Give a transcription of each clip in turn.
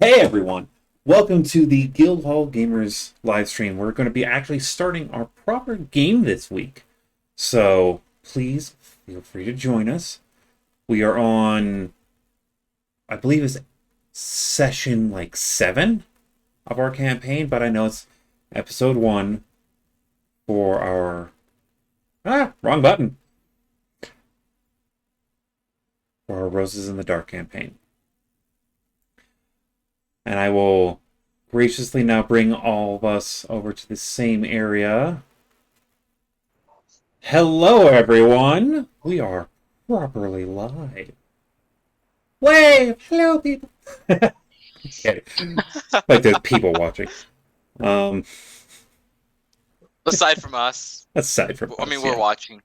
Hey everyone, welcome to the Guildhall Gamers live stream. We're going to be actually starting our proper game this week. So please feel free to join us. We are on, I believe it's session like 7 of our campaign, but I know it's episode 1 for our, wrong button, for our Roses in the Dark campaign. And I will graciously now bring all of us over to the same area. Hello, everyone. We are properly live. Wave! Hello, people. Okay. Like the people watching. Um, Aside from us, aside from I mean, us, we're yeah. watching.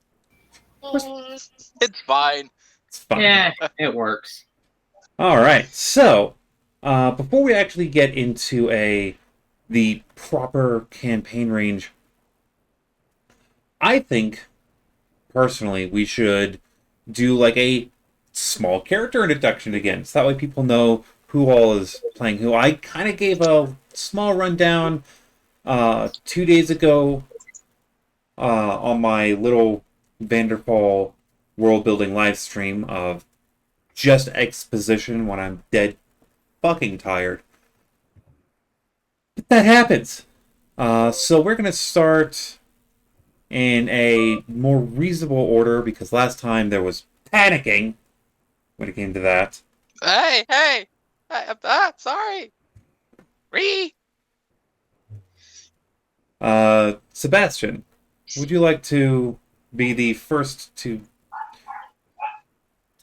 It's fine. It's fine. Yeah, it works. All right. So, before we actually get into the proper campaign range, I think personally we should do like a small character introduction again, so that way people know who all is playing who. I kind of gave a small rundown 2 days ago on my little Vanderfall world building live stream of just exposition when I'm dead fucking tired. But that happens. So we're gonna start in a more reasonable order because last time there was panicking when it came to that. Hey! Sorry. Ree! Sebastian, would you like to be the first to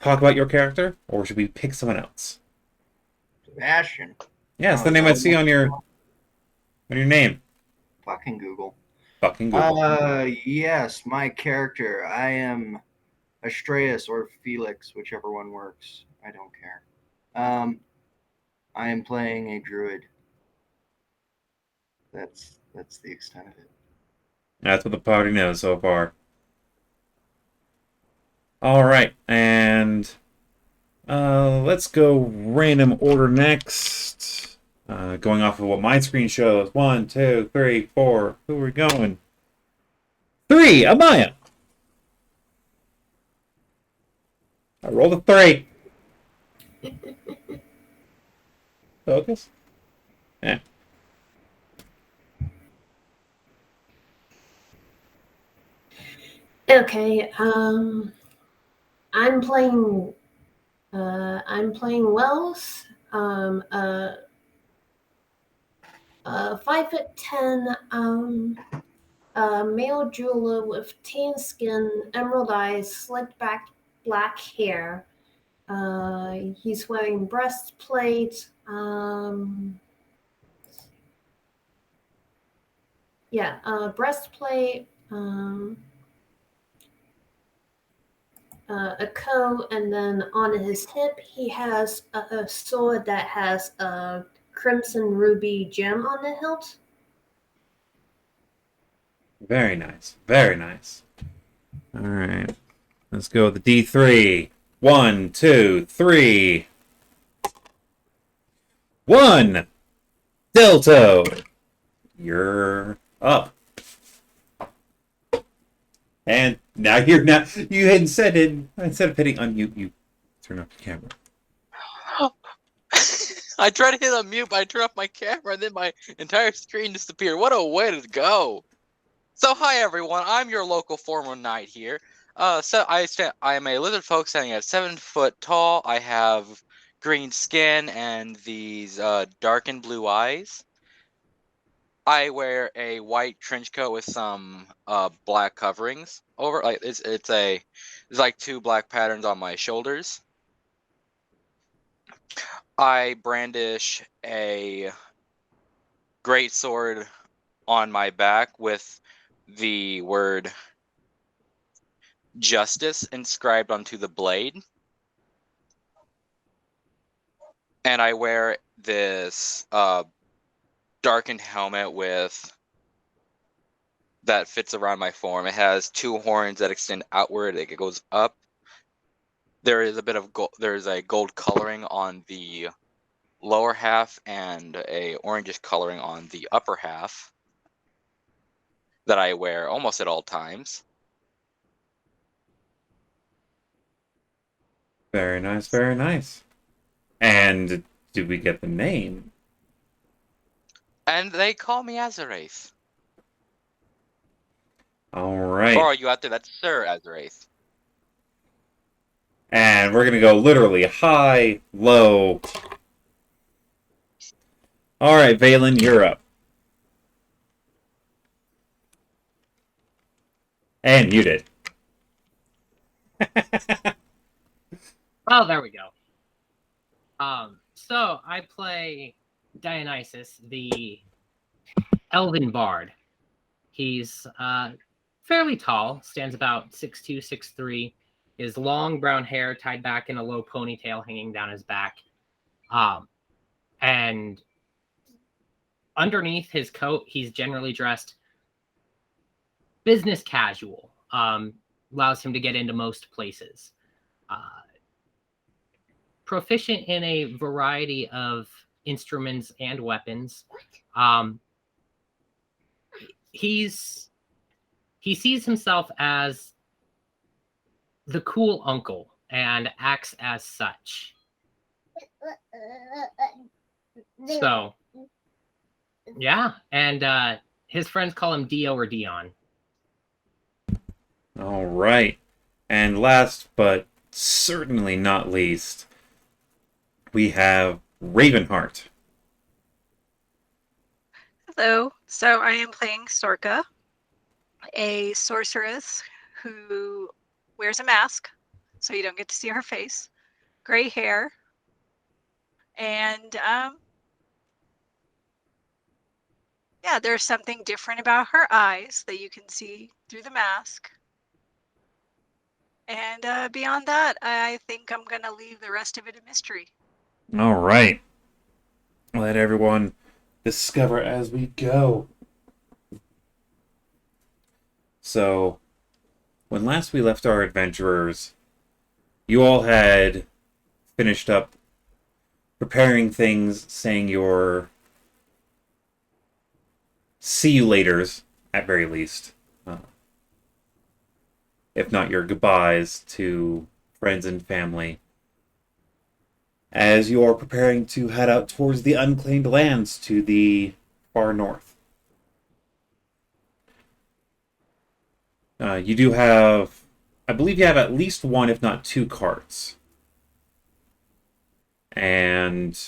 talk about your character, or should we pick someone else? Sebastian. Yeah, it's the Oh, name I see on your name. fucking Google. Fucking Google. Yes, my character. I am Astreus or Felix, whichever one works. I don't care. I am playing a druid. That's the extent of it. That's what the party knows so far. All right, and let's go random order next. Going off of what my screen shows. 1, 2, 3, 4. Who are we going? 3, Amaya. I rolled a 3. Focus. Yeah. Okay, I'm playing I'm playing Wells. A 5'10" male jeweler with tan skin, emerald eyes, slicked back black hair. He's wearing breastplate. Breastplate. A coat, and then on his hip he has a sword that has a crimson ruby gem on the hilt. Very nice. Very nice. All right. Let's go with the D3. 1, 2, 3. 1. Delto. You're up. And now you hadn't said it. Instead of hitting unmute, you turn off the camera. I tried to hit unmute, but I turned off my camera, and then my entire screen disappeared. What a way to go! So, hi everyone. I'm your local former knight here. I am a lizard folk standing at 7 foot tall. I have green skin and these darkened blue eyes. I wear a white trench coat with some black coverings over. Like it's like two black patterns on my shoulders. I brandish a great sword on my back with the word justice inscribed onto the blade. And I wear this darkened helmet with that fits around my form. It has two horns that extend outward. It goes up. There is a bit of gold. There is a gold coloring on the lower half and a orangish coloring on the upper half that I wear almost at all times. Very nice, very nice. And did we get the name? And they call me Azarath. All For right. all you out there, that's Sir Azarath. And we're gonna go literally high, low. All right, Valen, you're up. And muted. Oh, there we go. So I play Dionysus, the Elven Bard. He's fairly tall, stands about 6'2", 6'3". His long brown hair tied back in a low ponytail hanging down his back. And underneath his coat, he's generally dressed business casual. Allows him to get into most places. Proficient in a variety of instruments and weapons. He sees himself as the cool uncle and acts as such. So, yeah, and his friends call him Dio or Dion. All right. And last but certainly not least, we have Ravenheart. Hello. So I am playing Sorka, a sorceress who wears a mask, so you don't get to see her face, gray hair, and yeah, there's something different about her eyes that you can see through the mask. And beyond that, I think I'm going to leave the rest of it a mystery. All right. Let everyone discover as we go. So, when last we left our adventurers, you all had finished up preparing things, saying your see you laters, at very least. If not your goodbyes to friends and family, as you are preparing to head out towards the unclaimed lands to the far north. You do have, I believe you have at least one, if not two carts, and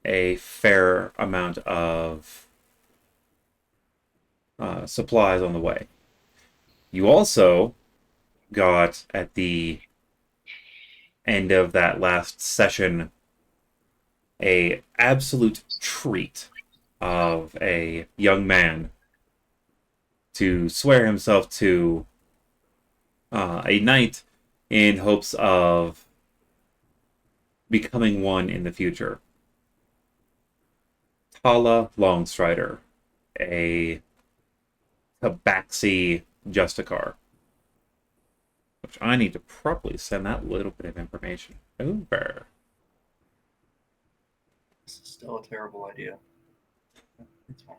a fair amount of supplies on the way. You also got, at the end of that last session, a absolute treat of a young man to swear himself to a knight in hopes of becoming one in the future. Tala Longstrider, a Tabaxi Justicar. Which I need to properly send that little bit of information over. This is still a terrible idea. It's fine.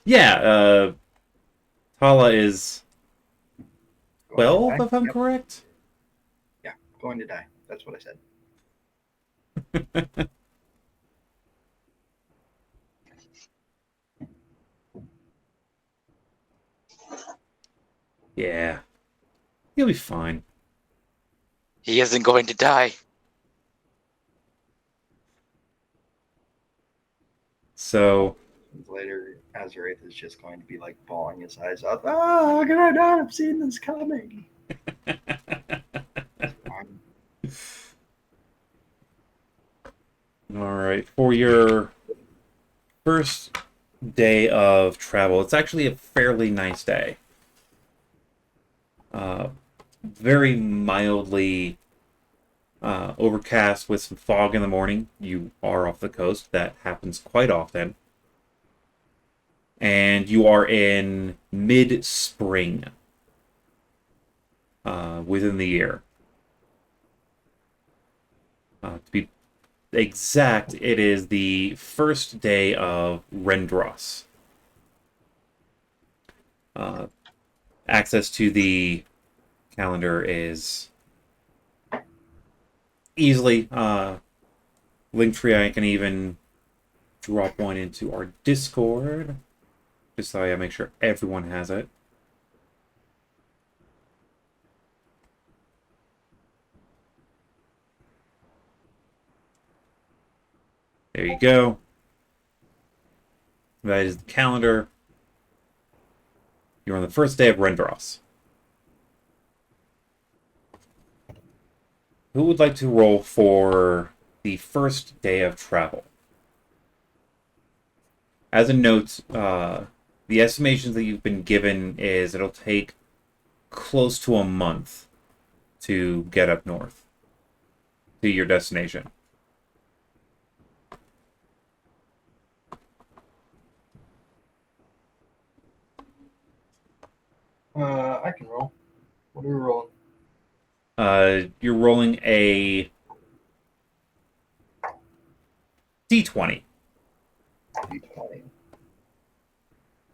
Yeah, Tala is Going to 12, die? if I'm Yep. correct. Yeah, going to die. That's what I said. Yeah. He'll be fine. He isn't going to die. So, Later, Azarath is just going to be like bawling his eyes out. Oh, how could I not have seen this coming? alright. For your first day of travel, it's actually a fairly nice day. Very mildly overcast with some fog in the morning. You are off the coast. That happens quite often. And you are in mid-spring within the year. To be exact, it is the first day of Rendros. Access to the calendar is easily Linktree. I can even drop one into our Discord, just so I make sure everyone has it. There you go. That is the calendar. You're on the first day of Rendros. Who would like to roll for the first day of travel? As a note, the estimations that you've been given is it'll take close to a month to get up north to your destination. I can roll. What are we rolling? You're rolling a D20. D20.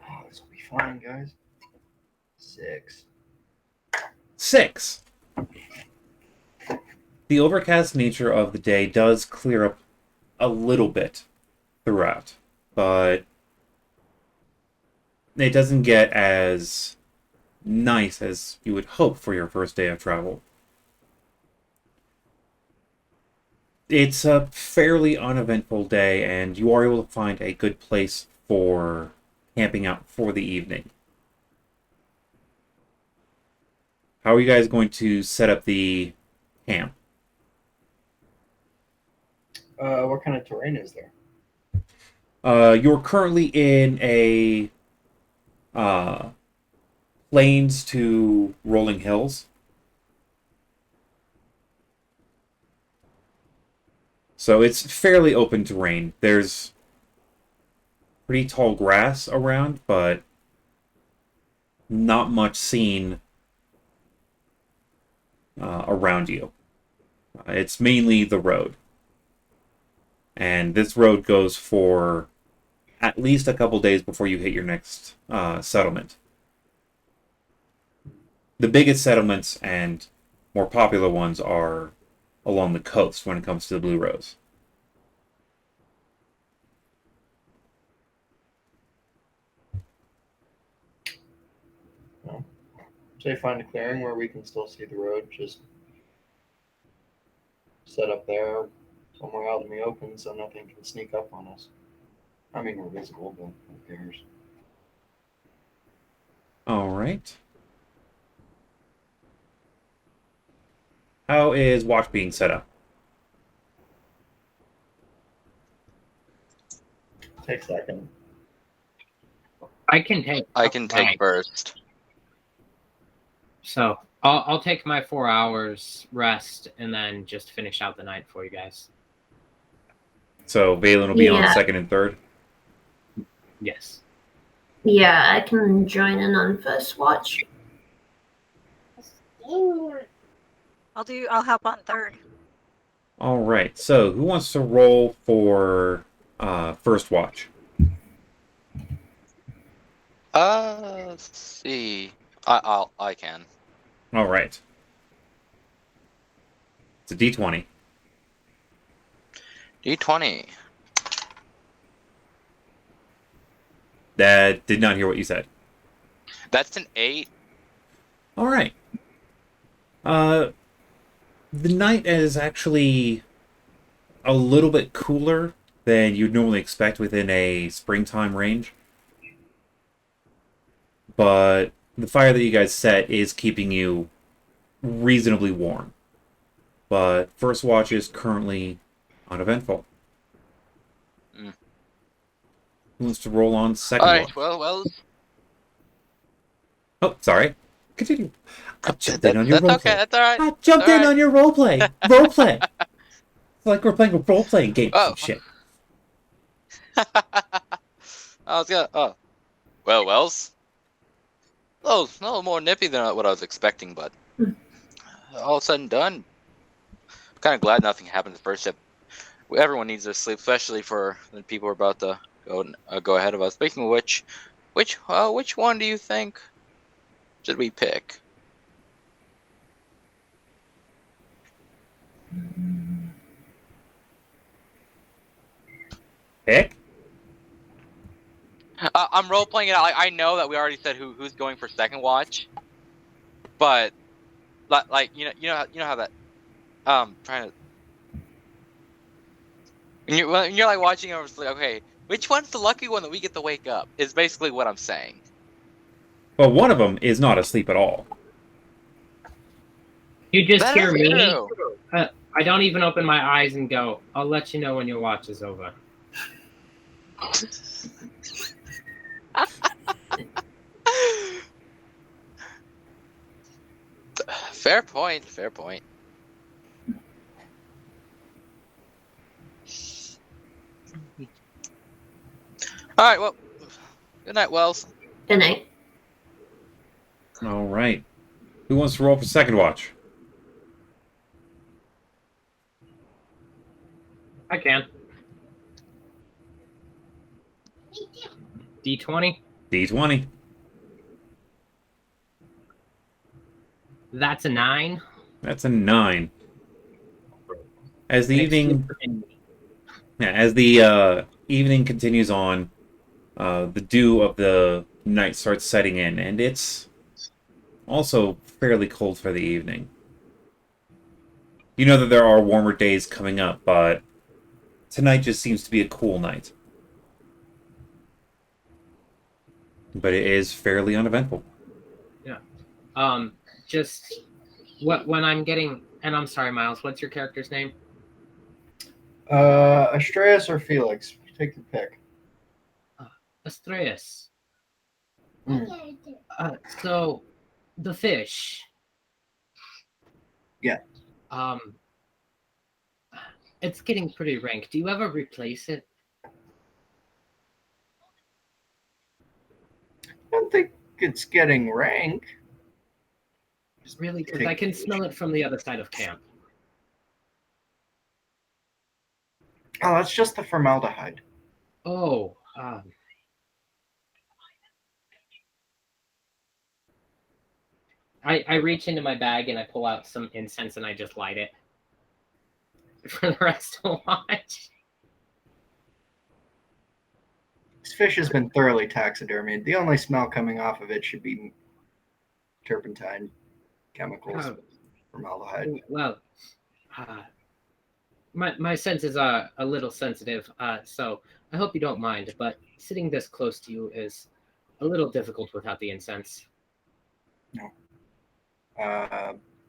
Oh, this will be fine, guys. 6. 6. The overcast nature of the day does clear up a little bit throughout, but it doesn't get as nice as you would hope for your first day of travel. It's a fairly uneventful day, and you are able to find a good place for camping out for the evening. How are you guys going to set up the camp? What kind of terrain is there? You're currently in a plains to rolling hills. So it's fairly open terrain. There's pretty tall grass around, but not much seen around you. It's mainly the road. And this road goes for at least a couple days before you hit your next settlement. The biggest settlements and more popular ones are along the coast when it comes to the Blue Rose. Say find a clearing where we can still see the road. Just set up there somewhere out in the open so nothing can sneak up on us. I mean, we're visible, but who cares? All right. How is watch being set up? Take second. I can take. I can take first. So I'll take my 4 hours rest and then just finish out the night for you guys. So Valen will be on Yeah. second and third. Yes. Yeah, I can join in on first watch. I'll hop on third. All right. So who wants to roll for first watch? Let's see. I can. All right. It's a D20. D20. That did not hear what you said. That's an 8. All right. The night is actually a little bit cooler than you'd normally expect within a springtime range. But the fire that you guys set is keeping you reasonably warm. But first watch is currently uneventful. Mm. Who wants to roll on second Alright, watch? well. Oh, sorry. Continue. I jumped in on your That's roleplay. okay, that's alright. I jumped in Alright. on your roleplay. Roleplay. It's like we're playing a role-playing game or Oh. some shit. I was gonna. Oh. Well, Wells. Oh, a little more nippy than what I was expecting, but all said and done, I'm kind of glad nothing happened the first step. Everyone needs their sleep, especially for the people who are about to go ahead of us. Speaking of which one do you think should we pick? Pick? I'm role playing it out. Like, I know that we already said who's going for second watch, but like you know how that trying to. When you're like watching it, it's like, okay, which one's the lucky one that we get to wake up? Is basically what I'm saying. Well, one of them is not asleep at all. You just That hear is me. true. I don't even open my eyes and go, I'll let you know when your watch is over. Fair point. Fair point. All right. Well, good night, Wells. Good night. All right. Who wants to roll for second watch? I can. D20. D20. That's a 9. That's a 9. As the evening evening continues on, the dew of the night starts setting in, and it's also fairly cold for the evening. You know that there are warmer days coming up, but tonight just seems to be a cool night. But it is fairly uneventful. Just when I'm getting, and I'm sorry, Miles, what's your character's name? Astreus or Felix? Take your pick. Astreus. Mm. So, the fish. Yeah. It's getting pretty rank. Do you ever replace it? I don't think it's getting rank. Really? Because I can smell it from the other side of camp. Oh, that's just the formaldehyde. Oh, I reach into my bag and I pull out some incense and I just light it for the rest to watch. This fish has been thoroughly taxidermied. The only smell coming off of it should be turpentine, chemicals, formaldehyde. Well, my senses are a little sensitive, so I hope you don't mind, but sitting this close to you is a little difficult without the incense. No.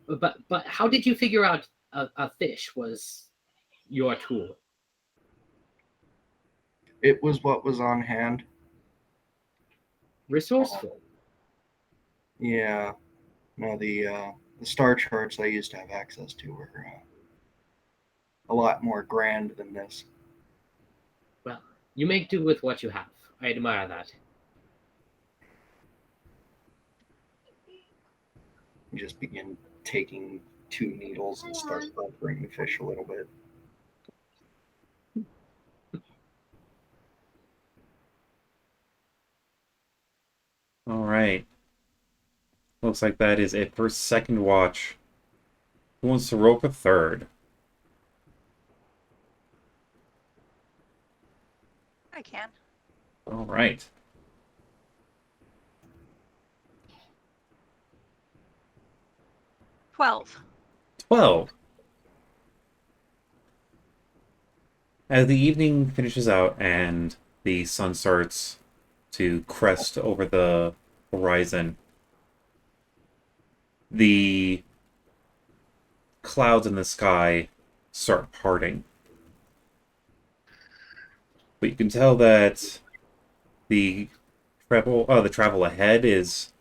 But how did you figure out a fish was your tool? It was what was on hand. Resourceful. Yeah. No, the star charts I used to have access to were a lot more grand than this. Well, you make do with what you have. I admire that. You just begin taking 2 needles and start buttering the fish a little bit. All right. Looks like that is it for second watch. Who wants to roll for third? I can. All right. Twelve. 12. As the evening finishes out and the sun starts to crest over the horizon, the clouds in the sky start parting. But you can tell that the travel ahead is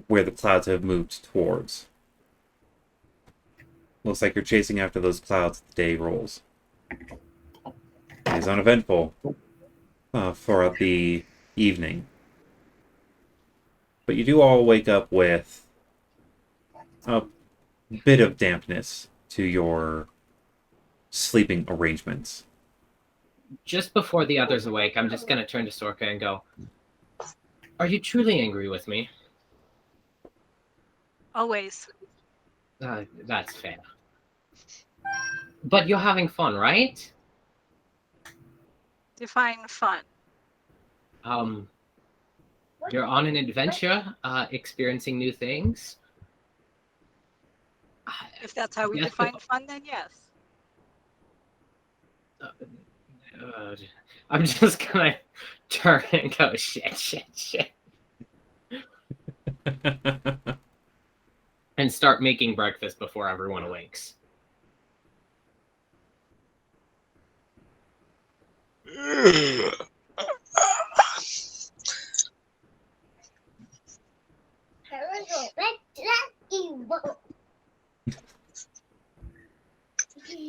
where the clouds have moved towards. Looks like you're chasing after those clouds as the day rolls. It is uneventful for the evening. But you do all wake up with a bit of dampness to your sleeping arrangements. Just before the others awake, I'm just gonna turn to Sorka and go, "Are you truly angry with me?" Always. That's fair. But you're having fun, right? Define fun. You're on an adventure, experiencing new things. If that's how we Yes, define but- fun, then yes. I'm just gonna turn and go, shit, and start making breakfast before everyone awakes.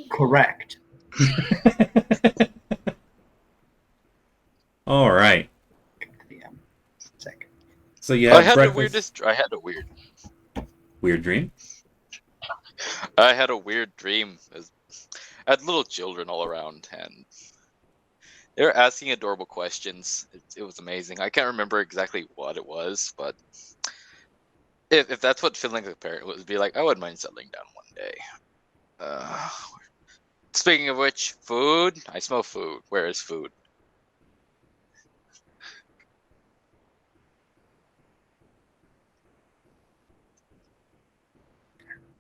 Correct. All right. Yeah. Second. So you I had had breakfast. I had a Weird dream. weird dream. I had little children all around, and they were asking adorable questions. It was amazing. I can't remember exactly what it was, but if that's what feeling like a parent would be like, I wouldn't mind settling down one day. Speaking of which, food. I smell food. Where is food?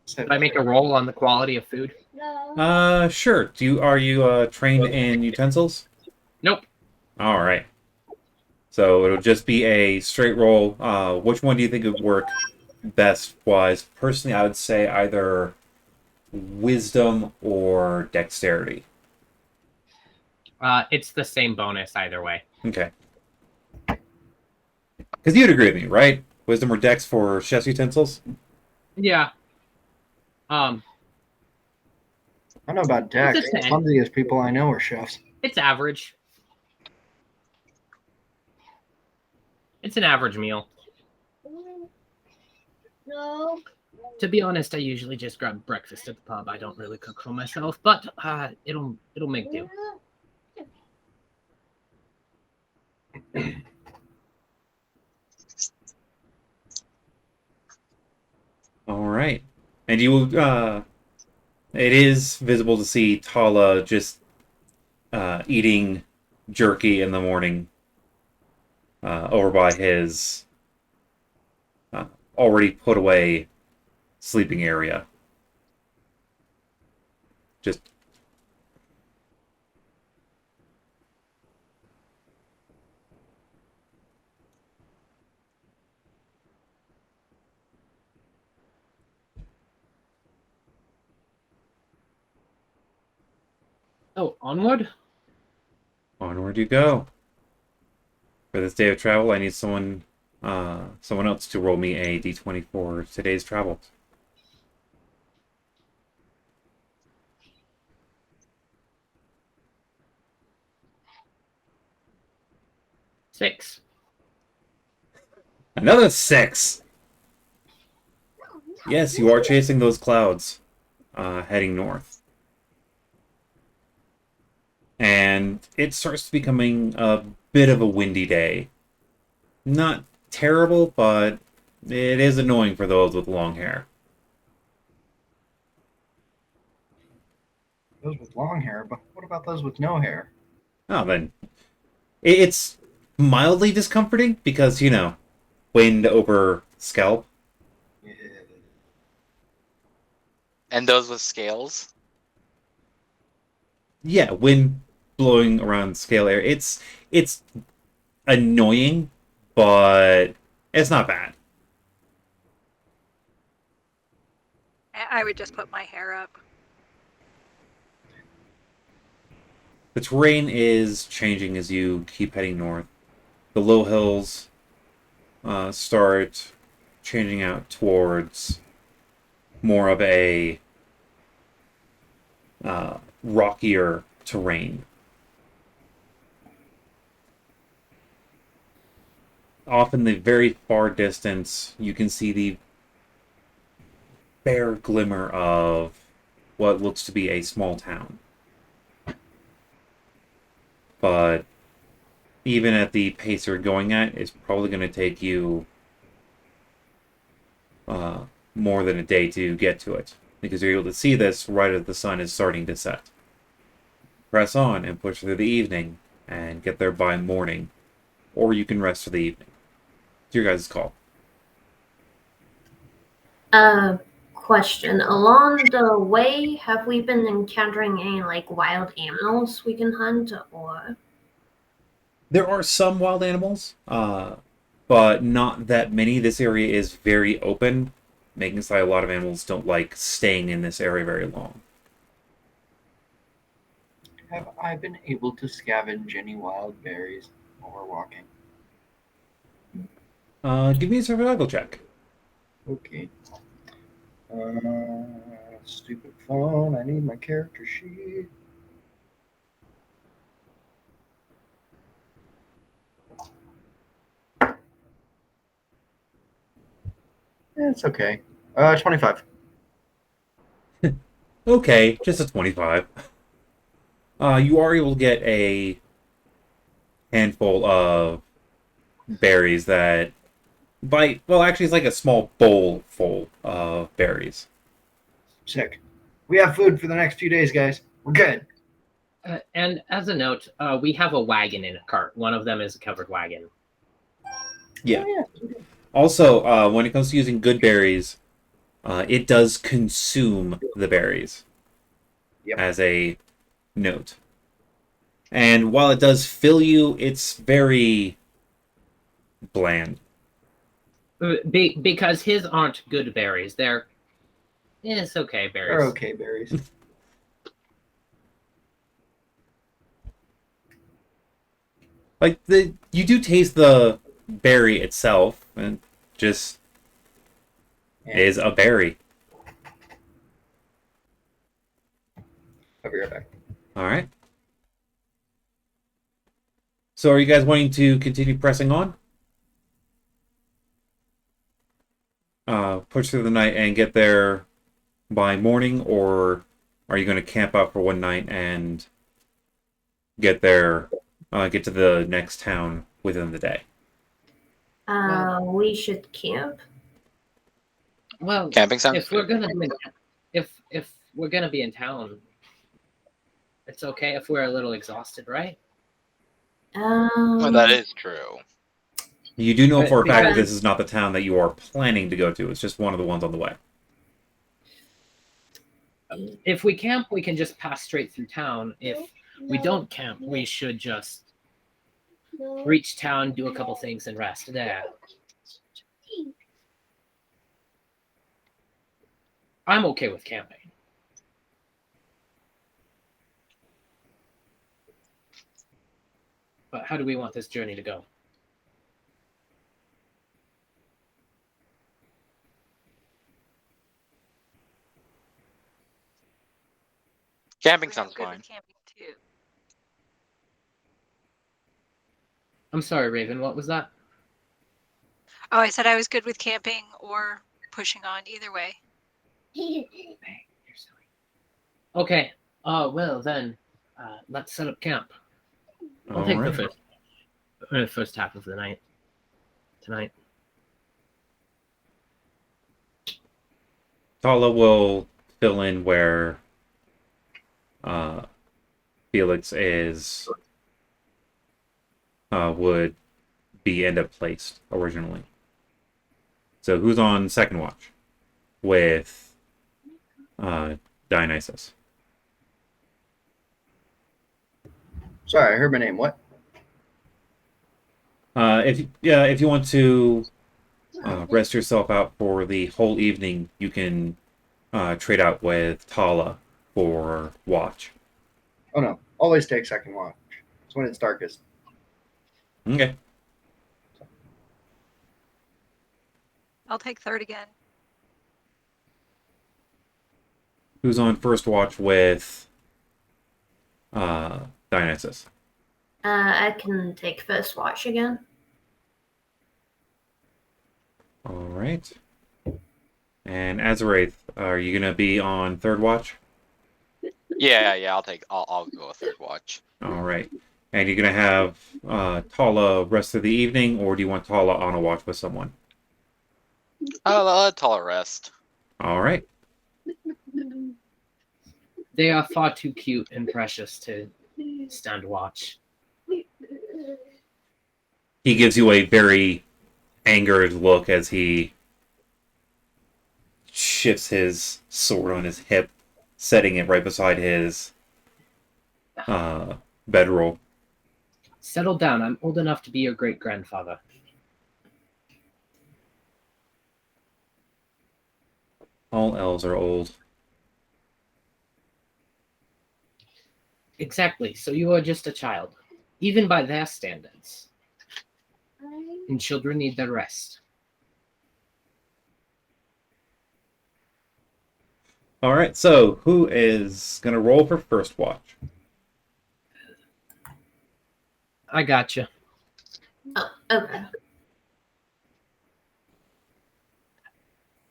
So, Did I make a roll on the quality of food? Sure. Are you trained in utensils? Nope. All right. So it'll just be a straight roll. Which one do you think would work best? Wise, personally, I would say either wisdom or dexterity. It's the same bonus either way. Okay. Because you'd agree with me, right? Wisdom or dex for chef's utensils? Yeah. I don't know about Dex. It's a The 10. clumsiest people I know are chefs. It's average. It's an average meal. No. To be honest, I usually just grab breakfast at the pub. I don't really cook for myself, but it'll make do. All right. And it is visible to see Tala just eating jerky in the morning over by his already put away sleeping area. Just Oh, onward? onward you go. For this day of travel, I need someone else to roll me a d20 for today's travel. Six. Another 6! Yes, you are chasing those clouds, heading north. And it starts becoming a bit of a windy day. Not terrible, but it is annoying for those with long hair. Those with long hair, but what about those with no hair? Oh, then it's mildly discomforting because, wind over scalp. Yeah. And those with scales. Yeah, wind blowing around scale area. It's annoying, but it's not bad. I would just put my hair up. The terrain is changing as you keep heading north. The low hills start changing out towards more of a rockier terrain. Off in the very far distance, you can see the bare glimmer of what looks to be a small town. but even at the pace you're going at, it's probably going to take you more than a day to get to it, because you're able to see this right as the sun is starting to set. Press on and push through the evening and get there by morning, or you can rest for the evening. It's your guys' call. Question. Along the way, have we been encountering any like wild animals we can hunt, or? There are some wild animals, but not that many. This area is very open, making it so a lot of animals don't like staying in this area very long. Have I been able to scavenge any wild berries while we're walking? Give me a survival check. Okay. Stupid phone. I need my character sheet. It's okay. 25. Okay, just a 25. You are able to get a handful of berries that bite. Well, actually, it's like a small bowl full of berries. Sick. We have food for the next few days, guys. We're good. And as a note, we have a wagon in a cart. One of them is a covered wagon. Yeah. Oh, yeah. Also, when it comes to using good berries, it does consume the berries. Yep. As a note. And while it does fill you, it's very bland. Because his aren't good berries. It's okay berries. They're okay berries. Like, you do taste the berry itself, and just Yeah. is a berry. I'll be right back. All right. So are you guys wanting to continue pressing on? Push through the night and get there by morning, or are you going to camp out for one night and get there, get to the next town within the day? We should camp. Well, Camping sounds if we're good. gonna be if we're gonna be in town, it's okay if we're a little exhausted, right? Well, that is true. You do know But for a fact that because- this is not the town that you are planning to go to. It's just one of the ones on the way. If we camp, we can just pass straight through town. If we don't camp, we should just reach town, do a couple things, and rest there. I'm okay with camping. But how do we want this journey to go? Camping I'm sounds good fine. with camping too. I'm sorry, Raven. What was that? Oh, I said I was good with camping or pushing on either way. Hey, you're silly. Okay. Well then, let's set up camp. I'll take Alright. the first half of the night tonight. Tala will fill in where Felix is would be end up placed originally. So who's on second watch with Dionysus? Sorry, I heard my name. What? If you want to rest yourself out for the whole evening, you can trade out with Tala for watch. Oh no, always take second watch. It's when it's darkest. Okay. I'll take third again. Who's on first watch with Dionysus? I can take first watch again. All right. And Azaraith, are you gonna be on third watch? Yeah, I'll go with third watch. All right. And you're going to have Tala rest of the evening, or do you want Tala on a watch with someone? I'll let Tala rest. All right. They are far too cute and precious to stand watch. He gives you a very angered look as he shifts his sword on his hip, setting it right beside his bedroll. Settle down. I'm old enough to be your great-grandfather. All elves are old. Exactly. So you are just a child, even by their standards. And children need their rest. All right, so who is going to roll for first watch? I gotcha. Oh, okay.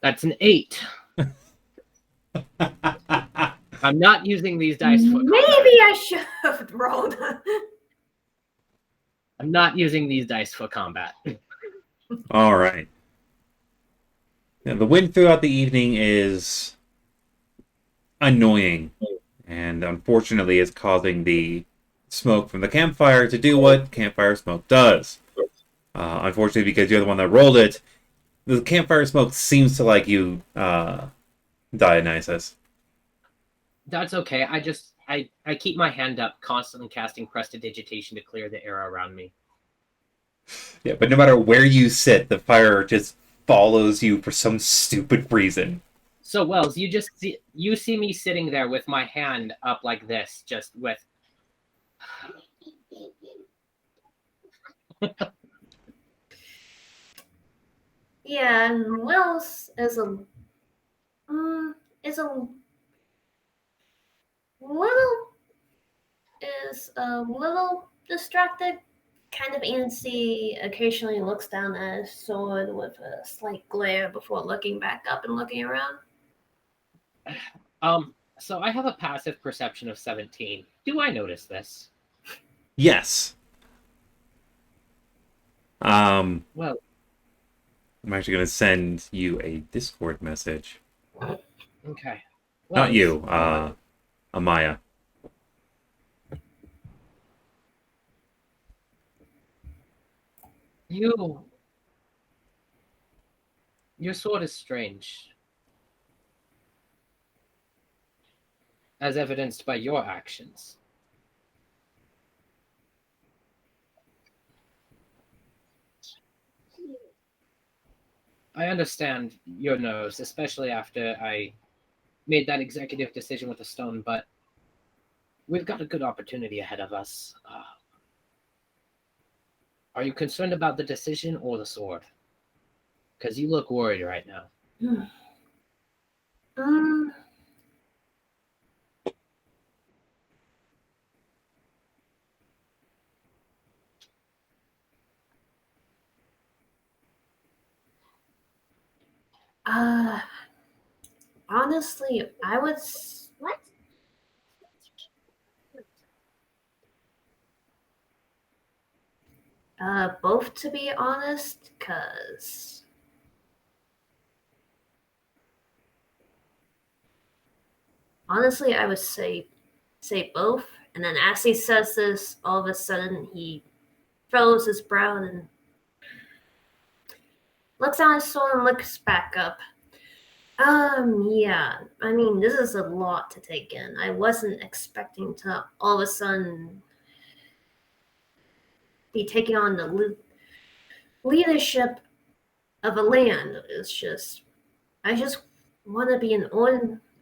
That's an 8. I'm not using these dice for Maybe combat. I should have rolled. I'm not using these dice for combat. All right. Yeah, the wind throughout the evening is annoying, and unfortunately is causing the smoke from the campfire to do what campfire smoke does. Unfortunately, because you're the one that rolled it, the campfire smoke seems to like you, Dionysus. That's okay. I keep my hand up, constantly casting prestidigitation to clear the air around me. Yeah, but no matter where you sit, the fire just follows you for some stupid reason. So Wells, you see me sitting there with my hand up like this, just with Yeah, and Wells is a little distracted, kind of antsy. Occasionally looks down at his sword with a slight glare before looking back up and looking around. so I have a passive perception of 17. Do I notice this? Yes. Well, I'm actually going to send you a Discord message. okay. Not Wells, you, Amaya. Your sword is strange, as evidenced by your actions. I understand your nerves, especially after I made that executive decision with the stone, but we've got a good opportunity ahead of us. Are you concerned about the decision or the sword? Because you look worried right now. Honestly, I would. What? Both, to be honest, because honestly, I would say both. And then as he says this, all of a sudden he furrows his brow and looks at his sword and looks back up. Yeah. I mean, this is a lot to take in. I wasn't expecting to all of a sudden be taking on the leadership of a land. It's just, I just want to be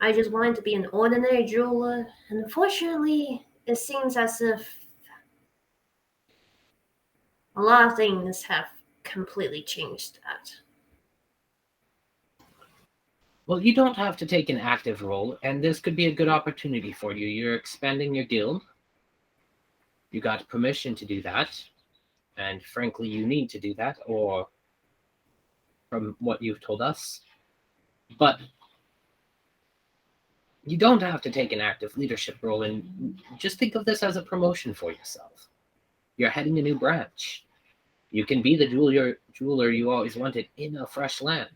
I just wanted to be an ordinary jeweler, and unfortunately, it seems as if a lot of things have completely changed that. Well, you don't have to take an active role, and this could be a good opportunity for you. You're expanding your guild. You got permission to do that, and frankly, you need to do that, or from what you've told us. But you don't have to take an active leadership role, and just think of this as a promotion for yourself. you're heading a new branch. You can be the jeweler you always wanted in a fresh land.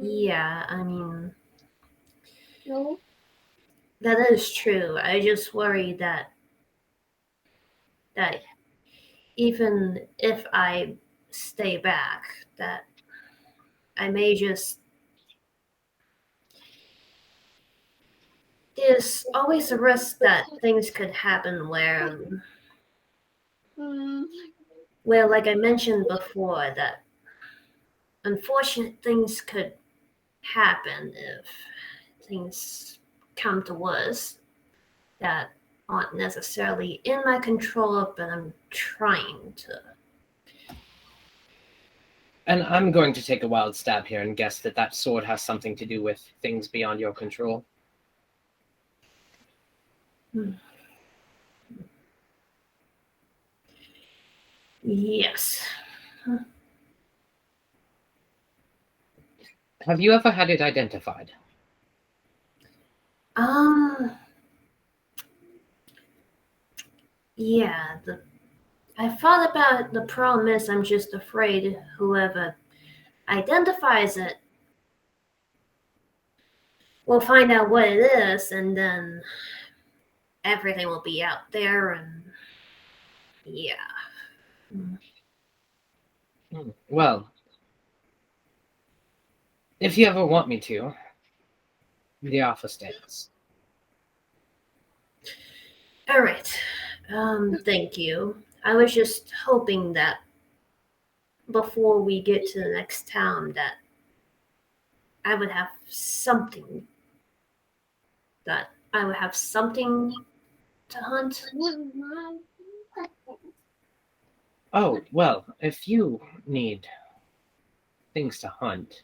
Yeah, I mean, that is true. I just worry that even if I stay back, that I may just. There's always a risk that things could happen where, like I mentioned before, that unfortunate things could happen if things come to worse that aren't necessarily in my control, but I'm trying to. And I'm going to take a wild stab here and guess that that sword has something to do with things beyond your control. Yes. Have you ever had it identified? Yeah, I thought about the problem is I'm just afraid whoever identifies it will find out what it is, and then everything will be out there, and yeah. Well, if you ever want me to, the offer stands. All right. Thank you. I was just hoping that before we get to the next town that I would have something to hunt. Oh, well, if you need things to hunt,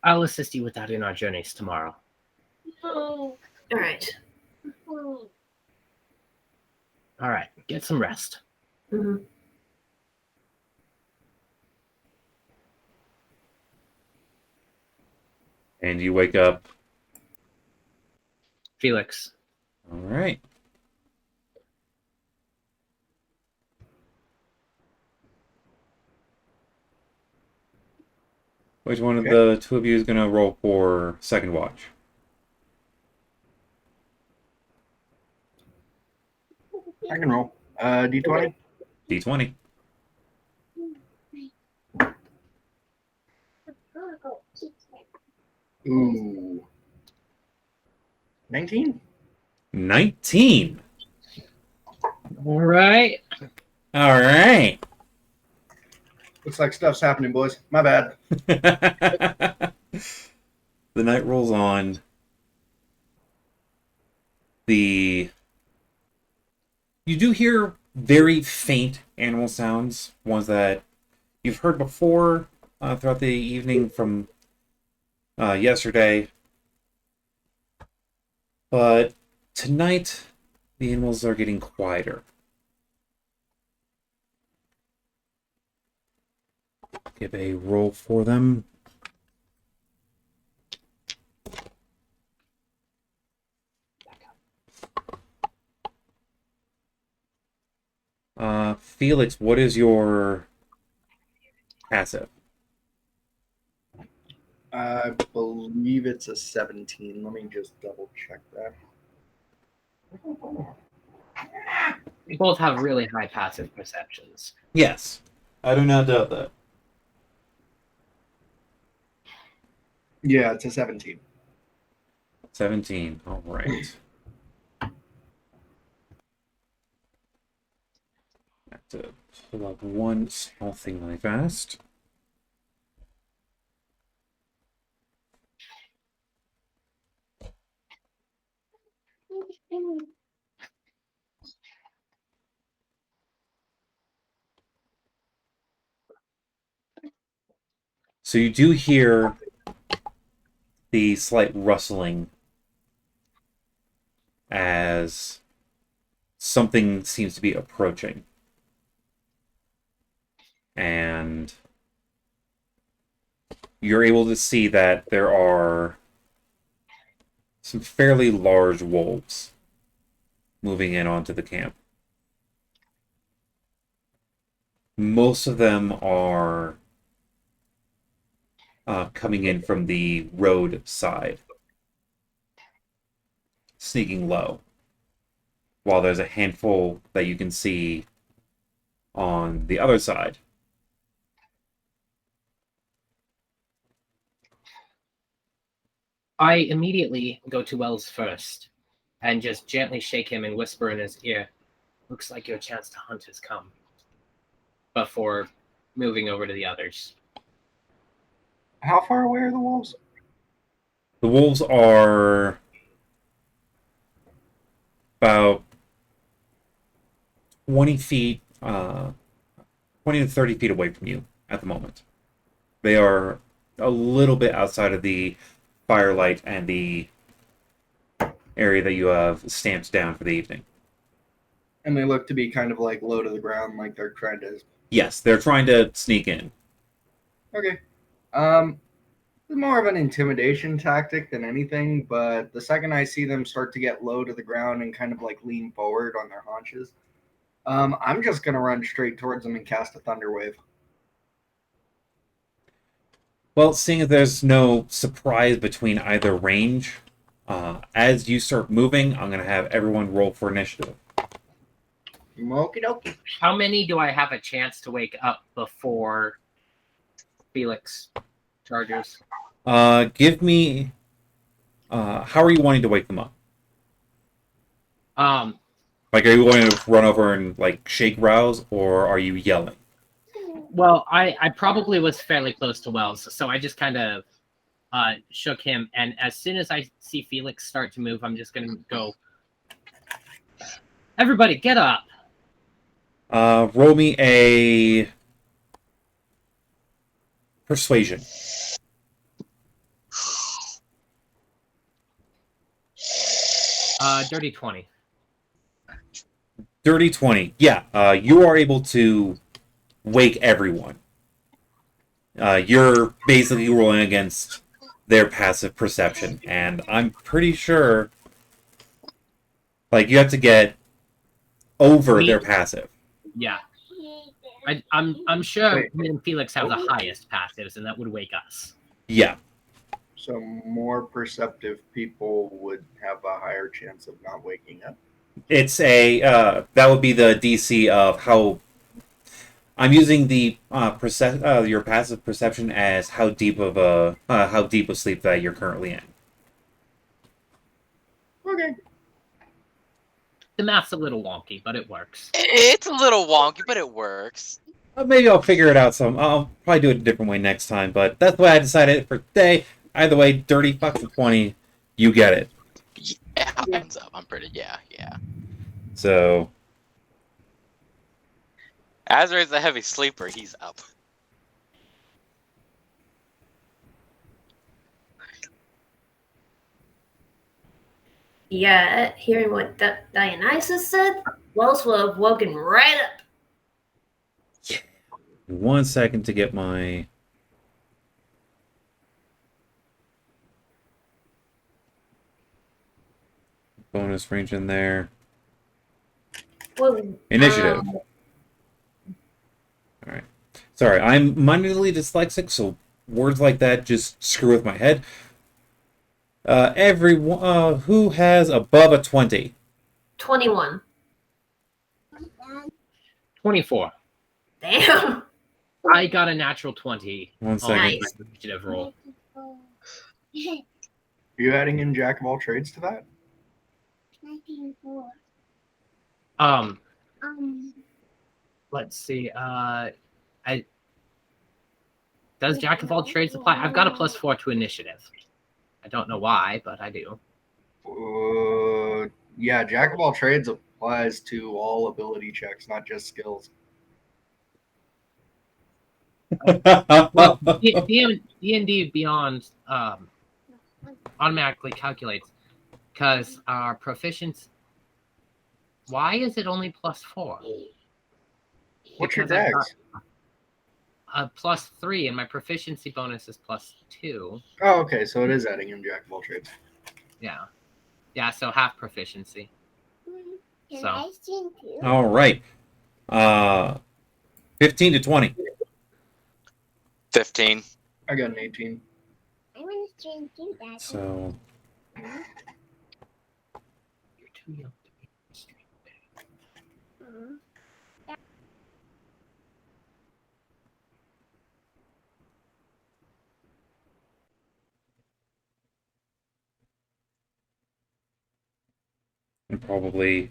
I'll assist you with that in our journeys tomorrow. All right. All right, get some rest. Mm-hmm. And you wake up. Felix. All right. Which one of the two of you is going to roll for second watch? I can roll. D20. D20. Ooh. 19. 19. All right. All right. Looks like stuff's happening, boys. My bad. The night rolls on. You do hear very faint animal sounds, ones that you've heard before throughout the evening from yesterday. But tonight, the animals are getting quieter. Give a roll for them. Felix, what is your passive? I believe it's a 17. Let me just double check that. We both have really high passive perceptions. Yes, I do not doubt that. Yeah, it's a 17. 17. All right. Have to pull up one small thing really fast. So you do hear the slight rustling as something seems to be approaching. And you're able to see that there are some fairly large wolves moving in onto the camp. Most of them are coming in from the road side, sneaking low, while there's a handful that you can see on the other side. I immediately go to Wells first and just gently shake him and whisper in his ear, "Looks like your chance to hunt has come," before moving over to the others. How far away are the wolves? The wolves are about 20 feet, 20 to 30 feet away from you at the moment. They are a little bit outside of the firelight and the area that you have stamped down for the evening. And they look to be kind of like low to the ground, like they're trying to. Yes, they're trying to sneak in. Okay. It's more of an intimidation tactic than anything, but the second I see them start to get low to the ground and kind of like lean forward on their haunches, I'm just gonna run straight towards them and cast a thunder wave. Well, seeing as there's no surprise between either range, as you start moving, I'm going to have everyone roll for initiative. Okie dokie. How many do I have a chance to wake up before Felix charges? Give me... how are you wanting to wake them up? Like, are you wanting to run over and, like, shake rouse, or are you yelling? Well, I probably was fairly close to Wells, so I just kind of shook him, and as soon as I see Felix start to move, I'm just going to go, "Everybody, get up!" Roll me a... persuasion. Dirty 20. Dirty 20. Yeah, you are able to wake everyone. You're basically rolling against their passive perception, and I'm pretty sure, like, you have to get over their passive. Yeah. I'm sure Wait. me and Felix have the highest passives, and that would wake us. Yeah. So more perceptive people would have a higher chance of not waking up. It's a, that would be the DC of how, I'm using the, your passive perception as how deep of sleep that you're currently in. Okay. The math's a little wonky, but it works. It's a little wonky, but it works. Maybe I'll figure it out I'll probably do it a different way next time, but that's why I decided for today. Either way, dirty fucking 20, you get it. Yeah, hands up. I'm pretty. Yeah. So, Azrael's a heavy sleeper. He's up. Yeah, hearing what Dionysus said, Wells will have woken right up. 1 second to get my... bonus range in there. Well, Initiative. Alright. Sorry, I'm minorly dyslexic, so words like that just screw with my head. Everyone who has above a 20. 21. 24. Damn. I got a natural 20 1 on second. my Nice. initiative roll. Are you adding in Jack of all trades to that? Let's see. Does Jack of all trades apply? I've got a +4 to initiative. I don't know why, but I do. Yeah, Jack of all trades applies to all ability checks, not just skills. Well, D&D Beyond automatically calculates because our proficiency. Why is it only +4? What's your Because I've dex? +3, and my proficiency bonus is +2. Oh, okay. So it is adding in jack of all trades. Yeah. Yeah, so half proficiency. Can So. I sing too? All right. 15 to 20. 15. I got an 18. I want to sing too, Dad. So You're too young to be streaming. Mhm. and probably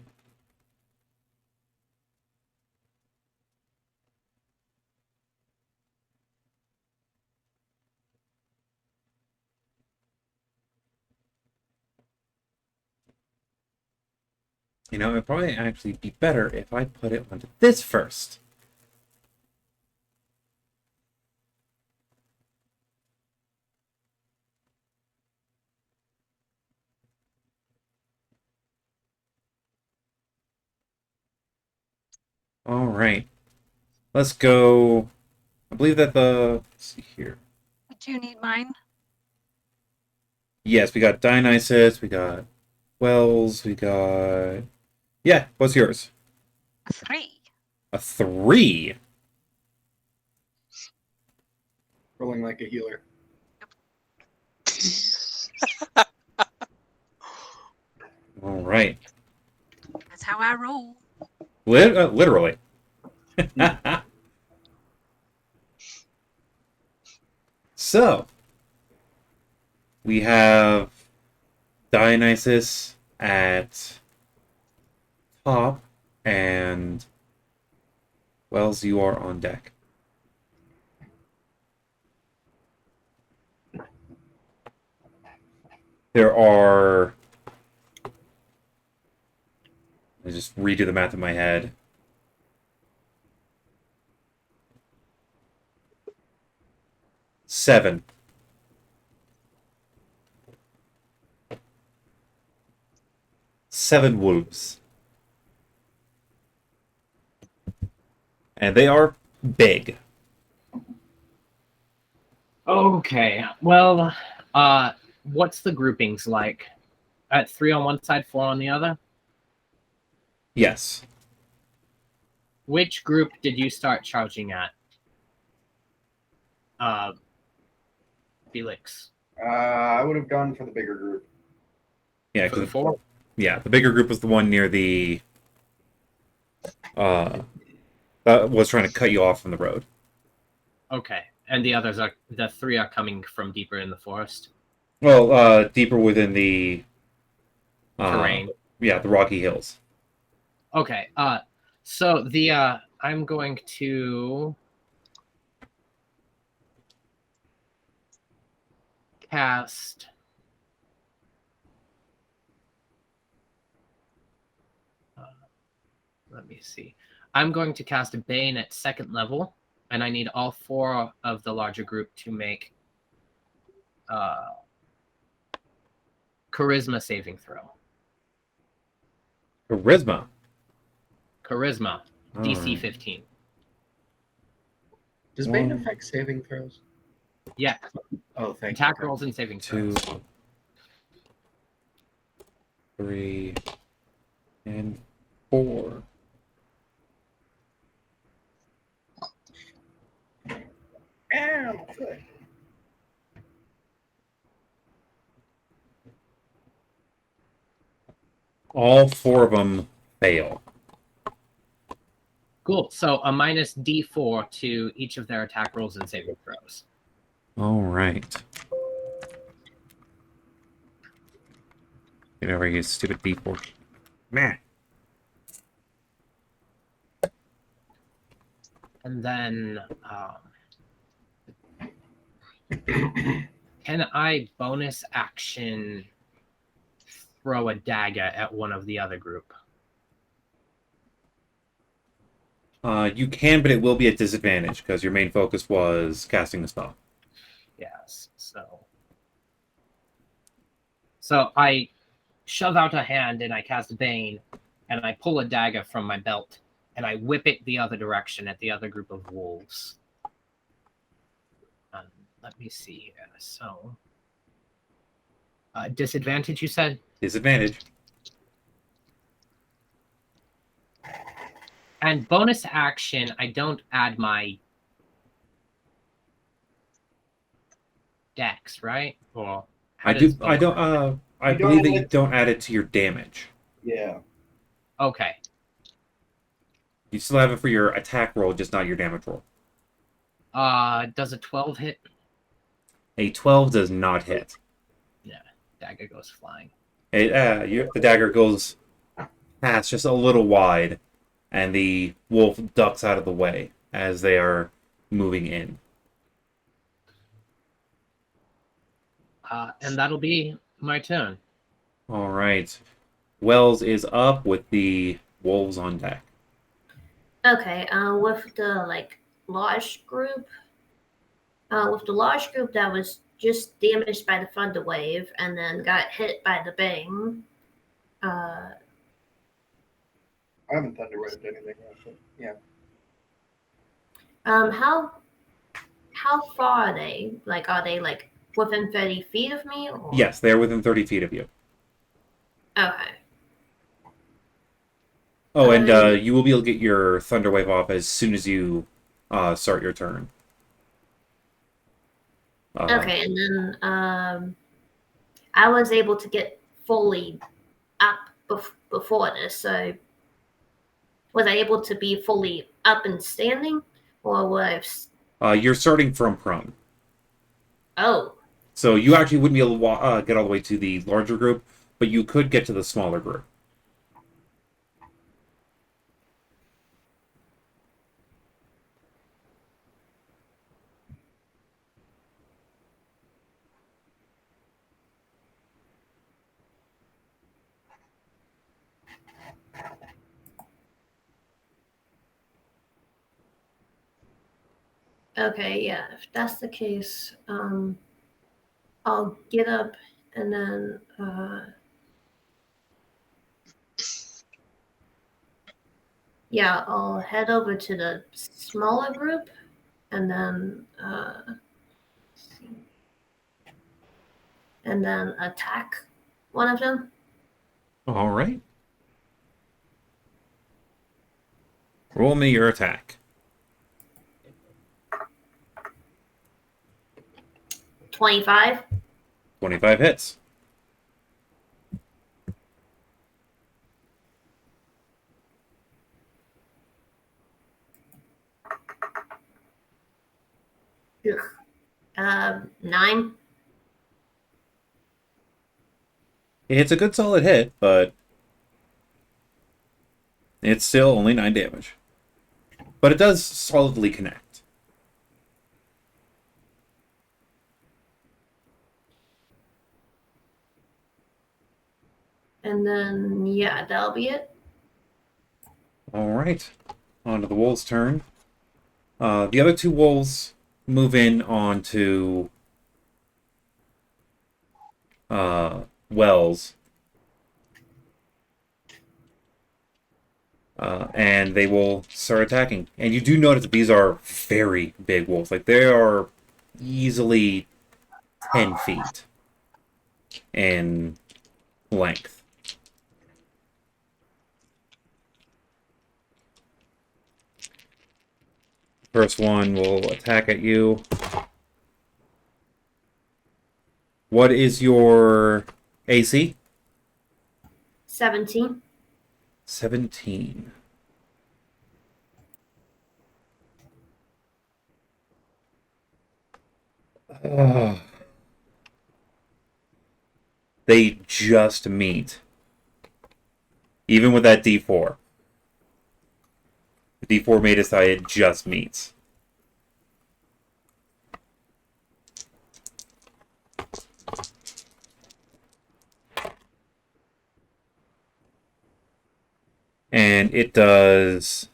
it'd probably actually be better if I put it onto this first. All right. Let's go. I believe that let's see here. Do you need mine? Yes, we got Dionysus, we got Wells, we got. Yeah, what's yours? 3. A 3. Rolling like a healer. All right. That's how I roll. Literally. So, we have Dionysus at top, and Wells, you are on deck. There are. I just redo the math in my head. Seven. Seven wolves. And they are big. Okay. Well, what's the groupings like? At 3 on one side, 4 on the other? Yes. Which group did you start charging at? Felix. I would have gone for the bigger group. Yeah, For the because 4? the bigger group was the one near the that was trying to cut you off from the road. Okay. And the 3 are coming from deeper in the forest? Well, deeper within the Terrain. Yeah, the Rocky Hills. Okay. So I'm going to cast let me see. I'm going to cast a Bane at 2nd level, and I need all 4 of the larger group to make charisma saving throw. Charisma. Charisma, All DC right. 15. Does Bane One. affect saving throws? Yeah, Oh, thank attack you. rolls and saving 2, throws. 3, and 4. Ow, foot. All 4 of them fail. Cool. So a minus D4 to each of their attack rolls and saving throws. All right. Get over here, stupid D4. Man. And then can I bonus action throw a dagger at one of the other group? You can, but it will be at disadvantage because your main focus was casting the spell. Yes. So I shove out a hand and I cast Bane, and I pull a dagger from my belt and I whip it the other direction at the other group of wolves. let me see here. So, disadvantage, you said? Disadvantage. And bonus action, I don't add my dex, right? Or how I does do. I bonus don't. action- I You don't believe that add you it- don't add it to your damage. Yeah. Okay. You still have it for your attack roll, just not your damage roll. Does a 12 hit? A 12 does not hit. Dagger goes flying. The dagger goes past just a little wide, and the wolf ducks out of the way as they are moving in. And that'll be my turn. All right. Wells is up with the wolves on deck. Okay, with the like large group, with the large group that was just damaged by the thunder wave and then got hit by the bang. I haven't thunderwaved anything yet, but yeah. How far are they? Like, are they like within 30 feet of me? Or? Yes, they're within 30 feet of you. Okay. Oh, and you will be able to get your thunder wave off as soon as you start your turn. Okay, and then I was able to get fully up before this, so was I able to be fully up and standing, or was You're starting from prone. oh So you actually wouldn't be able to get all the way to the larger group, but you could get to the smaller group. okay, yeah. If that's the case, I'll get up and then yeah, I'll head over to the smaller group and then attack one of them. All right. Roll me your attack. 25. 25 hits. Ugh. 9. It's a good solid hit, but it's still only 9 damage. But it does solidly connect. And then, yeah, that'll be it. All right. On to the wolves' turn. The other two wolves move in onto Wells. And they will start attacking. And you do notice that these are very big wolves. Like, they are easily 10 feet in length. First one will attack at you. What is your AC? 17. 17. Ugh. They just meet. Even with that D4. The D4 made us it just meets. And it does...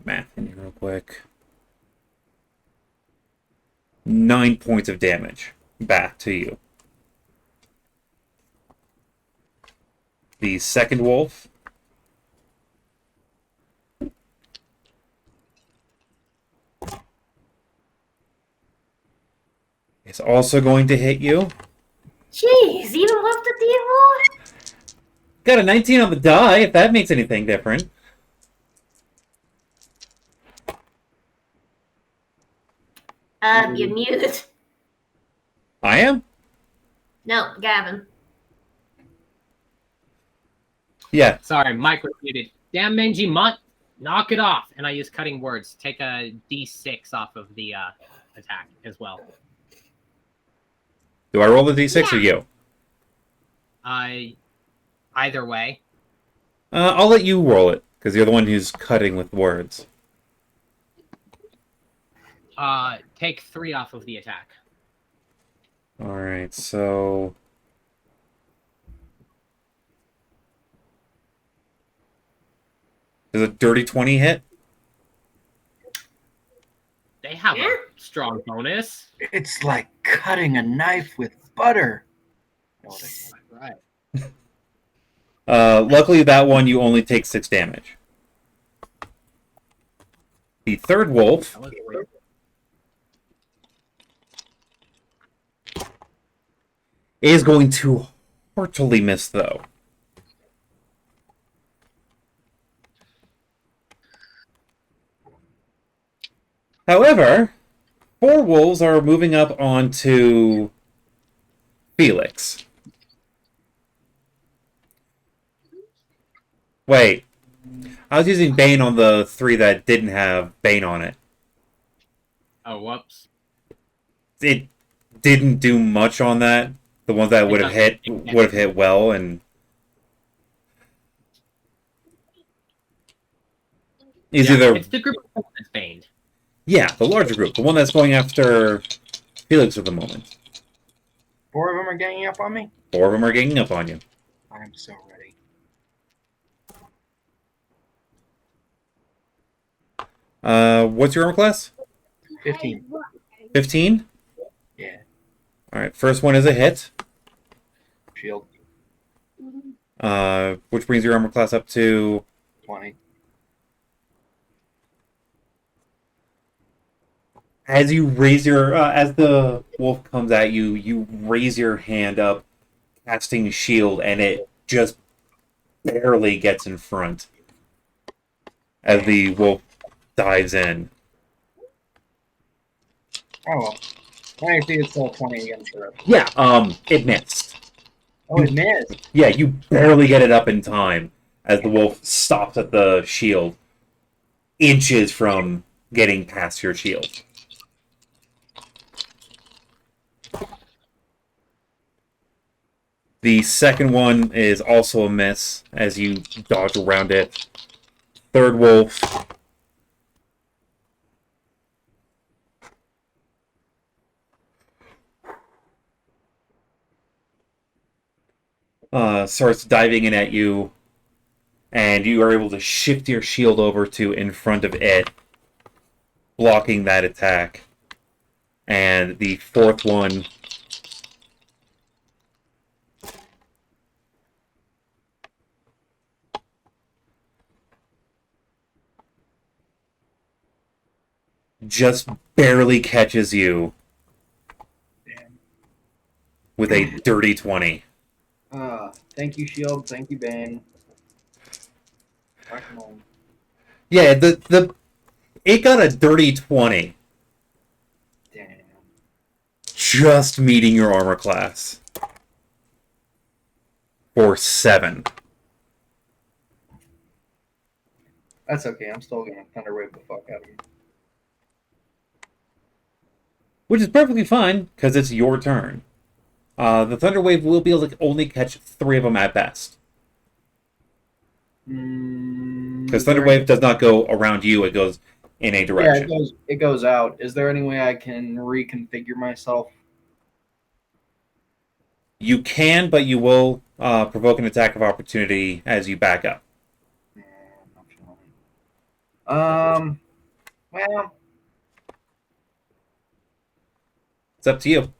math in here real quick. 9 points of damage back to you. The second wolf is also going to hit you. Jeez, even with the D4? Got a 19 on the die, if that makes anything different. You're muted. I am? No, Gavin. Yeah. Sorry, Mike was muted. Damn Mangy Mutt, knock it off. And I use cutting words. Take a D6 off of the attack as well. Do I roll the d6 or you? Either way. I'll let you roll it, because you're the one who's cutting with words. Take 3 off of the attack. Alright, so... Does a dirty 20 hit? They have a strong bonus. It's like cutting a knife with butter. Right. Luckily, that one you only take 6 damage. The third wolf That was weird. is going to heartily miss, though. However, 4 wolves are moving up onto Felix. Wait. I was using Bane on the 3 that didn't have Bane on it. Oh, whoops. It didn't do much on that. The ones that would have hit well, and is either It's the group of that's baned. the larger group, the one that's going after Felix at the moment. 4 of them are ganging up on me? 4 of them are ganging up on you. I'm so ready. What's your armor class? 15. 15? Yeah. Alright, first one is a hit. Shield. Which brings your armor class up to 20. as you raise your as the wolf comes at you, you raise your hand up, casting shield, and it just barely gets in front as the wolf dives in. Oh well. I see it's still 20 against the rest. Yeah, it missed. Oh, it missed. Yeah, you barely get it up in time as the wolf stops at the shield, inches from getting past your shield. The second one is also a miss as you dodge around it. Third wolf. Starts diving in at you, and you are able to shift your shield over to in front of it, blocking that attack. And the fourth one just barely catches you with a dirty 20. Thank you, Shield. Thank you, Bane. Back home. Yeah, it got a dirty 20, Damn. just meeting your armor class for 7. That's okay. I'm still gonna Thunderwave the fuck out of you. Which is perfectly fine, because it's your turn. The Thunder Wave will be able to only catch 3 of them at best. Because Thunder Wave does not go around you, it goes in a direction. Yeah, it goes out. Is there any way I can reconfigure myself? You can, but you will provoke an attack of opportunity as you back up. Well, It's up to you.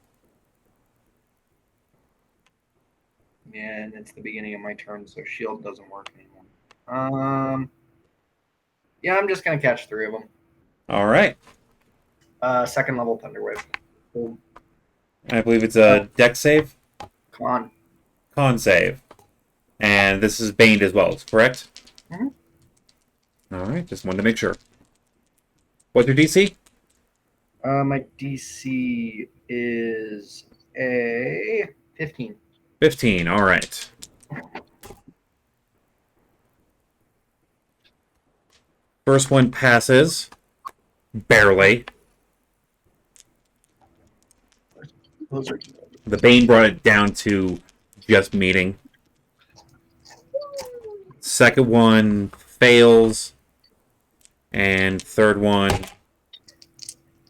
yeah, and it's the beginning of my turn, so shield doesn't work anymore. Yeah, I'm just gonna catch 3 of them. All right. Second level Thunderwave. Boom. I believe it's a deck save, Con. con save, and this is baned as well. Correct? Mhm. All right. Just wanted to make sure. What's your DC? My DC is a 15. 15. All right. First one passes. Barely. Those are The Bane brought it down to just meeting. Second one fails. And third one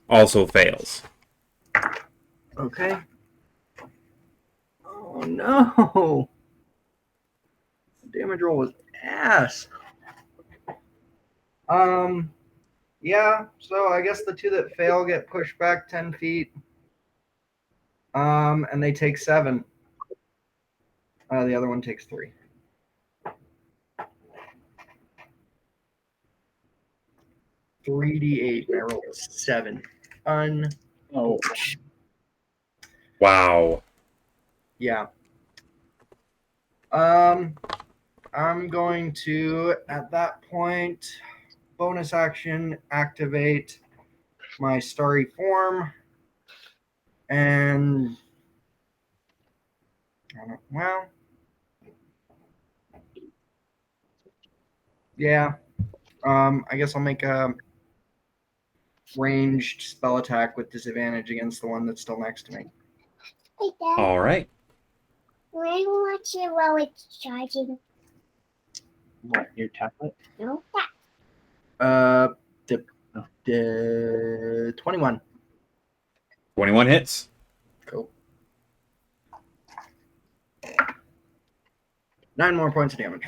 also fails. okay. Oh no! The damage roll was ass. Yeah. So I guess the two that fail get pushed back 10 feet. And they take 7. The other one takes 3. 3d8. I rolled a 7. Oh. Wow. Yeah. I'm going to, at that point, bonus action, activate my starry form. And, well, yeah. I guess I'll make a ranged spell attack with disadvantage against the one that's still next to me. Hey, Dad. All right. Can I watch it while it's charging? What, your tablet? No. The 21. 21 hits. Cool. 9 more points of damage.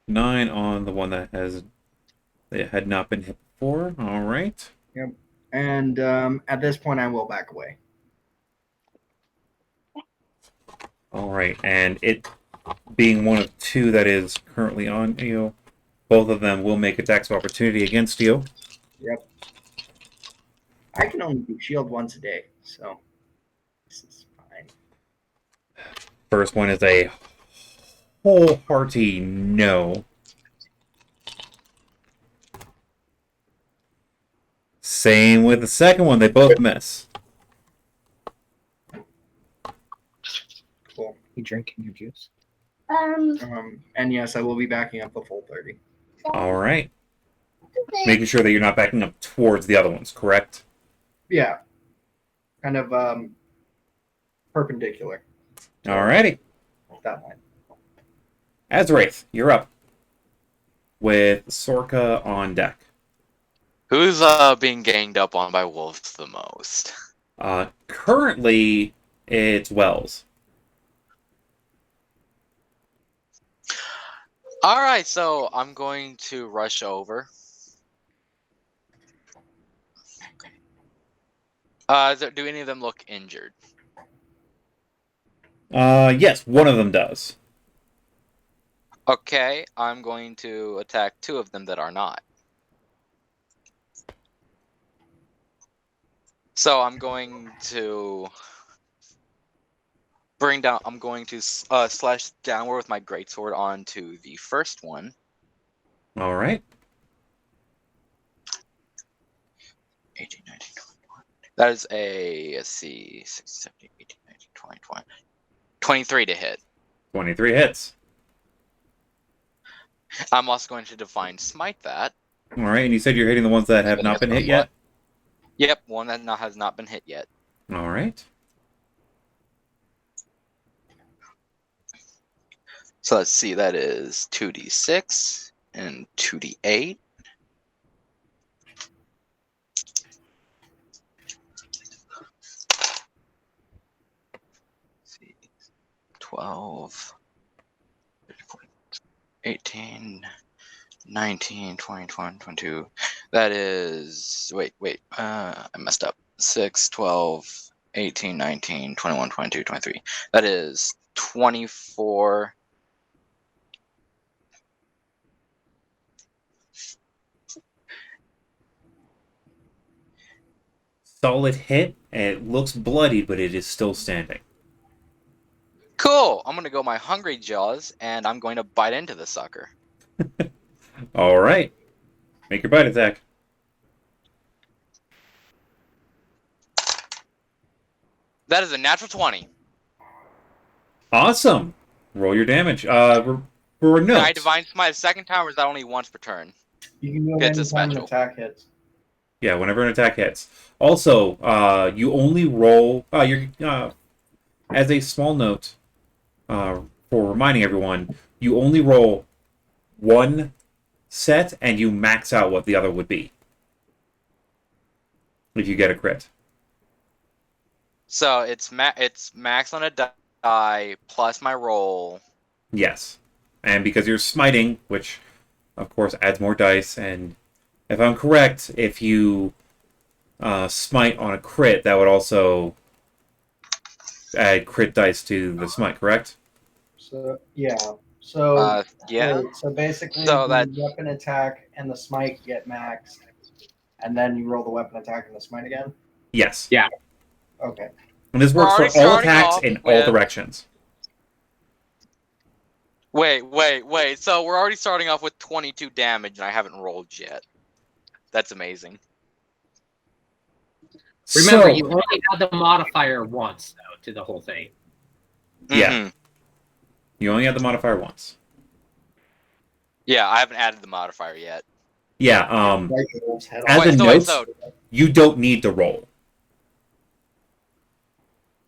9 on the one that had not been hit before. All right. And at this point, I will back away. All right. And it being one of 2 that is currently on you, both of them will make attacks of opportunity against you. Yep. I can only do shield once a day, so this is fine. First one is a wholehearty no. Same with the second one. They both miss. Cool. You drinking your juice? And yes, I will be backing up the full 30. All right. Making sure that you're not backing up towards the other ones, correct? Yeah. Kind of perpendicular. All righty. That line. Azraith, you're up. With Sorka on deck. Who's being ganged up on by wolves the most? Currently, it's Wells. All right, so I'm going to rush over. Do any of them look injured? Yes, one of them does. Okay, I'm going to attack 2 of them that are not. So I'm going to bring down. I'm going to slash downward with my greatsword onto the first one. All right. 18, 19, 21. That is a, let's see, 6, 17, 18, 19, 20, 20. 23 to hit. 23 hits. I'm also going to Divine Smite that. All right, and you said you're hitting the ones that have not been hit yet? Yep, one that has not been hit yet. All right. So let's see, that is 2d6 and 2d8. 12, 18, 19, 20, 21, 22. That is, wait, I messed up. 6, 12, 18, 19, 21, 22, 23. That is 24. solid hit, and it looks bloody, but it is still standing. Cool. I'm gonna go my hungry jaws, and I'm going to bite into the sucker. All right. Make your bite attack. That is a natural 20. Awesome. Roll your damage. For a Can I note. divine smite a second time, or is that only once per turn? You can do it It's a anytime an special. attack hits. Yeah, whenever an attack hits. Also, you only roll. As a small note, for reminding everyone, you only roll one set, and you max out what the other would be if you get a crit. So it's max on a die plus my roll. Yes, and because you're smiting, which of course adds more dice, and if I'm correct, if you smite on a crit, that would also add crit dice to the smite, correct? So yeah. So Yeah. wait, so basically So the that- weapon attack and the smite get maxed, and then you roll the weapon attack and the smite again. Yes. Yeah. Okay. And this We're works for already all starting attacks off in all with- directions. Wait. So we're already starting off with 22 damage, and I haven't rolled yet. That's amazing. Remember, So- you only add the modifier once, though, to the whole thing. Yeah. Mhm. You only have the modifier once. Yeah, I haven't added the modifier yet. Yeah, Right, the wolf's head As off. a note- so you don't need to roll.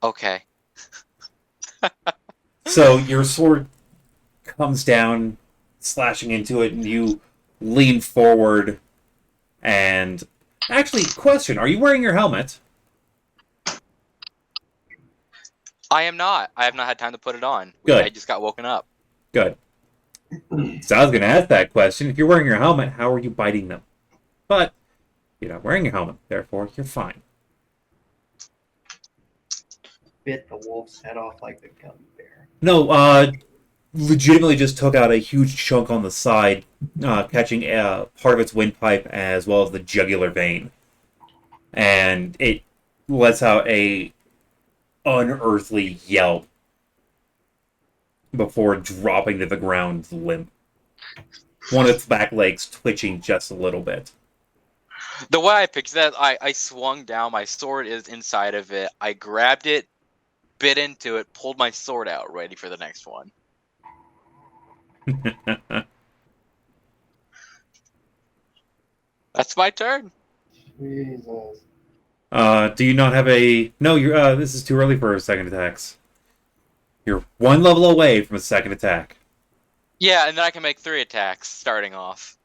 okay. So your sword comes down, slashing into it, and you lean forward. And actually, question: are you wearing your helmet? I am not. I have not had time to put it on. Good. I just got woken up. Good. So I was going to ask that question. If you're wearing your helmet, how are you biting them? But you're not wearing your helmet, therefore you're fine. Bit the wolf's head off like the gummy bear. No, legitimately just took out a huge chunk on the side, catching part of its windpipe as well as the jugular vein. And it lets out a unearthly yelp before dropping to the ground limp. One of its back legs twitching just a little bit. The way I picture that, I swung down. My sword is inside of it. I grabbed it, bit into it, pulled my sword out, ready for the next one. That's my turn. Jesus. Do you not have a... No, you're, this is too early for second attacks. You're one level away from a second attack. Yeah, and then I can make 3 attacks starting off,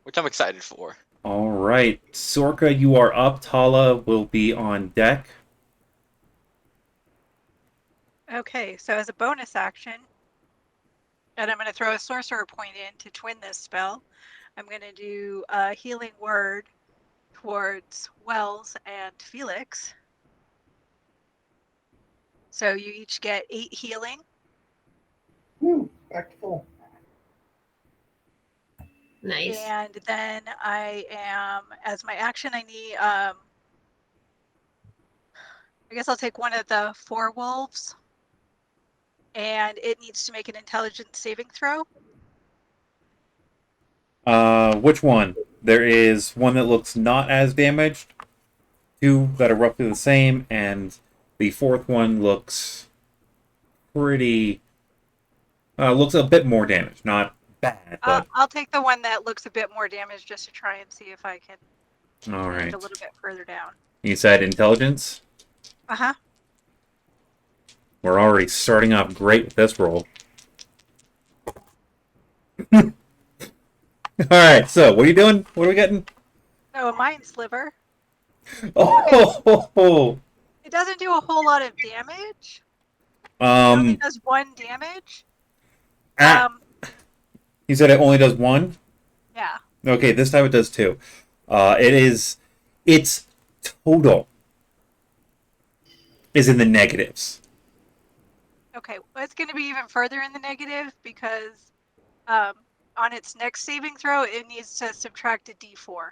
which I'm excited for. All right, Sorka, you are up. Tala will be on deck. Okay, so as a bonus action, and I'm going to throw a sorcerer point in to twin this spell. I'm going to do a healing word towards Wells and Felix. So you each get 8 healing. Woo, back to full. Nice. And then I am, as my action, I need, I guess I'll take one of the 4 wolves. And it needs to make an intelligence saving throw. Which one? There is one that looks not as damaged, 2 that are roughly the same, and the 4th one looks pretty... looks a bit more damaged. Not bad, but... I'll take the one that looks a bit more damaged just to try and see if I can all get right. a little bit further down. You said intelligence? Uh-huh. We're already starting off great with this roll. Alright, so what are you doing? What are we getting? So a mind sliver. Oh! It doesn't do a whole lot of damage. It only Um, does 1 damage. you said it only does 1? Yeah. Okay, this time it does 2. Its total is in the negatives. Okay. Well, it's going to be even further in the negative because on its next saving throw, it needs to subtract a d4.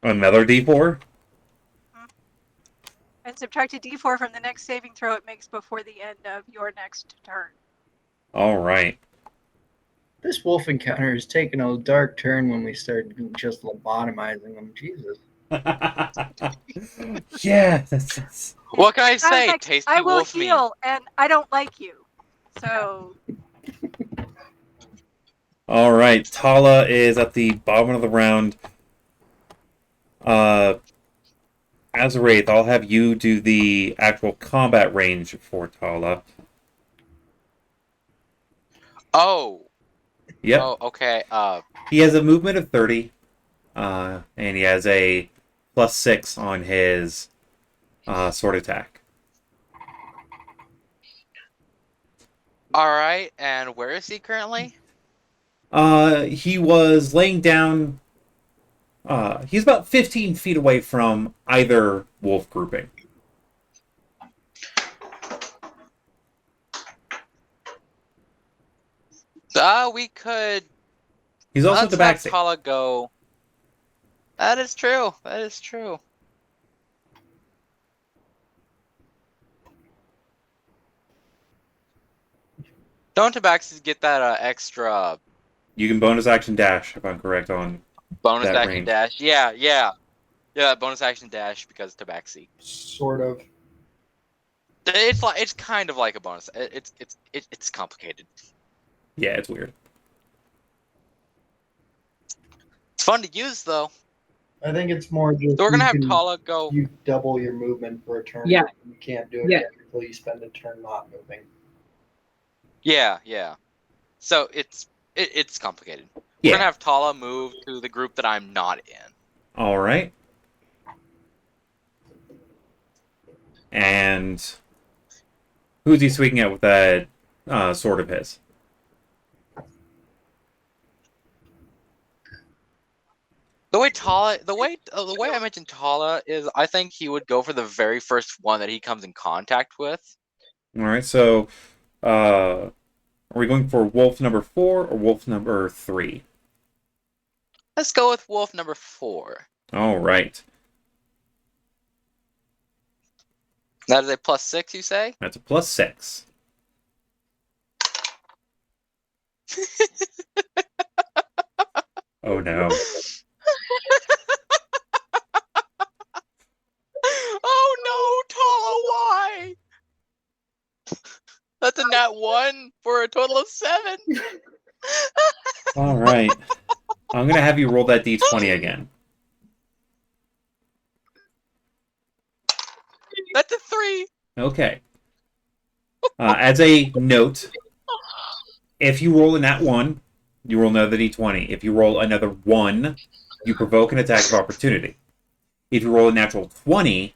Another D4? And subtract a d4 from the next saving throw it makes before the end of your next turn. All right. This wolf encounter is taking a dark turn when we start just lobotomizing them. Jesus. Yeah, that's What can I I was say? like, Tasty I will wolf meat. heal, and I don't like you. So all right. Tala is at the bottom of the round. As a Wraith, I'll have you do the actual combat range for Tala. Oh. Yep. Oh, okay. He has a movement of 30, and he has a +6 on his sword attack. All right. And where is he currently? He was laying down. He's about 15 feet away from either wolf grouping. We could. He's also at the back Let's seat. have Tala go. That is true. That is true. Don't Tabaxi get that extra You can bonus action dash, if I'm correct on bonus that action range. dash? Yeah, bonus action dash because Tabaxi. Sort of. It's kind of like a bonus. It's complicated. Yeah, it's weird. It's fun to use though. I think it's more just So we're gonna you have can- Tala go. You double your movement for a turn. Yeah. You can't do it Yeah. again until you spend a turn not moving. Yeah. So it's complicated. We're Yeah. gonna have Tala move to the group that I'm not in. All right. And who's he swinging at with that sword of his? The way I mentioned Tala is, I think he would go for the very first one that he comes in contact with. All right. So, are we going for wolf number 4 or wolf number 3? Let's go with wolf number 4. All right. That is a +6, you say? That's a +6. Oh no. Oh no, Tala, why? That's a nat 1 for a total of 7. All right. I'm going to have you roll that d20 again. That's a 3. Okay. As a note, if you roll a nat 1, you roll another d20. If you roll another 1, you provoke an attack of opportunity. If you roll a natural 20,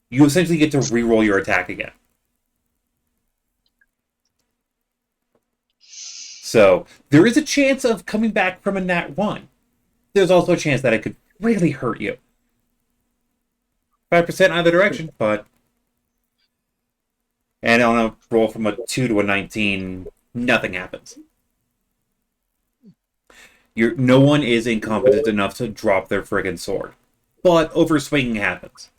you essentially get to re-roll your attack again. So, there is a chance of coming back from a nat 1. There's also a chance that it could really hurt you. 5% either direction, but... And on a roll from a 2 to a 19, nothing happens. No one is incompetent enough to drop their friggin' sword. But overswinging happens.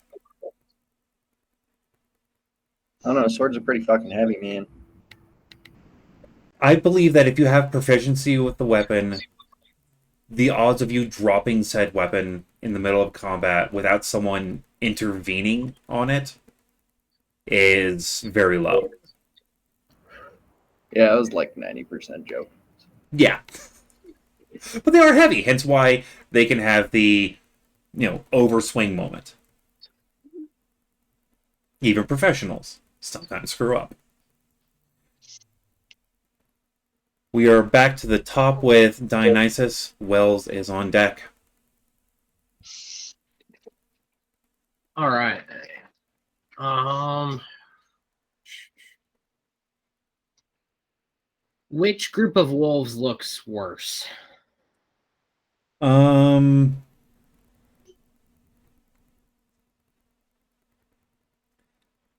I don't know, swords are pretty fucking heavy, man. I believe that if you have proficiency with the weapon, the odds of you dropping said weapon in the middle of combat without someone intervening on it is very low. Yeah, it was like 90% joke. Yeah. But they are heavy, hence why they can have the, overswing moment. Even professionals sometimes screw up. We are back to the top with Dionysus. Wells is on deck. All right. Which group of wolves looks worse?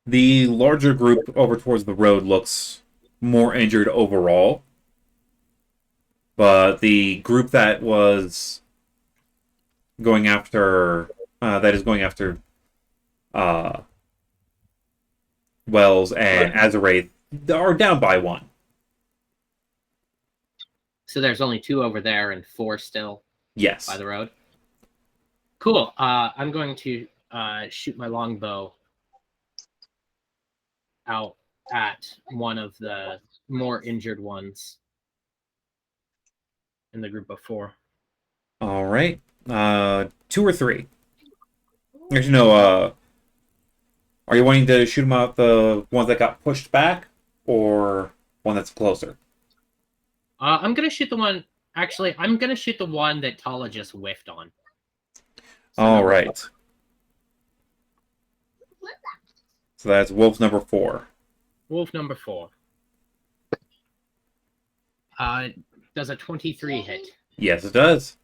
The larger group over towards the road looks more injured overall. But the group that was going after that is going after Wells and Azarath are down by 1. So there's only 2 over there and 4 still Yes. by the road. Cool. I'm going to shoot my longbow out at one of the more injured ones in the group of 4. All right. 2 or 3? Actually, no. Are you wanting to shoot them out the ones that got pushed back, or one that's closer? I'm gonna shoot the one. Actually, I'm gonna shoot the one that Tala just whiffed on. So All number right. 4. So that's wolf number 4. Wolf number 4. Does a 23 hit? Yes, it does.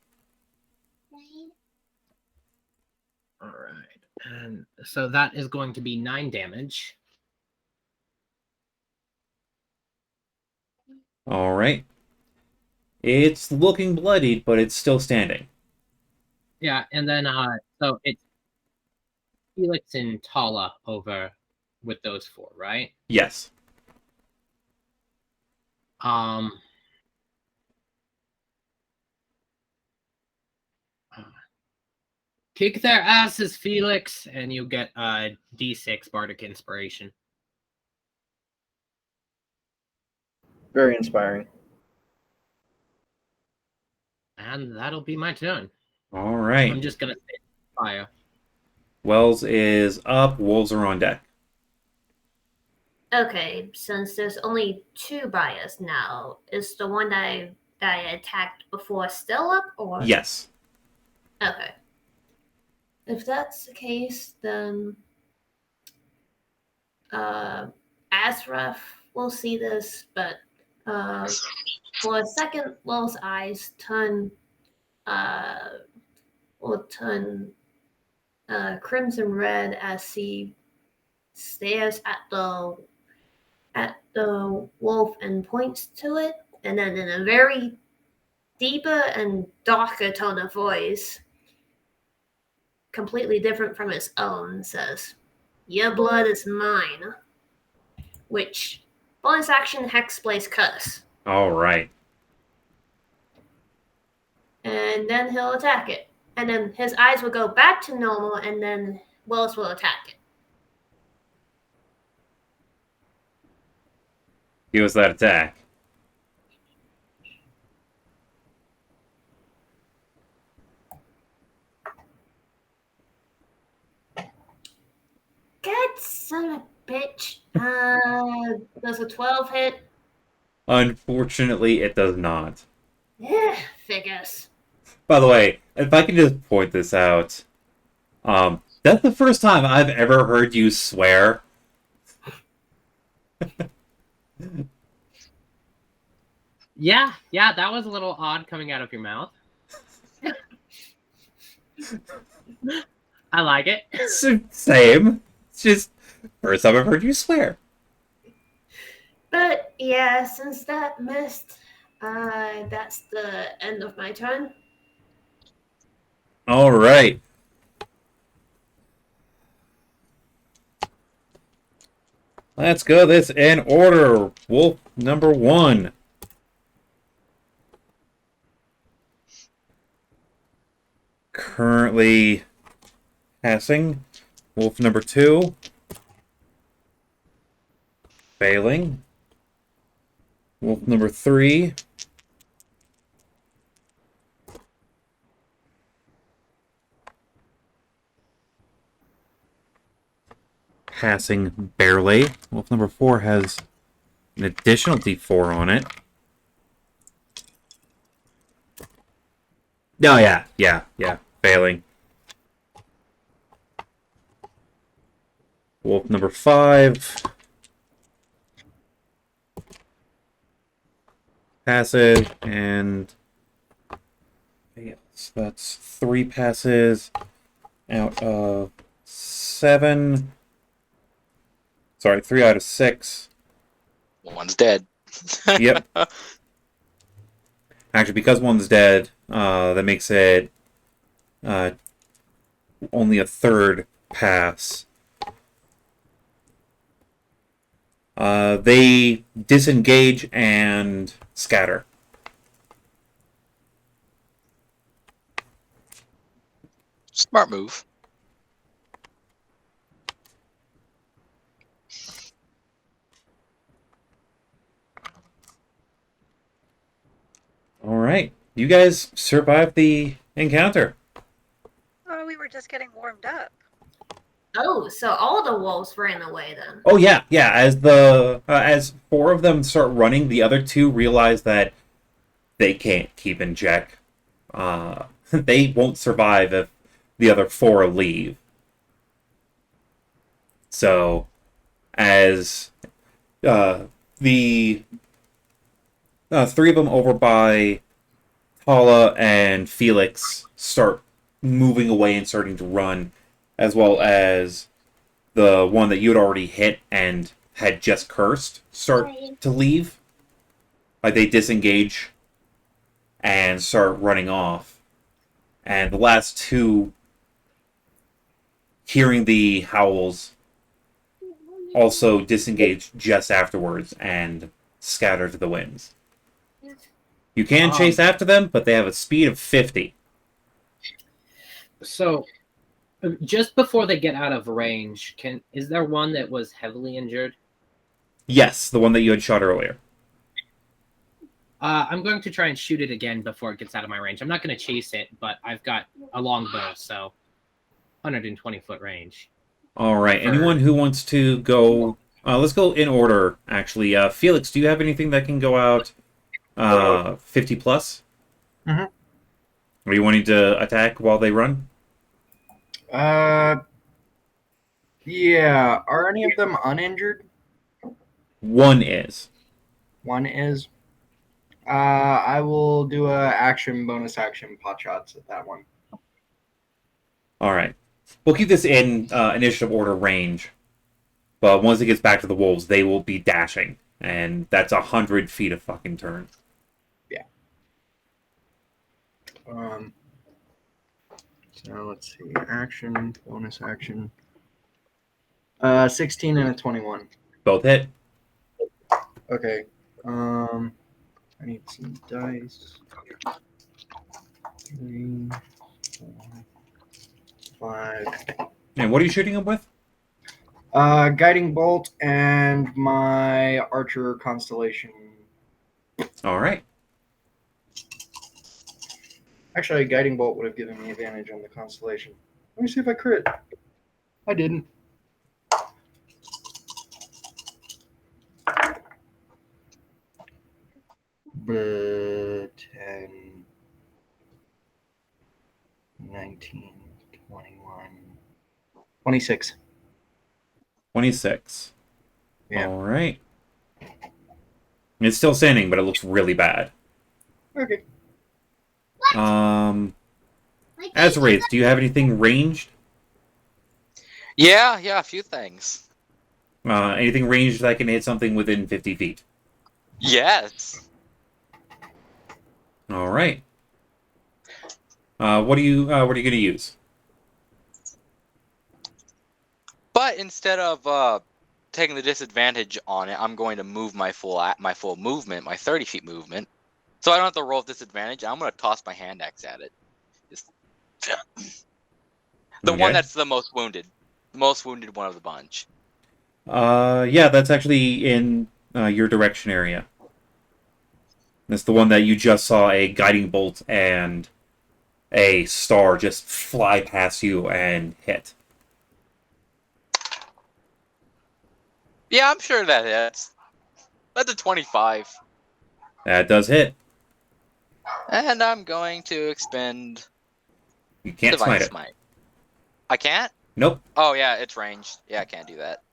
All right, and so that is going to be 9 damage. All right. It's looking bloodied, but it's still standing. Yeah, and then so it's Felix and Tala over with those 4, right? Yes. Kick their asses, Felix, and you get a D6 Bardic Inspiration. Very inspiring. And that'll be my turn. All right. I'm just gonna say fire. Wells is up. Wolves are on deck. Okay, since there's only 2 by us now, is the one that I attacked before still up, or? Yes. Okay. If that's the case, then Azrath will see this, but for a second, Will's eyes will turn crimson red as he stares at the wolf and points to it, and then in a very deeper and darker tone of voice, completely different from his own, says, "Your blood is mine." Which, bonus action, Hexblade's Curse. All right. And then he'll attack it. And then his eyes will go back to normal, and then Willis will attack it. Give us that attack. God son of a bitch. Does a 12 hit? Unfortunately, it does not. Yeah, figures. By the way, if I can just point this out, that's the first time I've ever heard you swear. Yeah, that was a little odd coming out of your mouth. I like it. Same. It's just first time I've heard you swear. But yeah, since that missed, that's the end of my turn. All right. Let's go this in order. Wolf number 1. Currently passing. Wolf number 2. Failing. Wolf number 3. Passing barely. Wolf number 4 has an additional D4 on it. Oh, yeah. Failing. Wolf number 5. Passes and fails. That's 3 passes out of 7. Sorry, 3 out of 6. One's dead. Yep. Actually, because one's dead, that makes it only a third pass. They disengage and scatter. Smart move. All right. You guys survived the encounter. Oh, we were just getting warmed up. Oh, so all the wolves ran away then. Oh yeah. As four of them start running, the other two realize that they can't keep in check. They won't survive if the other four leave. So, as the three of them over by Paula and Felix start moving away and starting to run, as well as the one that you had already hit and had just cursed start to leave. Like they disengage and start running off. And the last two, hearing the howls, also disengage just afterwards and scatter to the winds. You can chase after them, but they have a speed of 50. So, just before they get out of range, is there one that was heavily injured? Yes, the one that you had shot earlier. I'm going to try and shoot it again before it gets out of my range. I'm not going to chase it, but I've got a long bow, so 120-foot range. All right. Anyone who wants to go... let's go in order, actually. Felix, do you have anything that can go out 50 plus? Mhm. Are you wanting to attack while they run? Yeah. Are any of them uninjured? One is. One is. I will do a bonus action pot shots at that one. All right. We'll keep this in initiative order range. But once it gets back to the wolves, they will be dashing. And that's 100 feet of fucking turn. Yeah. So let's see. Action, bonus action. 16 and a 21. Both hit. Okay. I need some dice. 3, 4, 5. And what are you shooting them with? Guiding bolt and my archer constellation. All right. Actually, a guiding bolt would have given me advantage on the constellation. Let me see if I crit. I didn't. But 10, 19, 21, 26. 26. Yeah. All right. It's still standing, but it looks really bad. Okay. Azraith, do you have anything ranged? Yeah, a few things. Anything ranged that can hit something within 50 feet? Yes. All right. What are you going to use? But instead of taking the disadvantage on it, I'm going to move my full movement, my 30 feet movement, so I don't have to roll with disadvantage. I'm going to toss my hand axe at it. Just the one that's the most wounded one of the bunch. Yeah, that's actually in your direction area. That's the one that you just saw a guiding bolt and a star just fly past you and hit. Yeah, I'm sure that hits. That's a 25. That does hit. And I'm going to expend You can't Divine smite it. Smite. I can't? Nope. Oh, yeah, it's ranged. Yeah, I can't do that.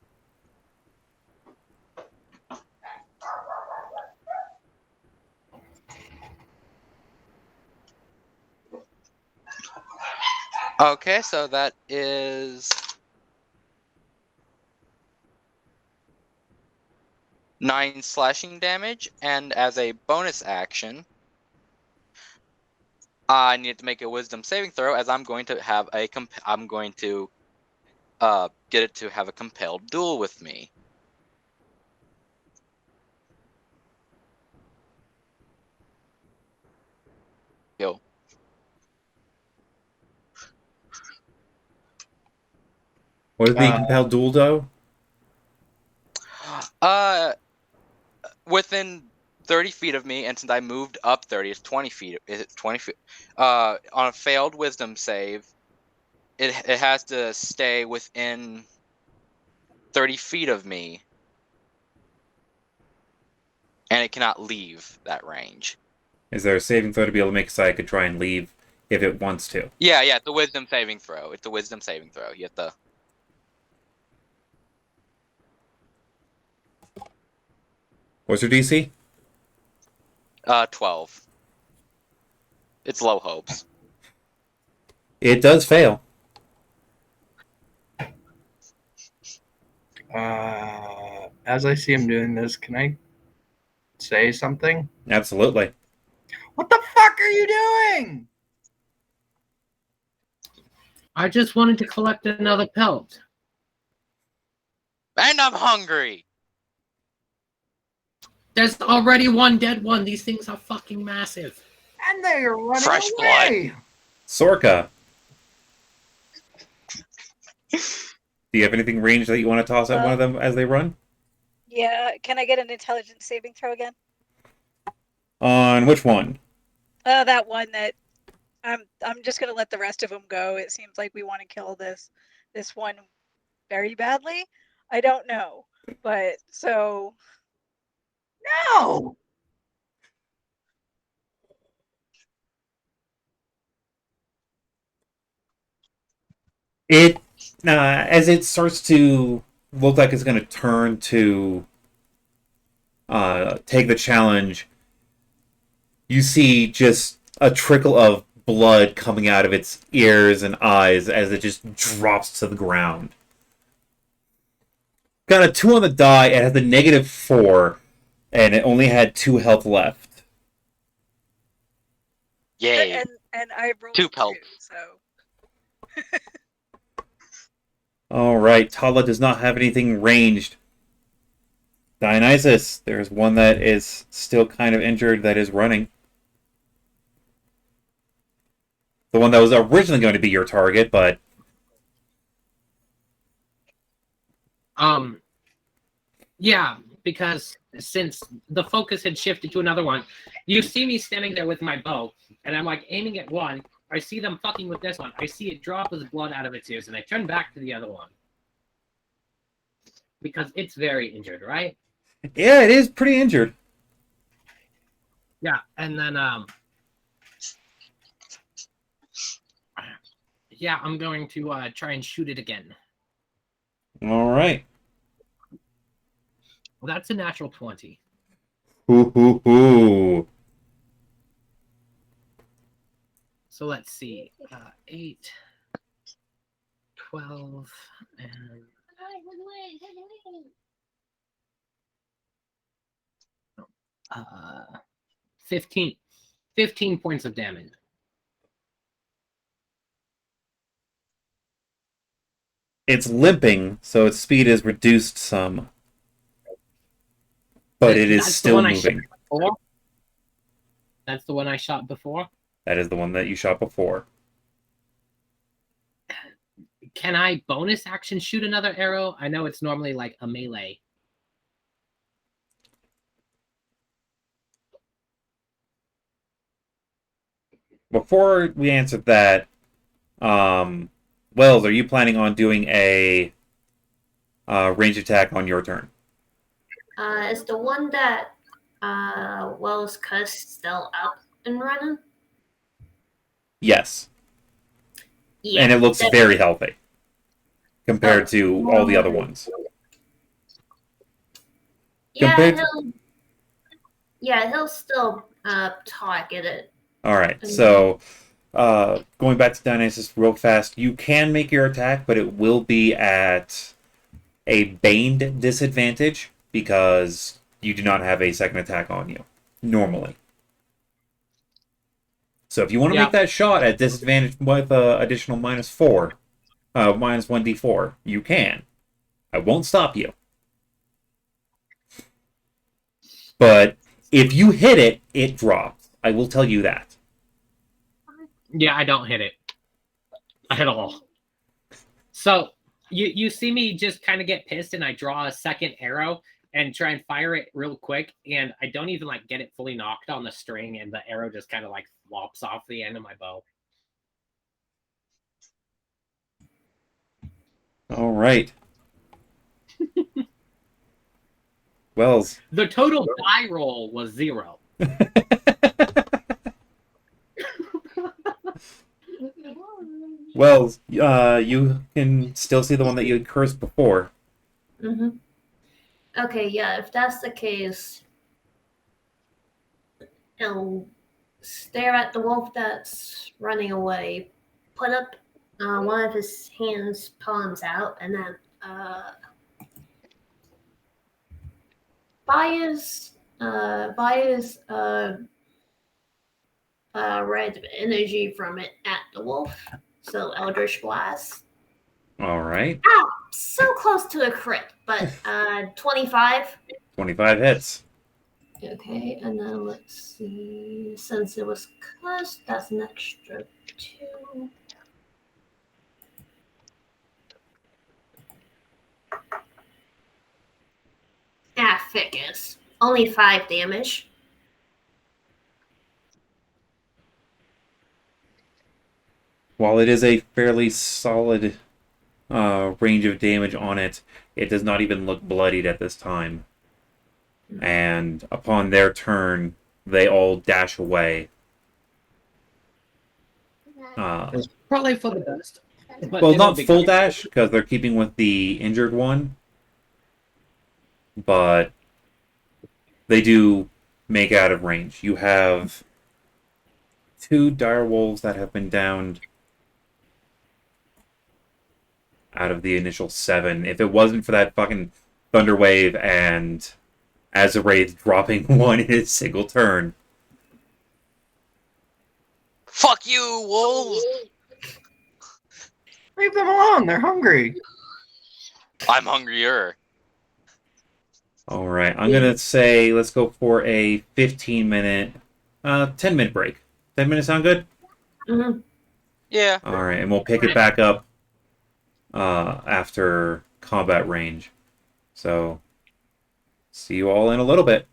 Okay, so that is 9 slashing damage, and as a bonus action, I need to make a wisdom saving throw, as I'm going to have a I'm going to get it to have a compelled duel with me. Yo. What is being compelled duel, though? Within 30 feet of me, and since I moved up 30, it's 20 feet. It's 20 feet. On a failed wisdom save, it has to stay within 30 feet of me, and it cannot leave that range. Is there a saving throw to be able to make so I could try and leave if it wants to? Yeah, it's a wisdom saving throw. It's a wisdom saving throw. You have to. What's your DC? 12. It's low hopes. It does fail. As I see him doing this, can I say something? Absolutely. What the fuck are you doing? I just wanted to collect another pelt. And I'm hungry! There's already one dead one. These things are fucking massive. And they are running Fresh away. Sorka. Do you have anything ranged that you want to toss at one of them as they run? Yeah, can I get an intelligence saving throw again? On which one? That one that I'm just gonna let the rest of them go. It seems like we want to kill this one very badly. I don't know, but so No. It as it starts to look like it's going to turn to take the challenge, you see just a trickle of blood coming out of its ears and eyes as it just drops to the ground. Got a 2 on the die. It has a -4, and it only had 2 health left. Yay. and I rolled 2 pelts. so All right, Tala does not have anything ranged. Dionysus, there's one that is still kind of injured that is running. The one that was originally going to be your target, but Yeah, because since the focus had shifted to another one, you see me standing there with my bow, and I'm like aiming at one. I see them fucking with this one. I see it drop with blood out of its ears, and I turn back to the other one. Because it's very injured, right? yeah, it is pretty injured. Yeah, and then yeah, I'm going to try and shoot it again. All right. Well, that's a natural 20. Hoo hoo hoo. So let's see. 8, 12, and 15. 15 points of damage. It's limping, so its speed is reduced some. But it is That's the still one I shot moving. before. That's the one I shot before. That is the one that you shot before. Can I bonus action shoot another arrow? I know it's normally like a melee. Before we answer that, Wells, are you planning on doing a range attack on your turn? Is the one that Wells cussed still up and running? Yes. Yeah. And it looks that- very healthy compared to all the other ones. Yeah, compared- he'll still target it. All right, so going back to Dionysus real fast, you can make your attack, but it will be at a baned disadvantage because you do not have a second attack on you normally. So if you want to Yeah. make that shot at disadvantage with additional -4, minus 1d4, you can. I won't stop you. But if you hit it, it drops. I will tell you that. Yeah, I don't hit it at all. So you see me just kind of get pissed, and I draw a second arrow and try and fire it real quick, and I don't even like get it fully knocked on the string, and the arrow just kind of like flops off the end of my bow. All right. Wells. The total die roll was 0. Wells, you can still see the one that you had cursed before. Mm-hmm. Okay, yeah, if that's the case, he'll stare at the wolf that's running away, put up one of his hands, palms out, and then fires red energy from it at the wolf. So Eldritch Blast. All right. Ow! So close to a crit, but 25. 25 hits. Okay, and then let's see. Since it was cursed, that's an extra 2. Ah, figures. Only 5 damage. While it is a fairly solid range of damage on it, it does not even look bloodied at this time. And upon their turn, they all dash away. Probably for the best. But Well, it'll not be full good. dash, because they're keeping with the injured one. But they do make out of range. You have 2 dire wolves that have been downed out of the initial 7. If it wasn't for that fucking thunder wave and Azarath dropping one in its single turn. Fuck you, wolves! Leave them alone. They're hungry. I'm hungrier. All right, I'm gonna say let's go for a 15-minute, 10-minute break. 10 minutes sound good? Mm-hmm. Yeah. All right, and we'll pick it back up after combat range. So, see you all in a little bit.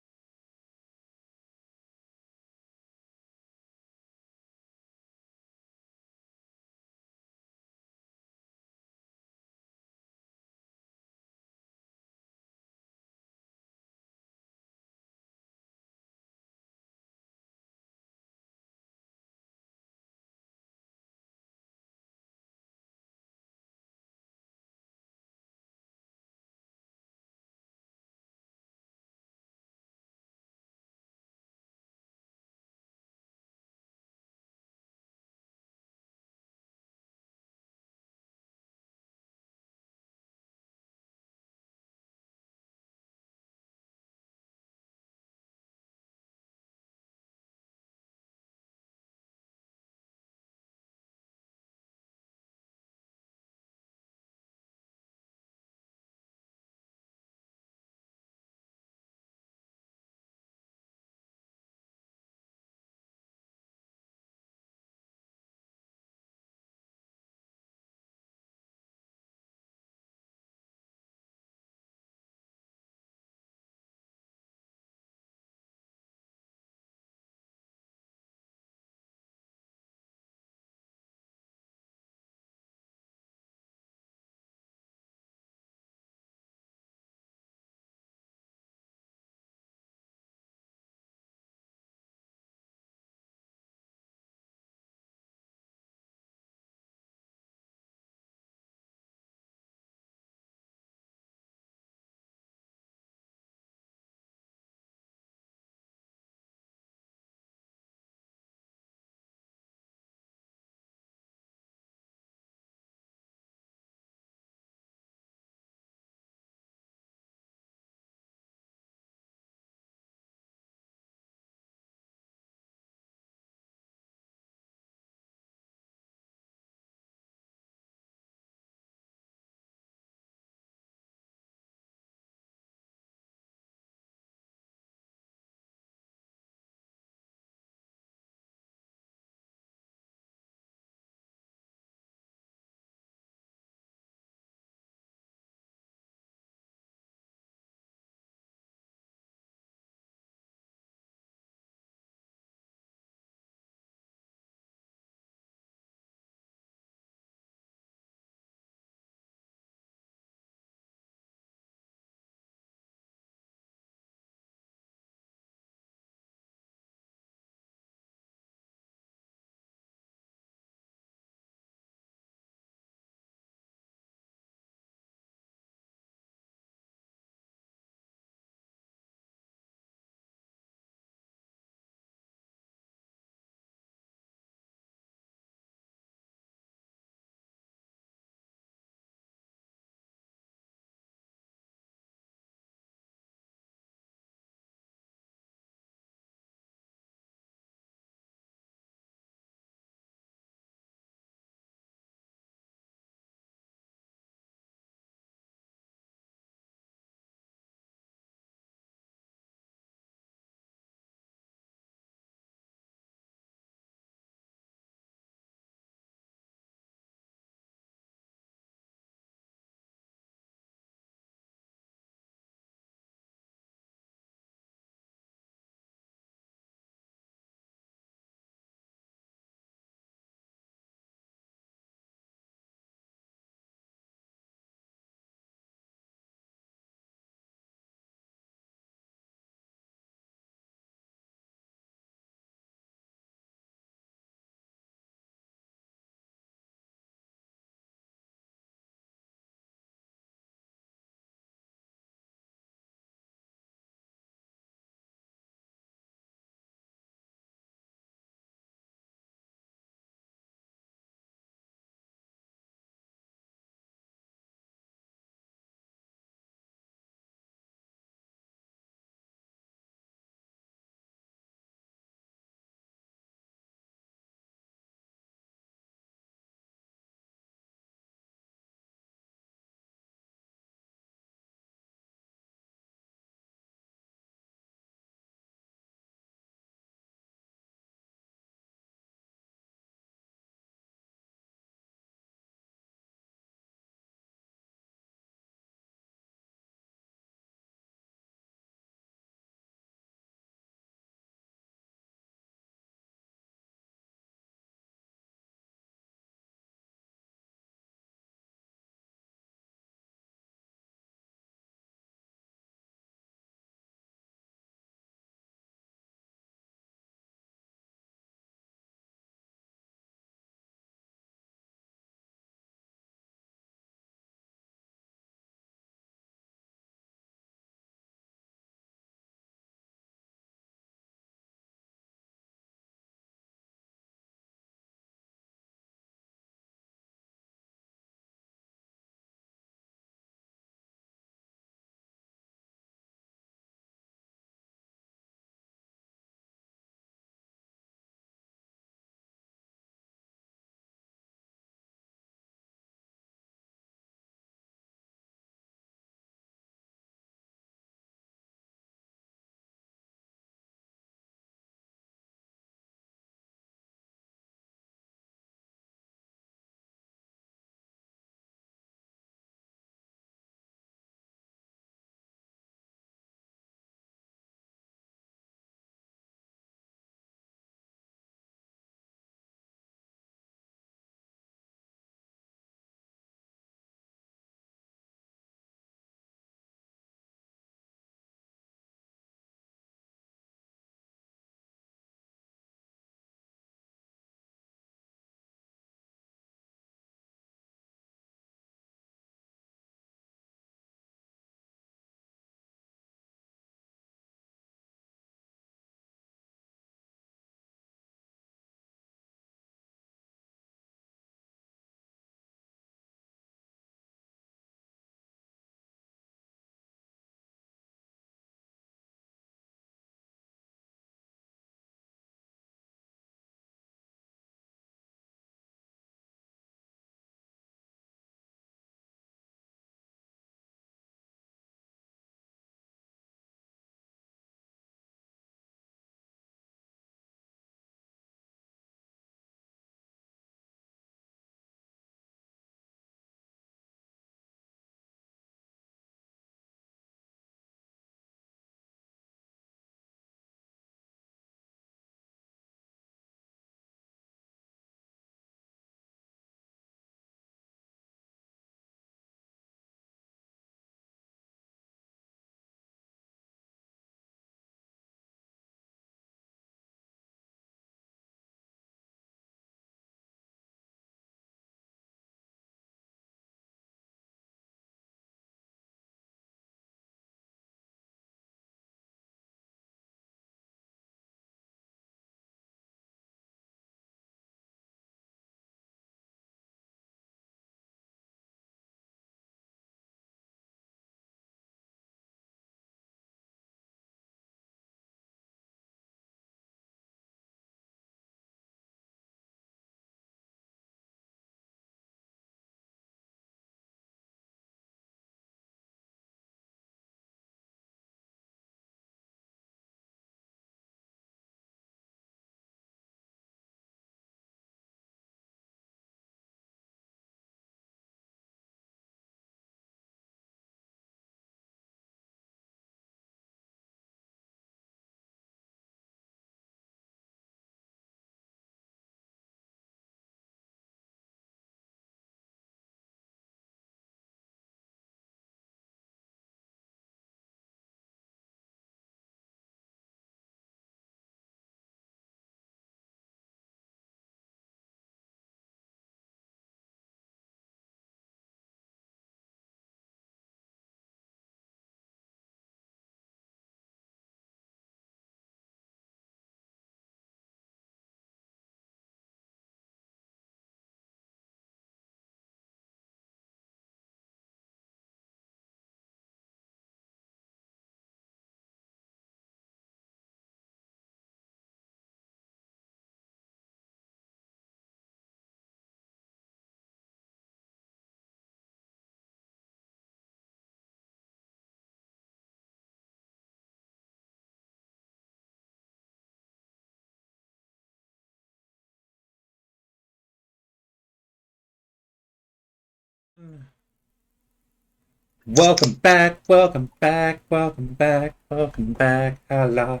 Welcome back, welcome back, welcome back, welcome back. Hello.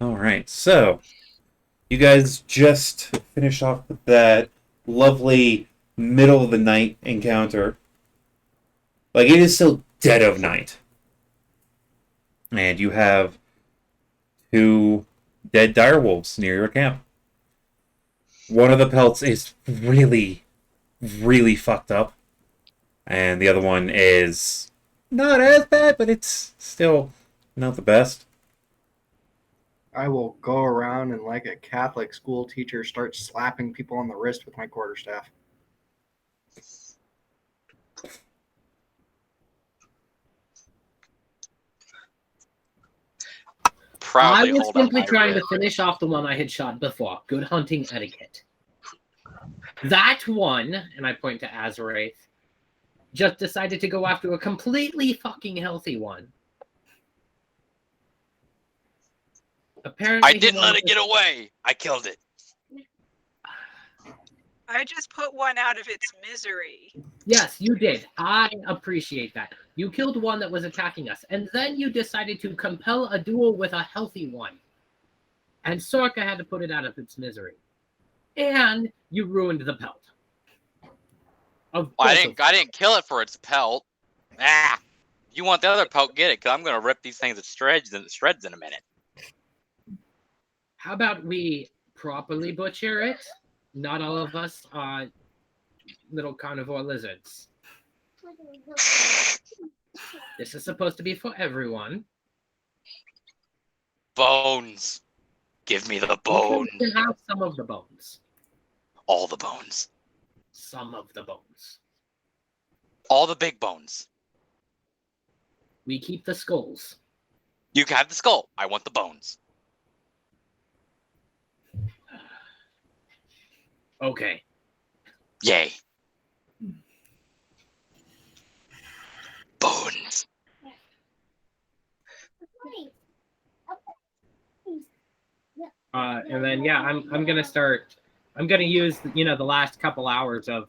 Alright, so you guys just finished off with that lovely middle of the night encounter. Like, it is still dead of night. And you have 2 dead direwolves near your camp. One of the pelts is really, really fucked up. And the other one is not as bad, but it's still not the best. I will go around and, like a Catholic school teacher, start slapping people on the wrist with my quarterstaff. Proudly I was hold up simply my trying wrist. to finish off the one I had shot before. Good hunting etiquette. That one, and I point to Azarath, just decided to go after a completely fucking healthy one. Apparently, I didn't let it get away. I killed it. I just put one out of its misery. Yes, you did. I appreciate that. You killed one that was attacking us, and then you decided to compel a duel with a healthy one. And Sorka had to put it out of its misery. And you ruined the pelt. I didn't kill it for its pelt. Ah, you want the other pelt? Get it, cause I'm gonna rip these things to shreds in a minute. How about we properly butcher it? Not all of us are little carnivore lizards. This is supposed to be for everyone. Bones. Give me the bones. You can have some of the bones. All the bones. Some of the bones. All the big bones. We keep the skulls. You can have the skull. I want the bones. Okay. Yay. Bones. And then yeah, I'm gonna start. I'm gonna use the last couple hours of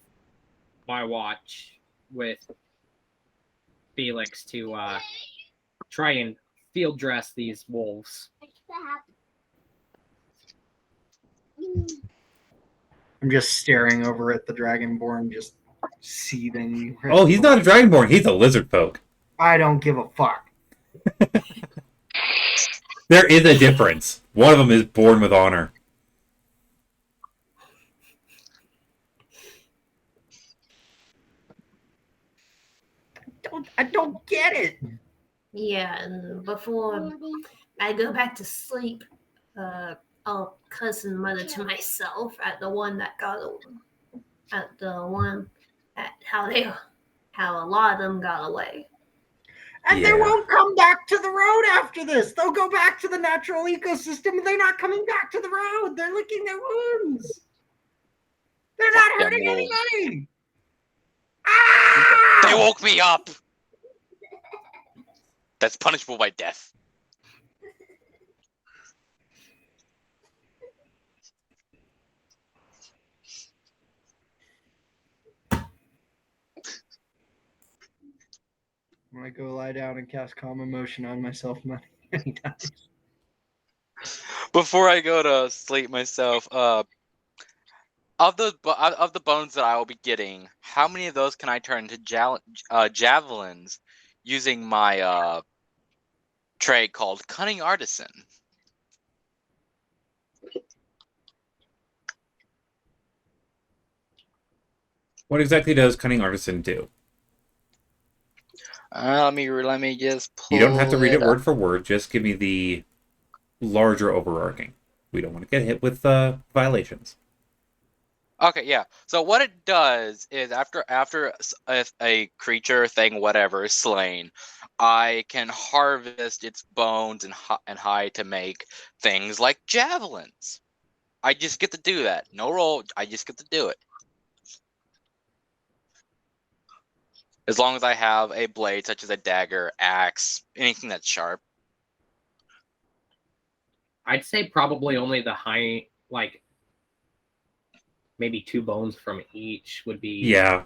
my watch with Felix to try and field dress these wolves. I'm just staring over at the Dragonborn, just seething. Oh, he's not a Dragonborn, he's a lizard folk. I don't give a fuck. There is a difference. One of them is born with honor. I don't get it. Yeah, and before I go back to sleep, I'll cuss and mutter to myself at the one that got at the one at how a lot of them got away. And they Yeah. won't come back to the road after this. They'll go back to the natural ecosystem. They're not coming back to the road. They're licking their wounds. They're not Fuck them hurting wolves. anybody. They Ah! woke me up. That's punishable by death. I'm gonna go lie down and cast Calm Emotion on myself many times. Before I go to sleep myself, of the bones that I will be getting, how many of those can I turn into javelins using my trade called Cunning Artisan? What exactly does Cunning Artisan do? Let me just pull You don't have to read it up. word for word, just give me the larger overarching. We don't want to get hit with violations. Okay, yeah. So what it does is after a creature thing whatever is slain, I can harvest its bones and hide to make things like javelins. I just get to do that. No roll. I just get to do it. As long as I have a blade such as a dagger, axe, anything that's sharp. I'd say probably only the high, like maybe 2 bones from each would be Yeah.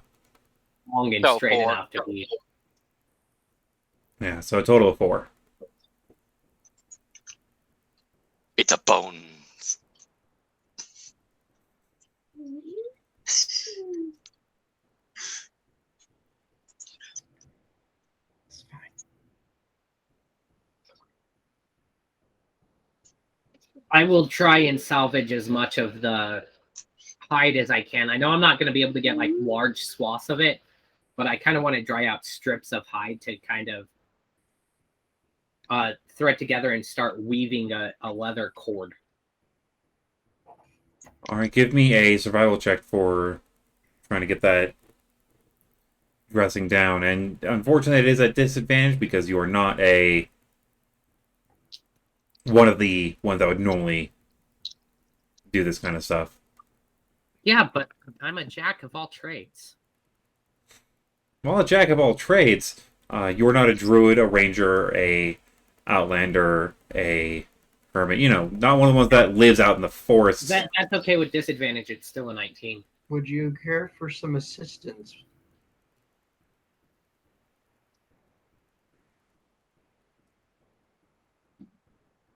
long and So straight 4. enough to be. Yeah, so a total of 4. It's a bones. It's fine. I will try and salvage as much of the hide as I can. I know I'm not going to be able to get like large swaths of it, but I kind of want to dry out strips of hide to kind of thread together and start weaving a leather cord. All right, give me a survival check for trying to get that dressing down. And unfortunately, it is at disadvantage because you are not one of the ones that would normally do this kind of stuff. Yeah, but I'm a jack of all trades. Well, a jack of all trades, you're not a druid, a ranger, a outlander, a hermit. You know, not one of the ones that lives out in the forests. That's okay with disadvantage. It's still a 19. Would you care for some assistance?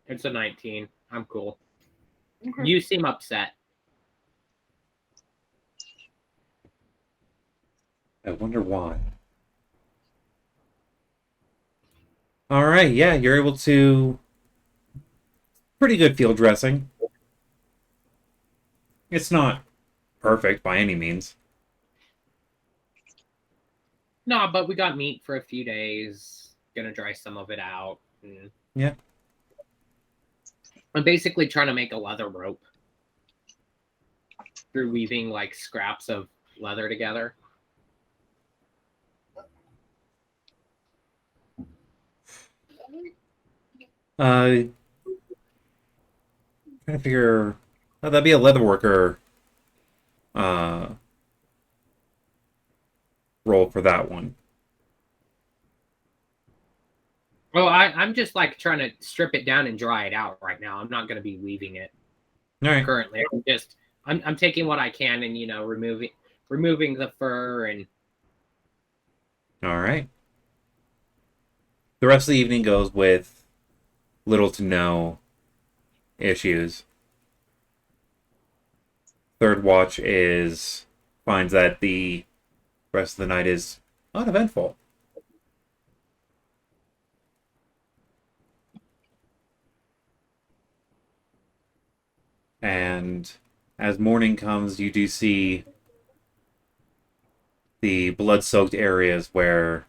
It's a 19. I'm cool. Okay. You seem upset. I wonder why. All right, yeah, you're able to. Pretty good field dressing. It's not perfect by any means. No, but we got meat for a few days. Gonna dry some of it out. Yeah. I'm basically trying to make a leather rope through weaving like scraps of leather together. Trying to figure. Oh, that'd be a leatherworker role for that one. Well, I'm just like trying to strip it down and dry it out right now. I'm not going to be weaving it All right. currently. I'm taking what I can and removing the fur and. All right. The rest of the evening goes with little to no issues. Third watch finds that the rest of the night is uneventful. And as morning comes, you do see the blood-soaked areas where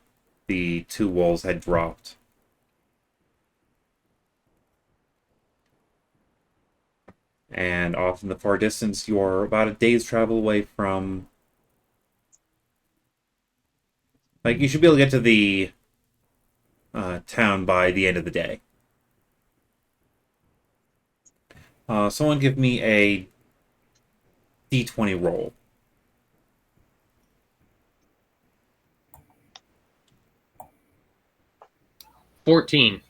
the 2 wolves had dropped. And off in the far distance, you're about a day's travel away from... Like, you should be able to get to the town by the end of the day. Someone give me a D20 roll. 14.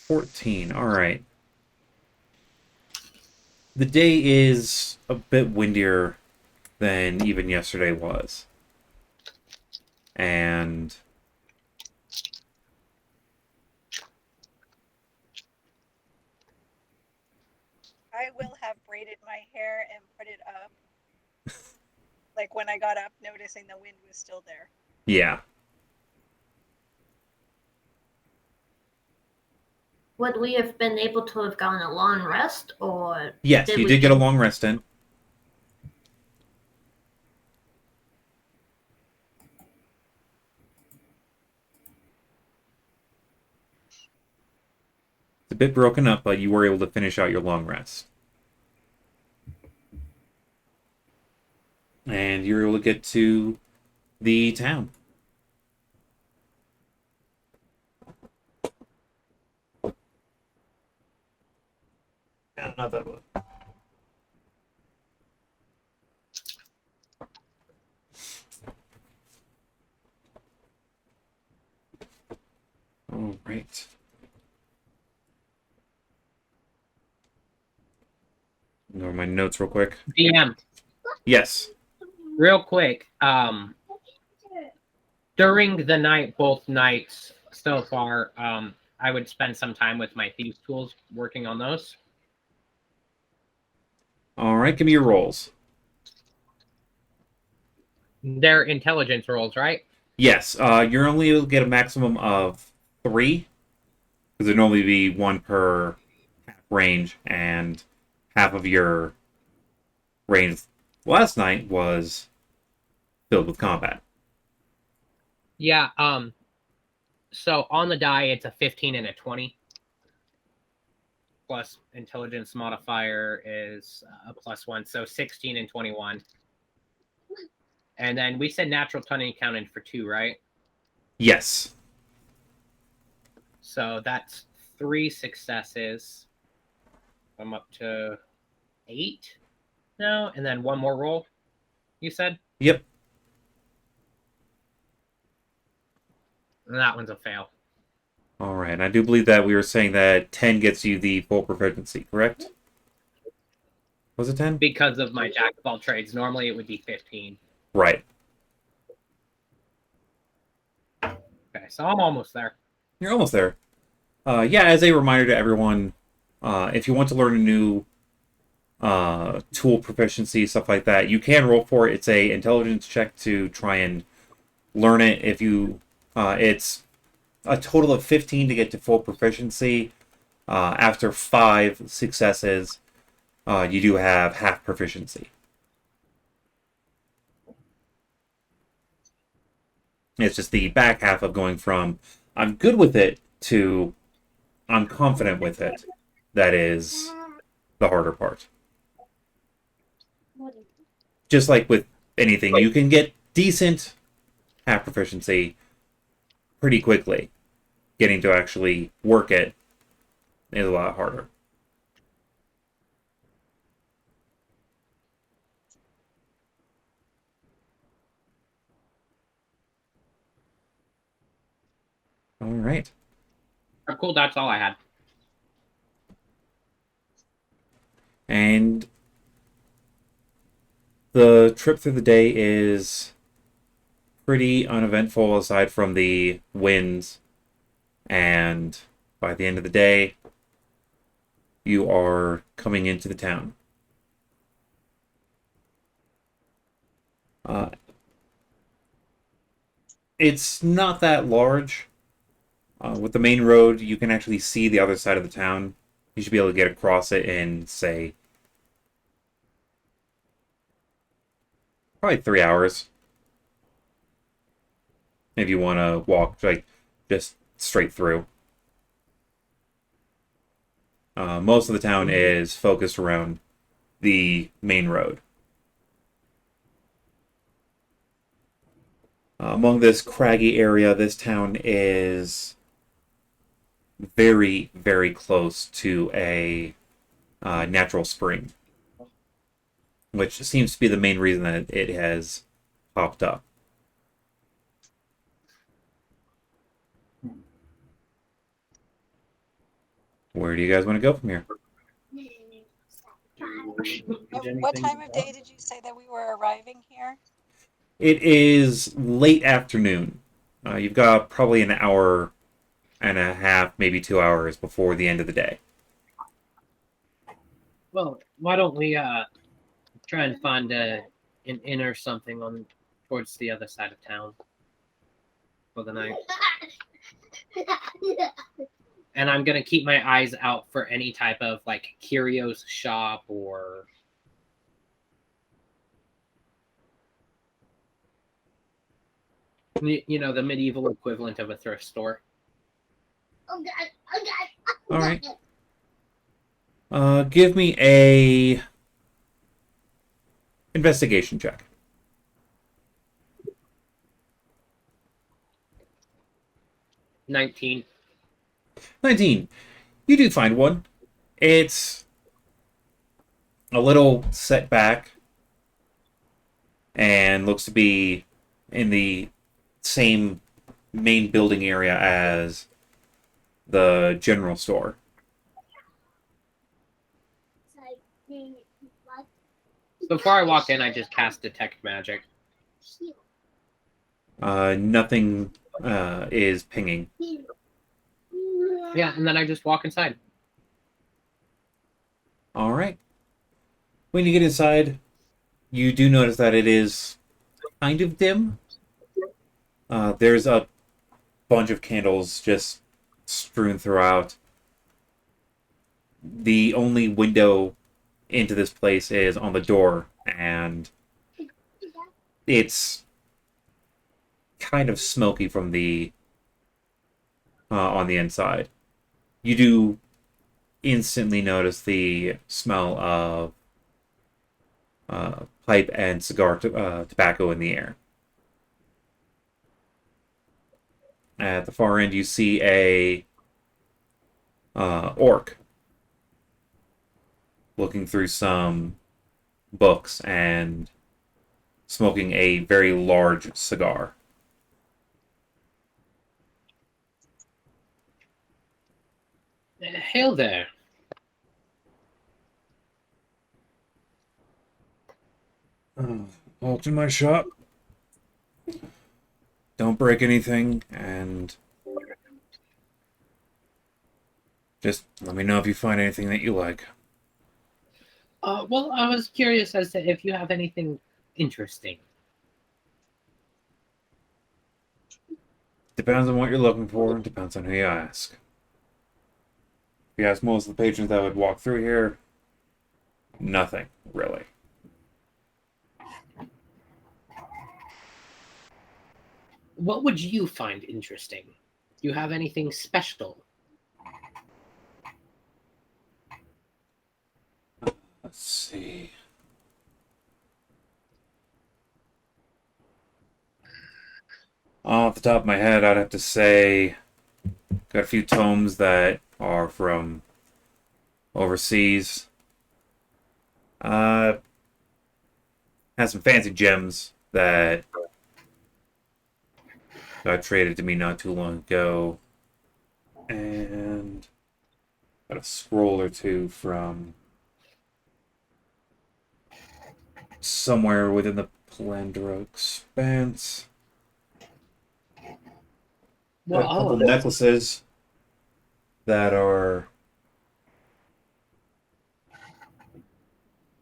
14. All right. The day is a bit windier than even yesterday was. And I will have braided my hair and put it up. Like when I got up, noticing the wind was still there. yeah. Would we have been able to have gotten a long rest, or Yes, Did you we did get a get- long rest in. It's a bit broken up, but you were able to finish out your long rest. And you were able to get to the town. Yeah, not that one. All right. over my notes real quick. DM, Yes. real quick. During the night, both nights so far, I would spend some time with my thieves tools working on those. All right, give me your rolls. They're intelligence rolls, right? Yes, you're only able to get a maximum of 3, because there'd normally be 1 per half range, and half of your range last night was filled with combat. Yeah. So on the die, it's a 15 and a 20. Plus intelligence modifier is a +1, so 16 and 21. And then we said natural 20 counted for 2, right? Yes. So that's 3 successes. I'm up to 8 now, and then 1 more roll, you said? Yep. And that one's a fail. All right. I do believe that we were saying that 10 gets you the full proficiency, correct? Was it 10? Because of my jack of all trades. Normally it would be 15. Right. Okay, so I'm almost there. You're almost there. Yeah, as a reminder to everyone, if you want to learn a new tool proficiency, stuff like that, you can roll for it. It's a intelligence check to try and learn it. If you, it's a total of 15 to get to full proficiency. After 5 successes, you do have half proficiency. It's just the back half of going from I'm good with it to I'm confident with it. That is the harder part. Just like with anything, you can get decent half proficiency pretty quickly. Getting to actually work it is a lot harder. All right. Oh, cool, that's all I had. And the trip through the day is pretty uneventful aside from the winds. And by the end of the day, you are coming into the town. It's not that large. With the main road, you can actually see the other side of the town. You should be able to get across it in, say, probably 3 hours. If you want to walk, like, just straight through. Most of the town is focused around the main road. Among this craggy area, this town is very, very close to a natural spring, which seems to be the main reason that it has popped up. Where do you guys want to go from here? What time of day did you say that we were arriving here? It is late afternoon. You've got probably an hour and a half, maybe 2 hours before the end of the day. Well, why don't we try and find an inn or something on towards the other side of town for the night? And I'm gonna keep my eyes out for any type of like curios shop or you know, the medieval equivalent of a thrift store. All right. Give me a investigation check. 19. 19. You do find one. It's a little set back and looks to be in the same main building area as the general store. Before I walk in, I just cast Detect Magic. Nothing is pinging. Yeah, and then I just walk inside. All right. When you get inside, you do notice that it is kind of dim. There's a bunch of candles just strewn throughout. The only window into this place is on the door, and it's kind of smoky from the on the inside. You do instantly notice the smell of pipe and cigar tobacco in the air. At the far end, you see a orc looking through some books and smoking a very large cigar. Hail there. Walked in my shop. Don't break anything, and just let me know if you find anything that you like. Well, I was curious as to if you have anything interesting. Depends on what you're looking for, and depends on who you ask. If you ask most of the patrons that would walk through here, nothing, really. What would you find interesting? Do you have anything special? Let's see. Off the top of my head, I'd have to say got a few tomes that are from overseas. Has some fancy gems that got traded to me not too long ago. And got a scroll or two from somewhere within the Palandra Expanse. Well, A couple necklaces that are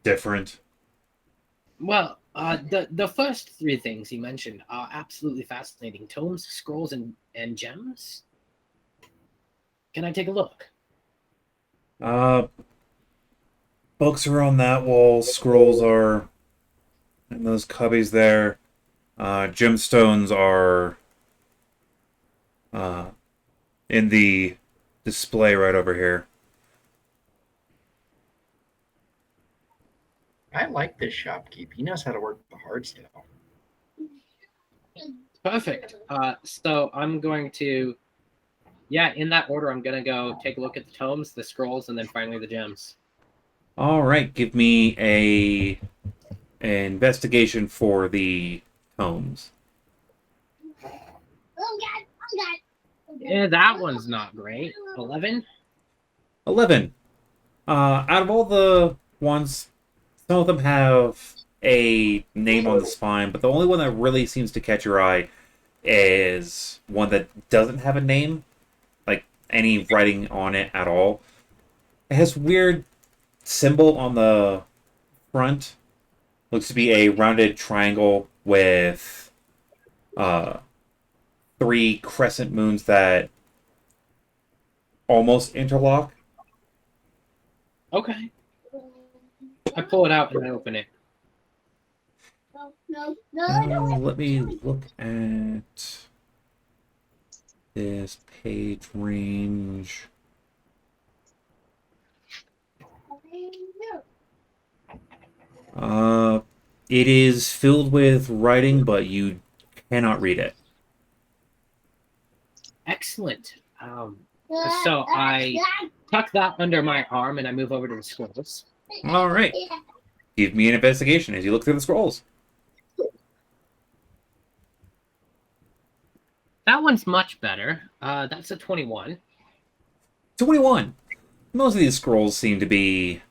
different. Well, the first three things you mentioned are absolutely fascinating. Tomes, scrolls, and gems. Can I take a look? Books are on that wall. Scrolls are in those cubbies there. Gemstones are in the display right over here. I like this shopkeep. He knows how to work the hard stuff. Perfect. So I'm going to, in that order, I'm going to go take a look at the tomes, the scrolls, and then finally the gems. All right, give me an investigation for the tomes. Yeah, that one's not great. 11? 11. Out of all the ones, some of them have a name on the spine, but the only one that really seems to catch your eye is one that doesn't have a name, like any writing on it at all. It has weird symbol on the front. Looks to be a rounded triangle with 3 crescent moons that almost interlock. Okay. I pull it out and I open it. Let me look at this page range. It is filled with writing, but you cannot read it. Excellent. So I tuck that under my arm and I move over to the scrolls. All right. Give me an investigation as you look through the scrolls. That one's much better. That's a 21. 21. Most of these scrolls seem to be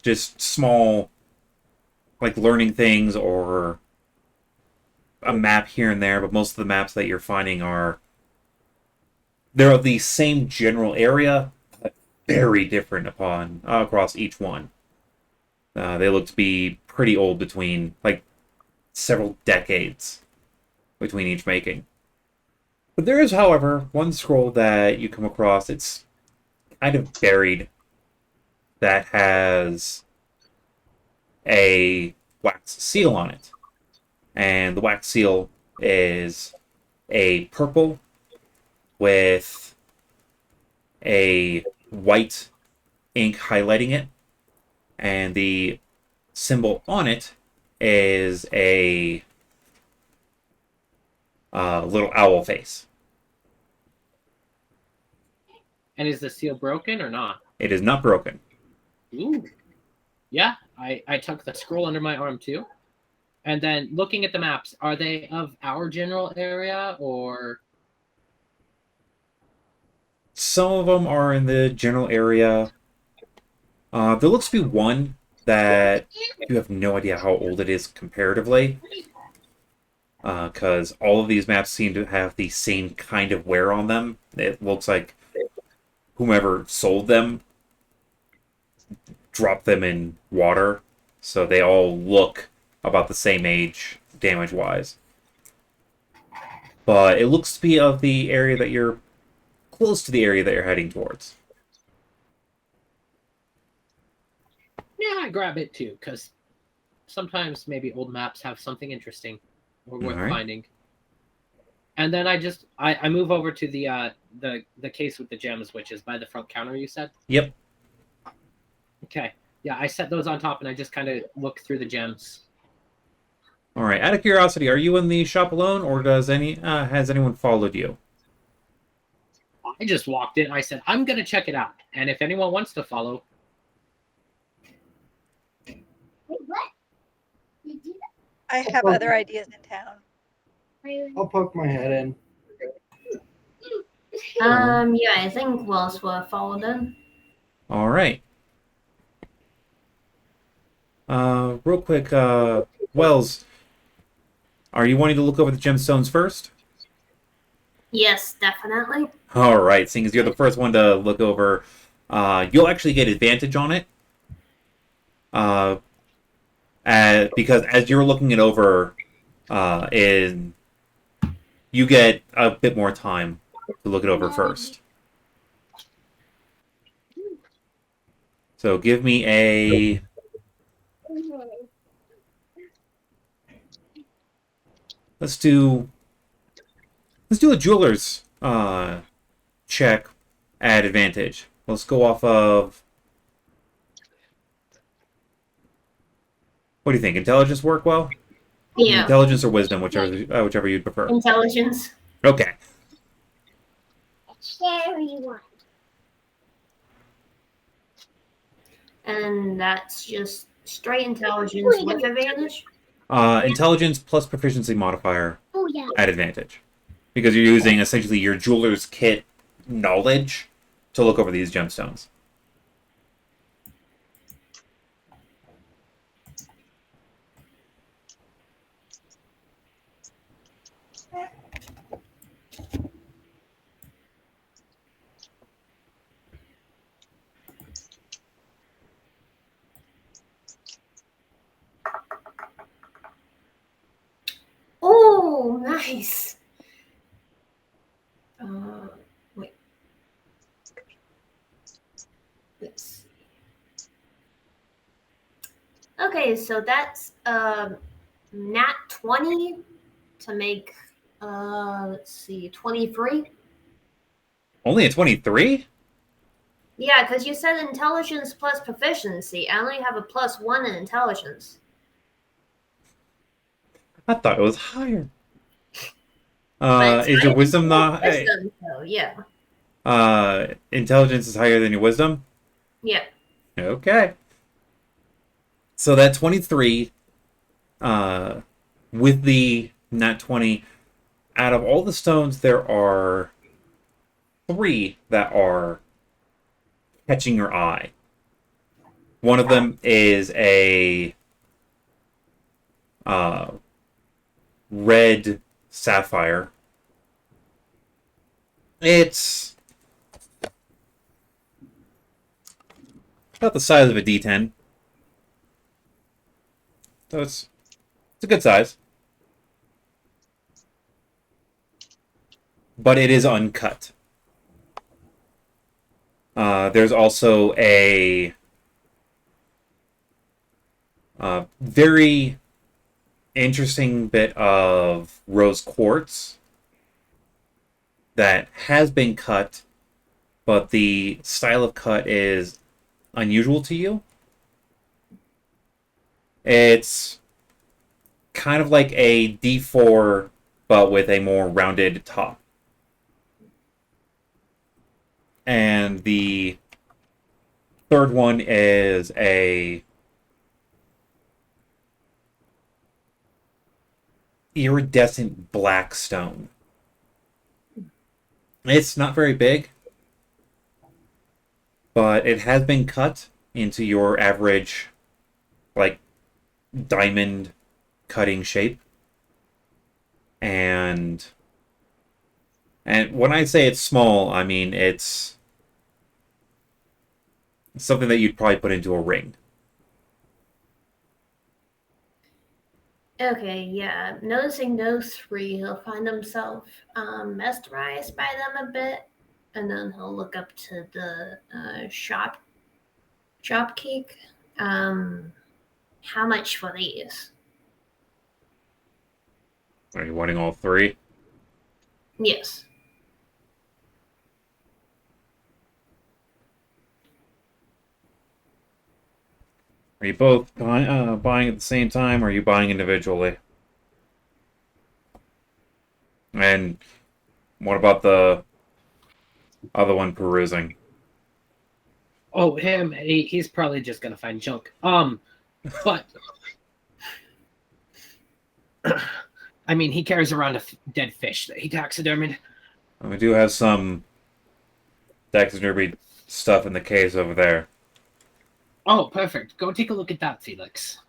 just small like learning things or a map here and there, but most of the maps that you're finding they're of the same general area, but very different upon across each one. They look to be pretty old, between like several decades between each making. But there is, however, one scroll that you come across. It's kind of buried, that has a wax seal on it. And the wax seal is a purple with a white ink highlighting it. And the symbol on it is a little owl face. And is the seal broken or not? It is not broken. Ooh. Yeah, I took the scroll under my arm too. And then looking at the maps, are they of our general area or? Some of them are in the general area. There looks to be one that you have no idea how old it is comparatively. Because all of these maps seem to have the same kind of wear on them. It looks like whomever sold them dropped them in water, so they all look about the same age, damage-wise. But it looks to be of the area that you're close to the area that you're heading towards. Yeah, I grab it too, because sometimes maybe old maps have something interesting or worth Alright. finding. And then I move over to the case with the gems, which is by the front counter, you said? Yep. Okay. Yeah, I set those on top and I just kind of look through the gems. Alright, out of curiosity, are you in the shop alone, or has anyone followed you? I just walked in. I said, I'm going to check it out. And if anyone wants to follow. Wait, what? You do I have other ideas in town. that? I'll poke my head in. Yeah, I think Wells will follow them. Alright. Real quick, Wells, are you wanting to look over the gemstones first? Yes, definitely. Alright, seeing as you're the first one to look over, you'll actually get advantage on it. Because as you're looking it over, you get a bit more time to look it over first. So give me a... Let's do a jeweler's check at advantage. Let's go off of... What do you think? Intelligence work well? Yeah. Intelligence or wisdom, whichever you'd prefer. Intelligence. Okay. Cherry one. And that's just straight intelligence with advantage. Intelligence plus proficiency modifier Oh yeah. at advantage. Because you're using essentially your jeweler's kit knowledge to look over these gemstones. Oh, nice. Wait. Let's see. Okay, so that's nat 20 to make let's see, 23. Only a 23? Yeah, because you said intelligence plus proficiency. I only have a +1 in intelligence. I thought it was higher. But it's Is your higher wisdom than not... wisdom, so yeah. Intelligence is higher than your wisdom? Yeah. Okay. So that 23, with the nat 20, out of all the stones, there are 3 that are catching your eye. One of them is a red sapphire. It's about the size of a D10. So it's a good size. But it is uncut. There's also a very interesting bit of rose quartz that has been cut, but the style of cut is unusual to you. It's kind of like a D4, but with a more rounded top. And the third one is a iridescent black stone. It's not very big, but it has been cut into your average, like, diamond cutting shape. And when I say it's small, I mean it's something that you'd probably put into a ring. Okay, yeah. Noticing those three, he'll find himself mesmerized by them a bit, and then he'll look up to the shopkeep. How much for these? Are you wanting all three? Yes. Are you both buying at the same time, or are you buying individually? And what about the other one perusing? Oh, him. He's probably just gonna find junk. But I mean, he carries around a dead fish that he taxidermied. We do have some taxidermy stuff in the case over there. Oh, perfect. Go take a look at that, Felix.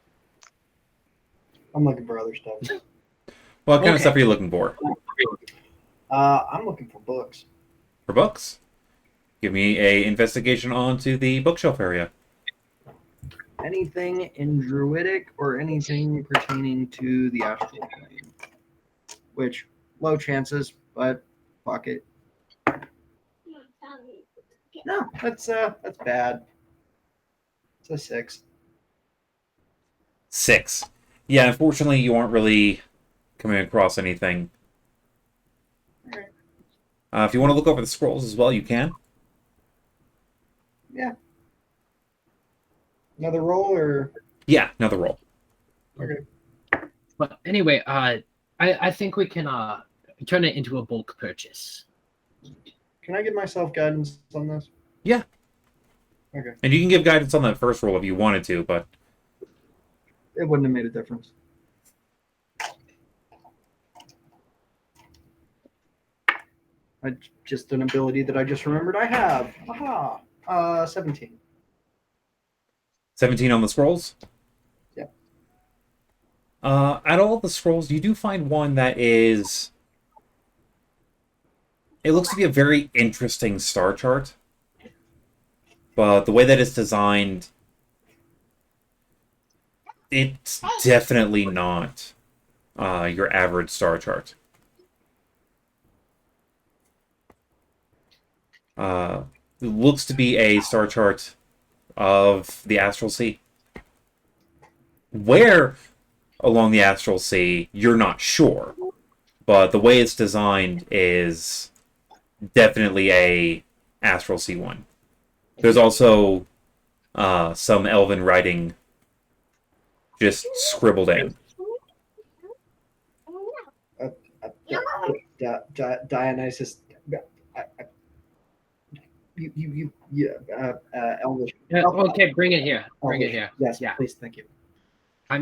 I'm looking for other stuff. What kind of Okay. stuff are you looking for? I'm looking for books. For books? Give me a investigation onto the bookshelf area. Anything in Druidic or anything pertaining to the astral plane. Which, low chances, but fuck it. No, that's bad. It's a 6. 6. Yeah, unfortunately, you aren't really coming across anything. Alright. If you want to look over the scrolls as well, you can. Yeah. Another roll or Yeah, another roll. okay. But anyway, I think we can turn it into a bulk purchase. Can I give myself guidance on this? Yeah. Okay. And you can give guidance on that first roll if you wanted to, but It wouldn't have made a difference. Just an ability that I just remembered I have. Aha. 17. 17 on the scrolls? Yeah. Out of all the scrolls, you do find one that is... It looks to be a very interesting star chart. But the way that it's designed... It's definitely not your average star chart. It looks to be a star chart of the Astral Sea. Where along the Astral Sea, you're not sure. But the way it's designed is definitely a Astral Sea one. There's also some elven writing just scribbled in. Dionysus. Elvish. Yeah, okay, bring it here. Bring it here. Yes, Yeah. please, thank you. I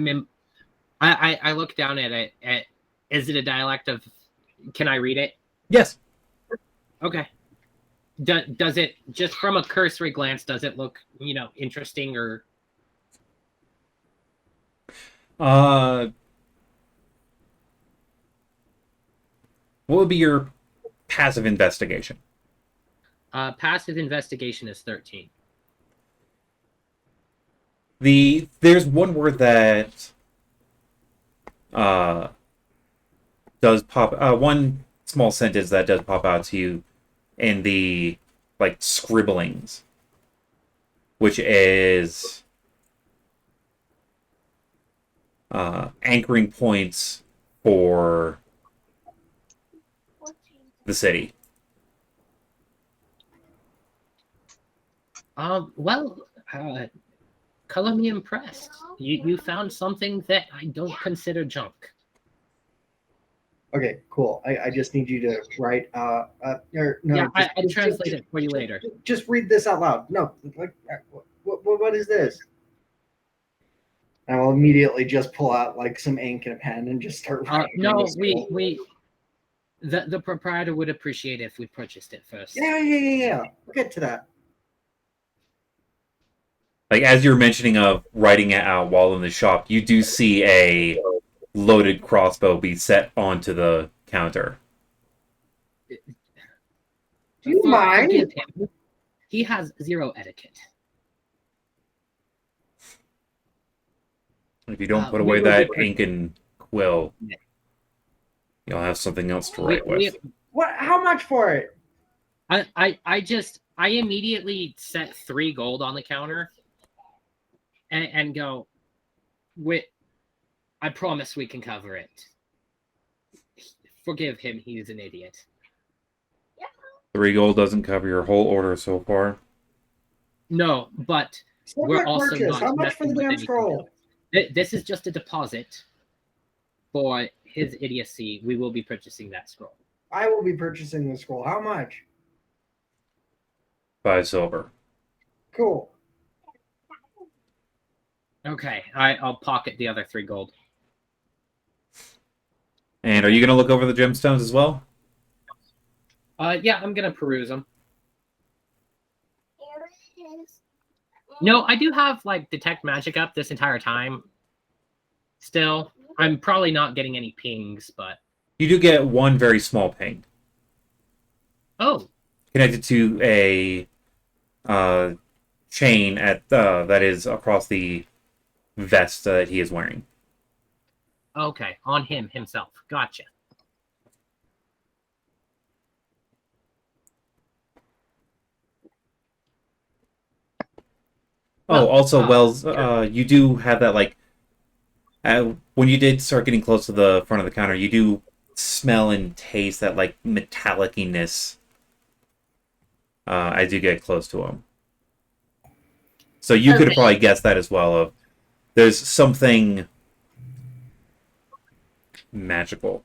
look down at it. Is it a dialect of? Can I read it? Yes. Okay. Does it, just from a cursory glance, does it look, interesting or? What would be your passive investigation? Passive investigation is 13. There's one word that does pop one small sentence that does pop out to you in the like scribblings, which is anchoring points for the city. Color me impressed. You found something that I don't consider junk. Okay, cool. I just need you to write. Or no. Yeah, just- I'll just- translate just- it for you later. Just read this out loud. No, like, what is this? And I'll immediately just pull out like some ink and a pen and just start writing. No, on the scroll. the proprietor would appreciate it if we purchased it first. Yeah. We'll get to that. Like as you're mentioning of writing it out while in the shop, you do see a loaded crossbow be set onto the counter. Do you mind? Forgive him. He has zero etiquette. If you don't put we away will that be- ink and quill, Yeah. you'll have something else to write with. What? How much for it? I immediately set 3 gold on the counter and go, I promise we can cover it. Forgive him, he's an idiot. 3 gold doesn't cover your whole order so far. No, but we're Separate also purchase. not How much for the messing with damn anything scroll? else. This is just a deposit for his idiocy. We will be purchasing that scroll. I will be purchasing the scroll. How much? 5 silver. Cool. Okay, I'll pocket the other 3 gold. And are you going to look over the gemstones as well? Yeah, I'm gonna peruse them. No, I do have like detect magic up this entire time. Still, I'm probably not getting any pings, but You do get one very small ping oh, connected to a chain at that is across the vest that he is wearing. okay, on him himself. Gotcha. Oh, also, Sure. Wells, you do have that, like, when you did start getting close to the front of the counter, you do smell and taste that, like, metalliciness as you get close to him. So you could have Okay. probably guessed that as well. Of there's something magical,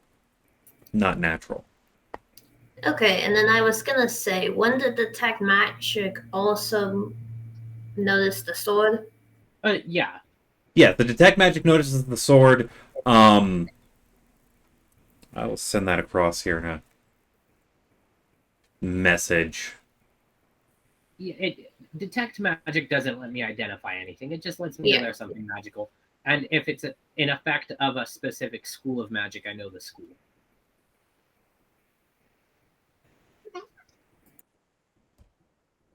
not natural. Okay, and then I was gonna say, when did detect magic also notice the sword? Yeah. Yeah, the detect magic notices the sword. I will send that across here in a message. Detect magic doesn't let me identify anything. It just lets me know Yeah. there's something magical. And if it's an effect of a specific school of magic, I know the school.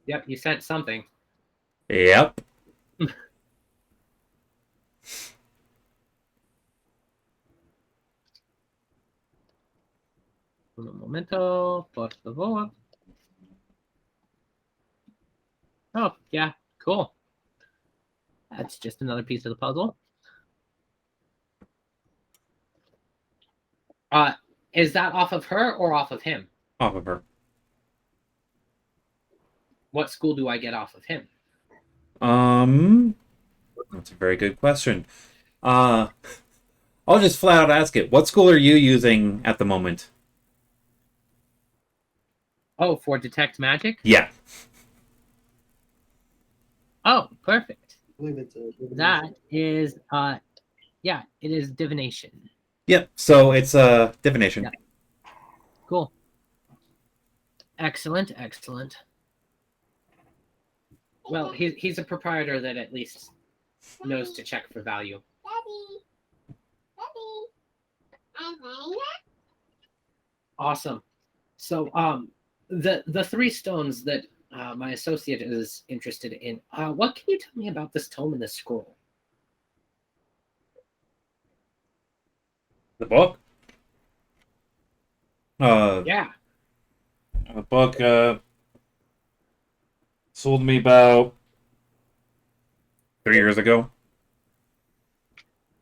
Yep, you sent something. Yep. Un momento, por favor. Oh, yeah, cool. That's just another piece of the puzzle. Is that off of her or off of him? Off of her. What school do I get off of him? That's a very good question. I'll just flat out ask it. What school are you using at the moment? Oh, for detect magic? Yeah. Oh, perfect. I believe it's a That is yeah, it is divination. Yep. So it's divination. Yeah. Cool. Excellent, excellent. Well, he's a proprietor that at least knows to check for value. Daddy. I'm Lena. Awesome. So, the three stones that my associate is interested in. What can you tell me about this tome and this scroll? The book? Yeah. The book sold me about 3 years ago.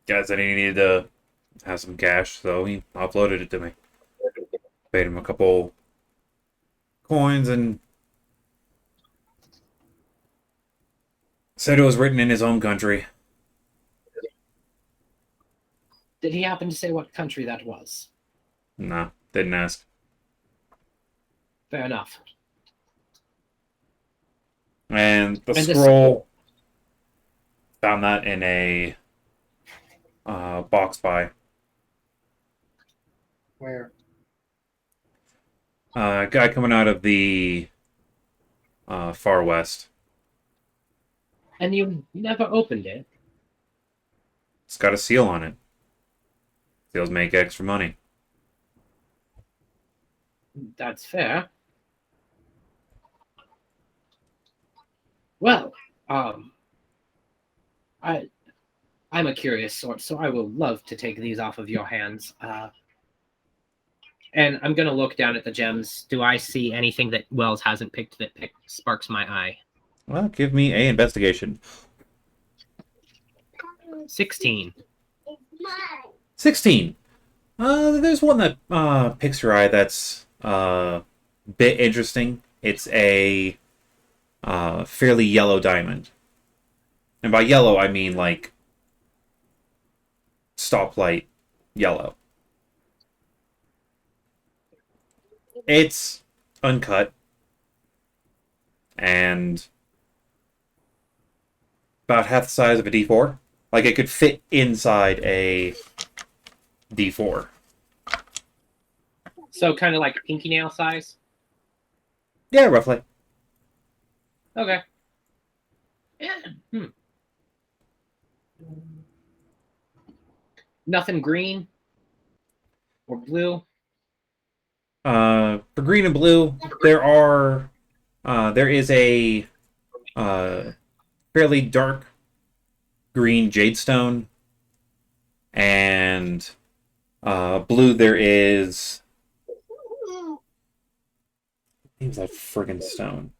Guy said he needed to have some cash, so he uploaded it to me. Paid him a couple coins and said it was written in his home country. Did he happen to say what country that was? Nah, didn't ask. Fair enough. And the And scroll, found that in a box by Where? a guy coming out of the far west. And you never opened it. It's got a seal on it. Seals make extra money. That's fair. Well, I'm a curious sort, so I will love to take these off of your hands. And I'm gonna look down at the gems. Do I see anything that Wells hasn't picked that sparks my eye? Well, give me a investigation. 16. 16. There's one that picks your eye that's bit interesting. It's a fairly yellow diamond. And by yellow, I mean like stoplight yellow. It's uncut and about half the size of a D4. Like it could fit inside a D4. So kind of like pinky nail size? Yeah, roughly. Okay. Yeah. Nothing green or blue? For green and blue, there is a fairly dark green jadestone, and blue there is what name's that friggin' stone?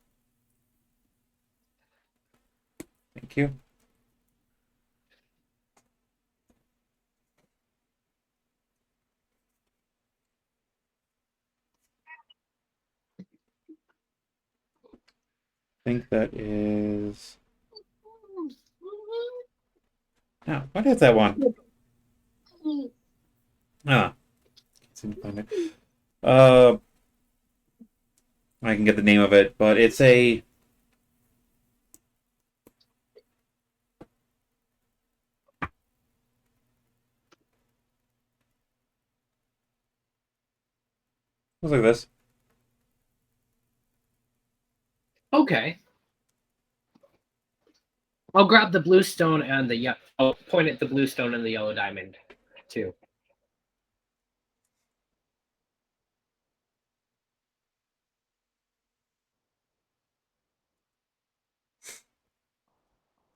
Thank you. I think that is. Oh, what is that one? Ah, can't seem to find it. I can get the name of it, but it's a. Looks like this. Okay. I'll grab the blue stone and I'll point at the blue stone and the yellow diamond, too.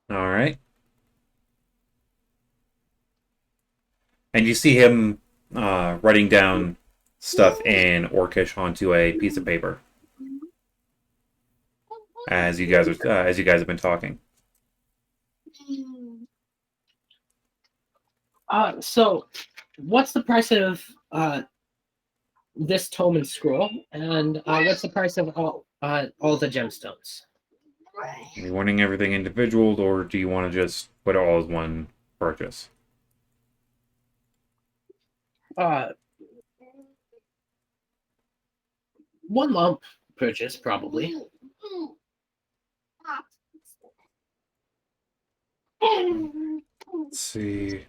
All right. And you see him writing down stuff in Orcish onto a piece of paper as you guys have been talking. So, what's the price of this tome and scroll, and what's the price of all the gemstones? Are you wanting everything individual, or do you want to just put it all as one purchase? One lump purchase, probably. Let's see.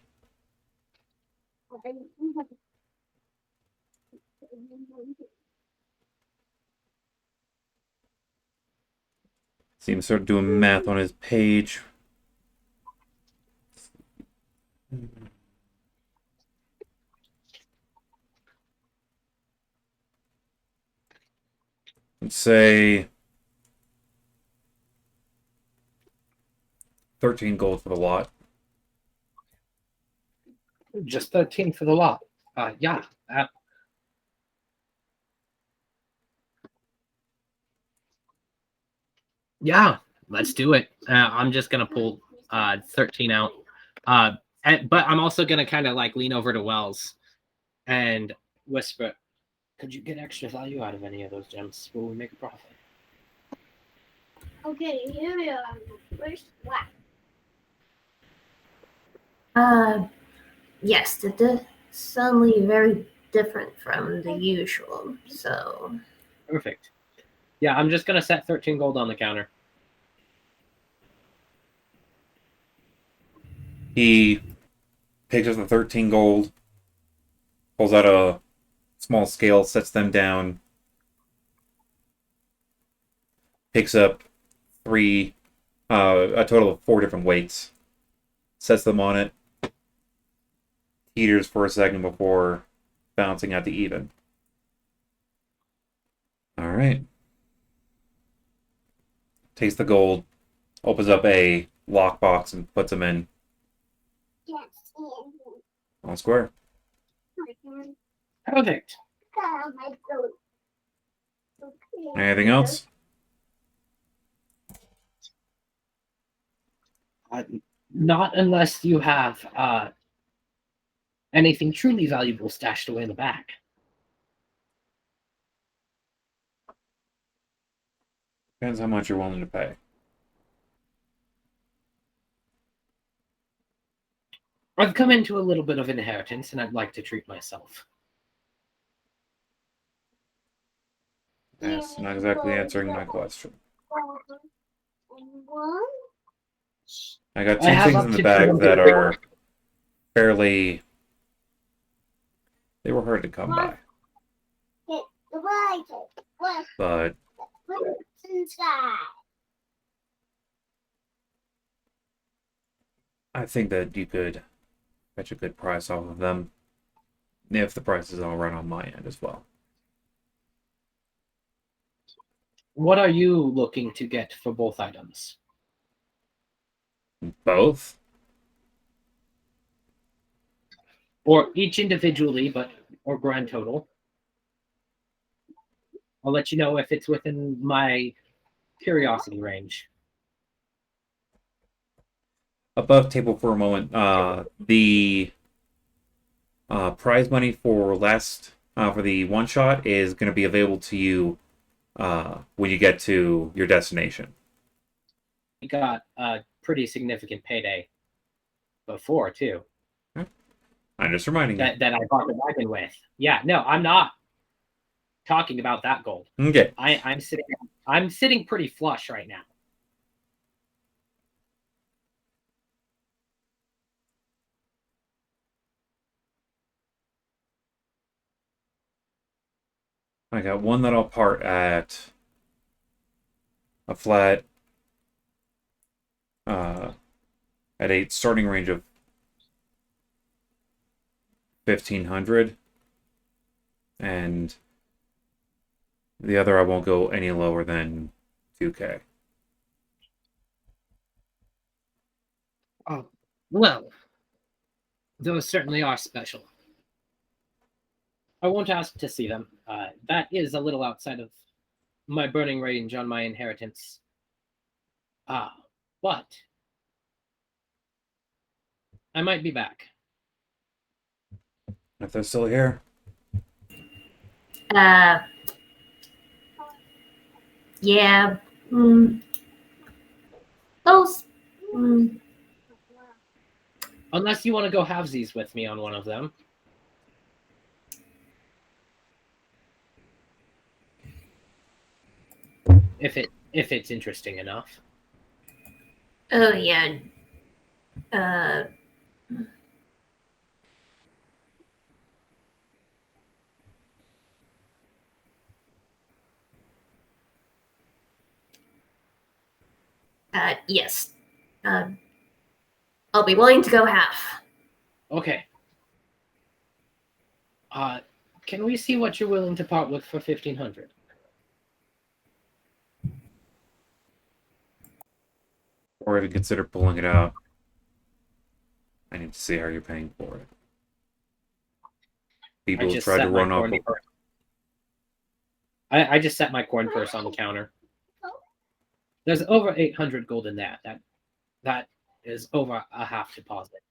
Seems to start doing math on his page. say 13 gold for the lot. Just 13 for the lot. Yeah. Yeah, let's do it. I'm just gonna pull 13 out. But I'm also gonna kind of like lean over to Wells and whisper, "Could you get extra value out of any of those gems? Will we make a profit?" Okay, here we are. First one. Yes, the suddenly very different from the usual. So Perfect. Yeah, I'm just gonna set 13 gold on the counter. He picks up the 13 gold, pulls out a small scale, sets them down, picks up a total of 4 different weights, sets them on it, teeters for a second before bouncing out to even. All right. Takes the gold, opens up a lockbox and puts them in Yes. on square. Perfect. Anything else? Not unless you have anything truly valuable stashed away in the back. Depends how much you're willing to pay. I've come into a little bit of inheritance, and I'd like to treat myself. That's not exactly answering my question. I got 2 I have things up in the to bag 200 that are fairly... They were hard to come by. But I think that you could fetch a good price off of them if the price is all right on my end as well. What are you looking to get for both items? Both? Or each individually, or grand total? I'll let you know if it's within my curiosity range. Above table for a moment. The prize money for the one shot is going to be available to you when you get to your destination. We got a pretty significant payday before too. I'm just reminding you. That I bought the wagon with. Yeah, no, I'm not talking about that gold. Okay. I'm sitting pretty flush right now. I got one that I'll part at a flat at a starting range of 1,500, and the other I won't go any lower than 2K. Oh, well, those certainly are special. I won't ask to see them. That is a little outside of my burning range on my inheritance. But I might be back. If they're still here. Yeah. Those. Unless you want to go halvesies with me on one of them. If it's interesting enough. Oh yeah. Yes. I'll be willing to go half. Okay. Can we see what you're willing to part with for 1,500? or even consider pulling it out. I need to see how you're paying for it. I People just tried to set my run off. coin purse. I just set my coin purse on the counter. There's over 800 gold in that. That is over a half deposit.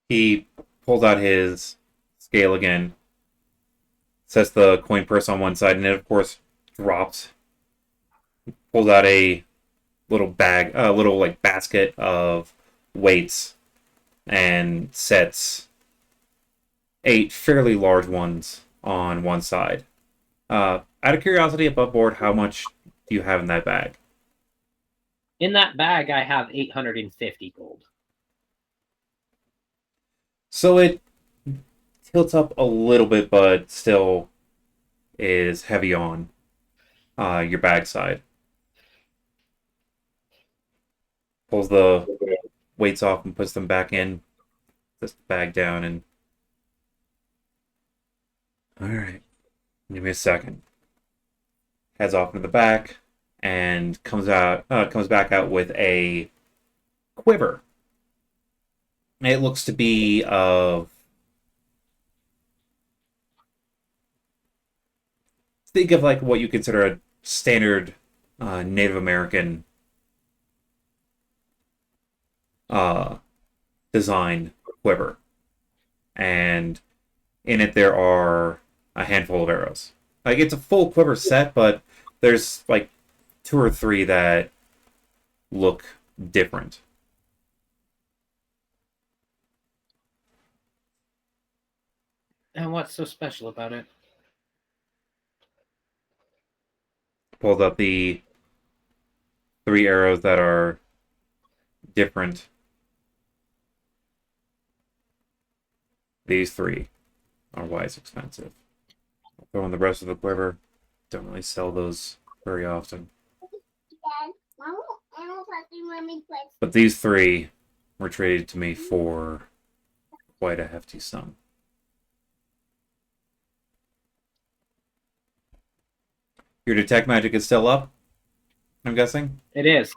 He pulls out his scale again, sets the coin purse on one side, and it, of course, drops. Pulls out a little bag, a little like basket of weights, and sets 8 fairly large ones on one side. Out of curiosity, above board, how much do you have in that bag? In that bag, I have 850 gold. So it tilts up a little bit, but still is heavy on your bag side. Pulls the weights off and puts them back in. Sets the bag down and... Alright. Give me a second. Heads off into the back and comes back out with a quiver. It looks to be of... Think of like what you consider a standard Native American design quiver. And in it there are a handful of arrows. Like, it's a full quiver set, but there's like 2 or 3 that look different. And what's so special about it? Pulled up the 3 arrows that are different. These 3 are why it's expensive. I'll throw in the rest of the quiver. Don't really sell those very often. But these 3 were traded to me for quite a hefty sum. Your detect magic is still up, I'm guessing? It is.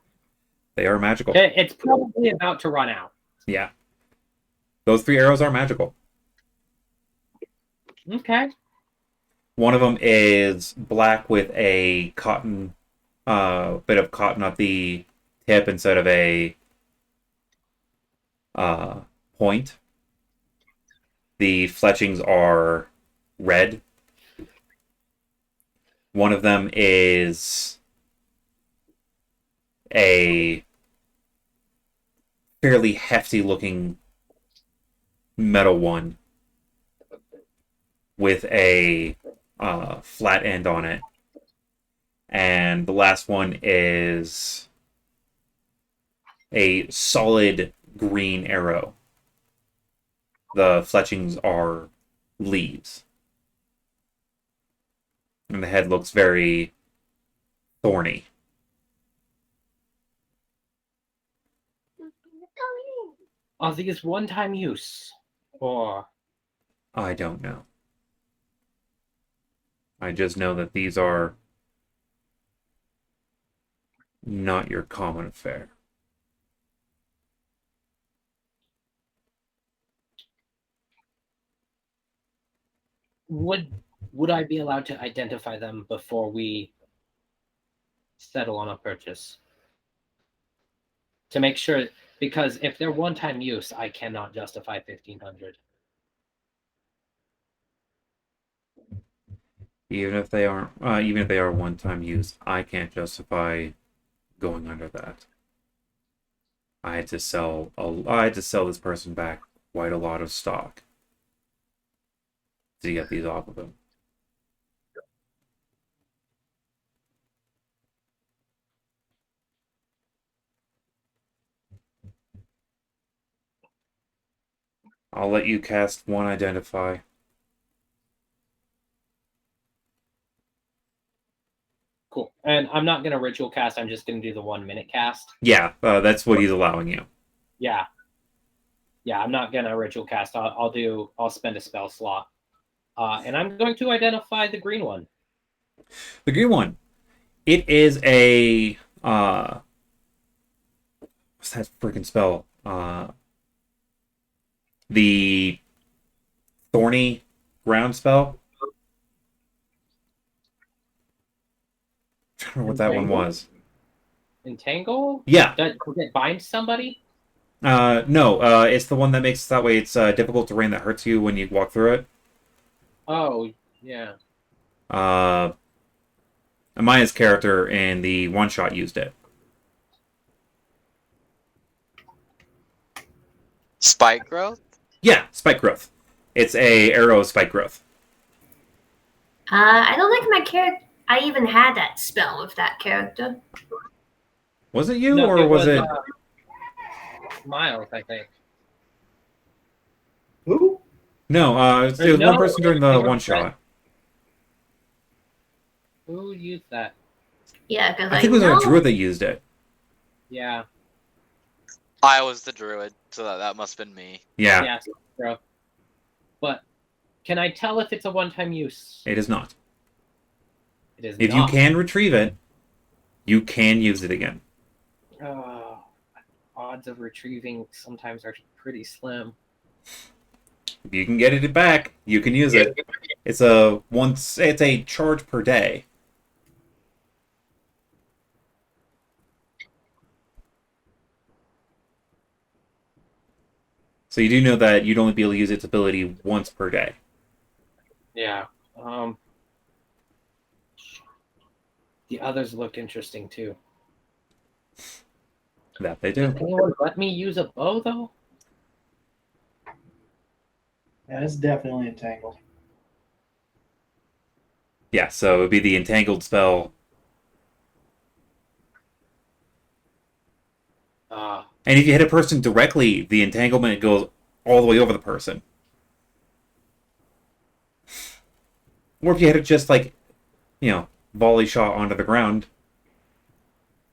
They are magical. It's probably about to run out. Yeah. Those 3 arrows are magical. Okay. One of them is black with a cotton, bit of cotton at the tip instead of a point. The fletchings are red. One of them is a fairly hefty looking metal one with a flat end on it. And the last one is a solid green arrow. The fletchings are leaves. And the head looks very thorny. Are these one-time use? Or... I don't know. I just know that these are not your common affair. Would I be allowed to identify them before we settle on a purchase? To make sure, because if they're one-time use, I cannot justify 1,500. Even if they are one-time use, I can't justify going under that. I had to sell this person back quite a lot of stock to get these off of him. I'll let you cast one identify. Cool. And I'm not going to ritual cast. I'm just going to do the 1-minute cast. Yeah, that's what he's allowing you. Yeah. Yeah, I'm not going to ritual cast. I'll spend a spell slot. And I'm going to identify the green one. The green one. It is a what's that freaking spell? The thorny ground spell. I don't remember what that one Entangle? was. Entangle? Yeah. Does it bind somebody? No. It's the one that makes that way. It's difficult terrain that hurts you when you walk through it. Oh, yeah. Amaya's character in the one shot used it. Spike growth? Yeah, spike growth. It's a arrow of spike growth. I don't think my character. I even had that spell with that character. Was it you, No, or was it? Miles, I think. Who? No, it was No, one person during the they were one shot. Who used that? Yeah, because I think it was a druid that used it. Yeah. I was the druid, so that must have been me. Yeah, Yes, bro. But can I tell if it's a one-time use? it is not. It is If not. you can retrieve it, you can use it again. Odds of retrieving sometimes are pretty slim. If you can get it back, you can use it. It's a charge per day. So you do know that you'd only be able to use its ability once per day. Yeah. The others look interesting too. That they do. Does anyone let me use a bow though? That is definitely entangled. Yeah, so it would be the entangled spell. And if you hit a person directly, the entanglement goes all the way over the person. Or if you hit it just like, volley shot onto the ground.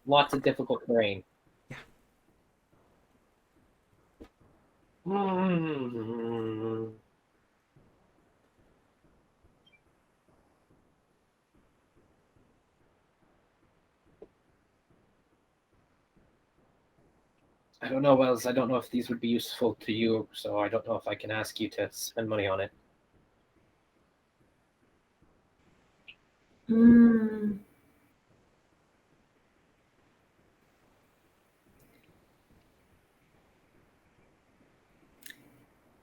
Lots of difficult terrain. Yeah. I don't know, Wells. I don't know if these would be useful to you, so I don't know if I can ask you to spend money on it.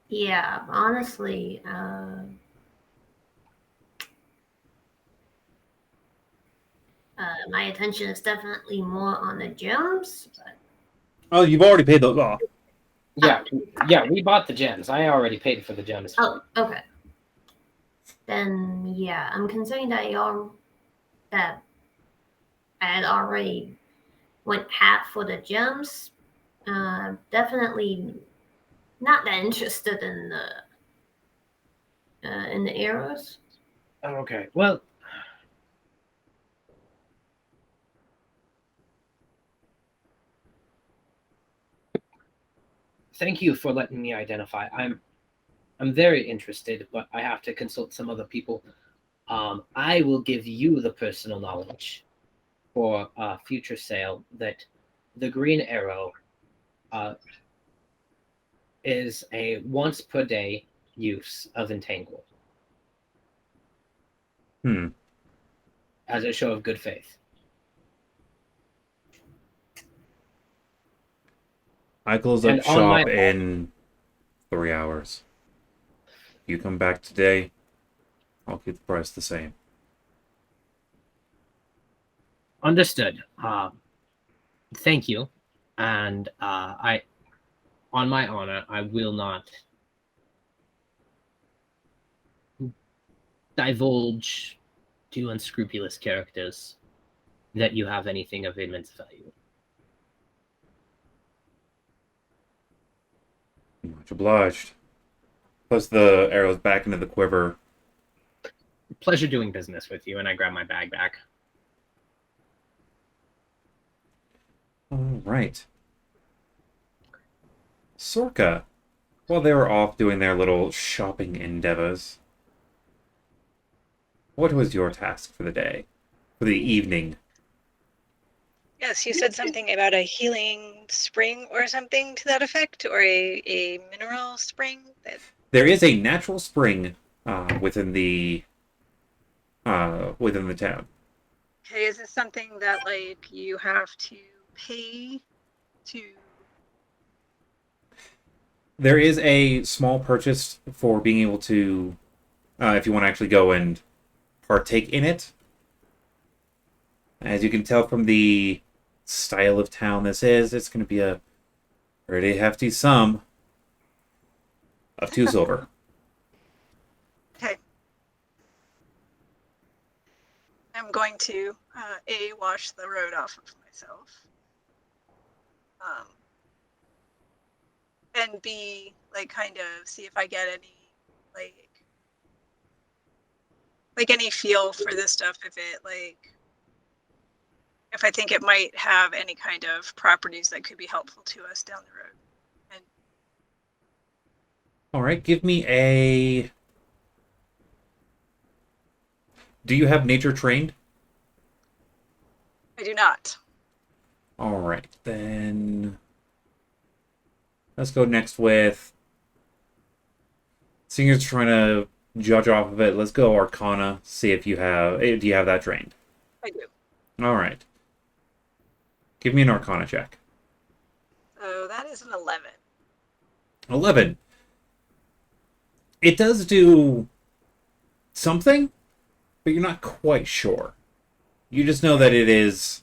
Yeah, honestly, my attention is definitely more on the gems. But Oh, you've already paid those off. Yeah, we bought the gems. I already paid for the gems. oh, okay. Then yeah, I'm concerned that I had already went half for the gems. Definitely not that interested in the arrows. Okay. Well, thank you for letting me identify. I'm very interested, but I have to consult some other people. I will give you the personal knowledge for future sale that the green arrow is a once per day use of entangle. As a show of good faith. I close up shop in 3 hours. You come back today, I'll keep the price the same. Understood. Thank you. And on my honor, I will not divulge to unscrupulous characters that you have anything of immense value. Much obliged. Plus the arrows back into the quiver. Pleasure doing business with you, and I grab my bag back. All right. Sorka, while they were off doing their little shopping endeavors, what was your task for the day? For the evening, Yes, you said something about a healing spring or something to that effect, or a mineral spring. There is a natural spring within the town. Okay, is this something that like you have to pay to? There is a small purchase for being able to, if you want to actually go and partake in it. As you can tell from the style of town this is, it's going to be a pretty hefty sum of 2 silver. Okay. I'm going to wash the road off of myself. And B, like, kind of see if I get any like any feel for this stuff, if I think it might have any kind of properties that could be helpful to us down the road. And All right, give me a... Do you have nature trained? I do not. All right, then let's go next with... Seeing as trying to judge off of it, let's go Arcana, see if you have... Do you have that trained? I do. All right. Give me an Arcana check. So that is an 11. 11. It does do something, but you're not quite sure. You just know that it is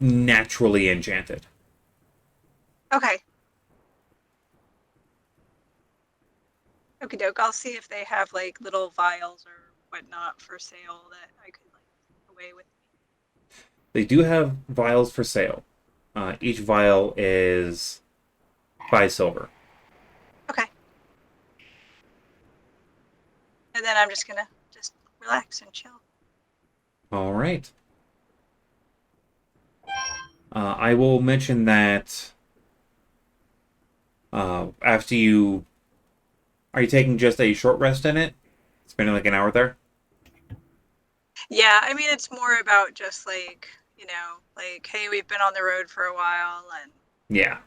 naturally enchanted. Okay. Okie doke. I'll see if they have like little vials or whatnot for sale that I could like take away with me. They do have vials for sale. Each vial is 5 silver. Okay. And then I'm just gonna relax and chill. All right. I will mention that after you... Are you taking just a short rest in it? Spending like an hour there? Yeah, I mean, it's more about just like, like, hey, we've been on the road for a while and Yeah.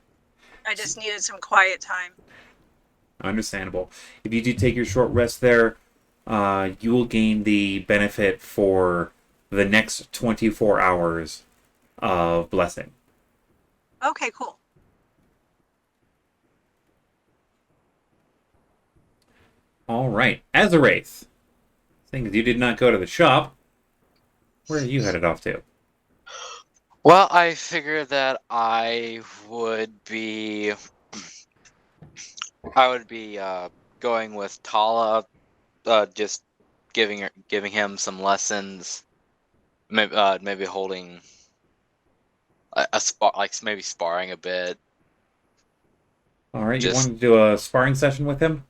I just needed some quiet time. Understandable. If you do take your short rest there, you will gain the benefit for the next 24 hours of blessing. Okay, cool. All right. Azarath, seeing as you did not go to the shop, where are you headed off to? Well, I figured that I would be going with Tala, just giving him some lessons, maybe holding maybe sparring a bit. All right, you Just- want to do a sparring session with him?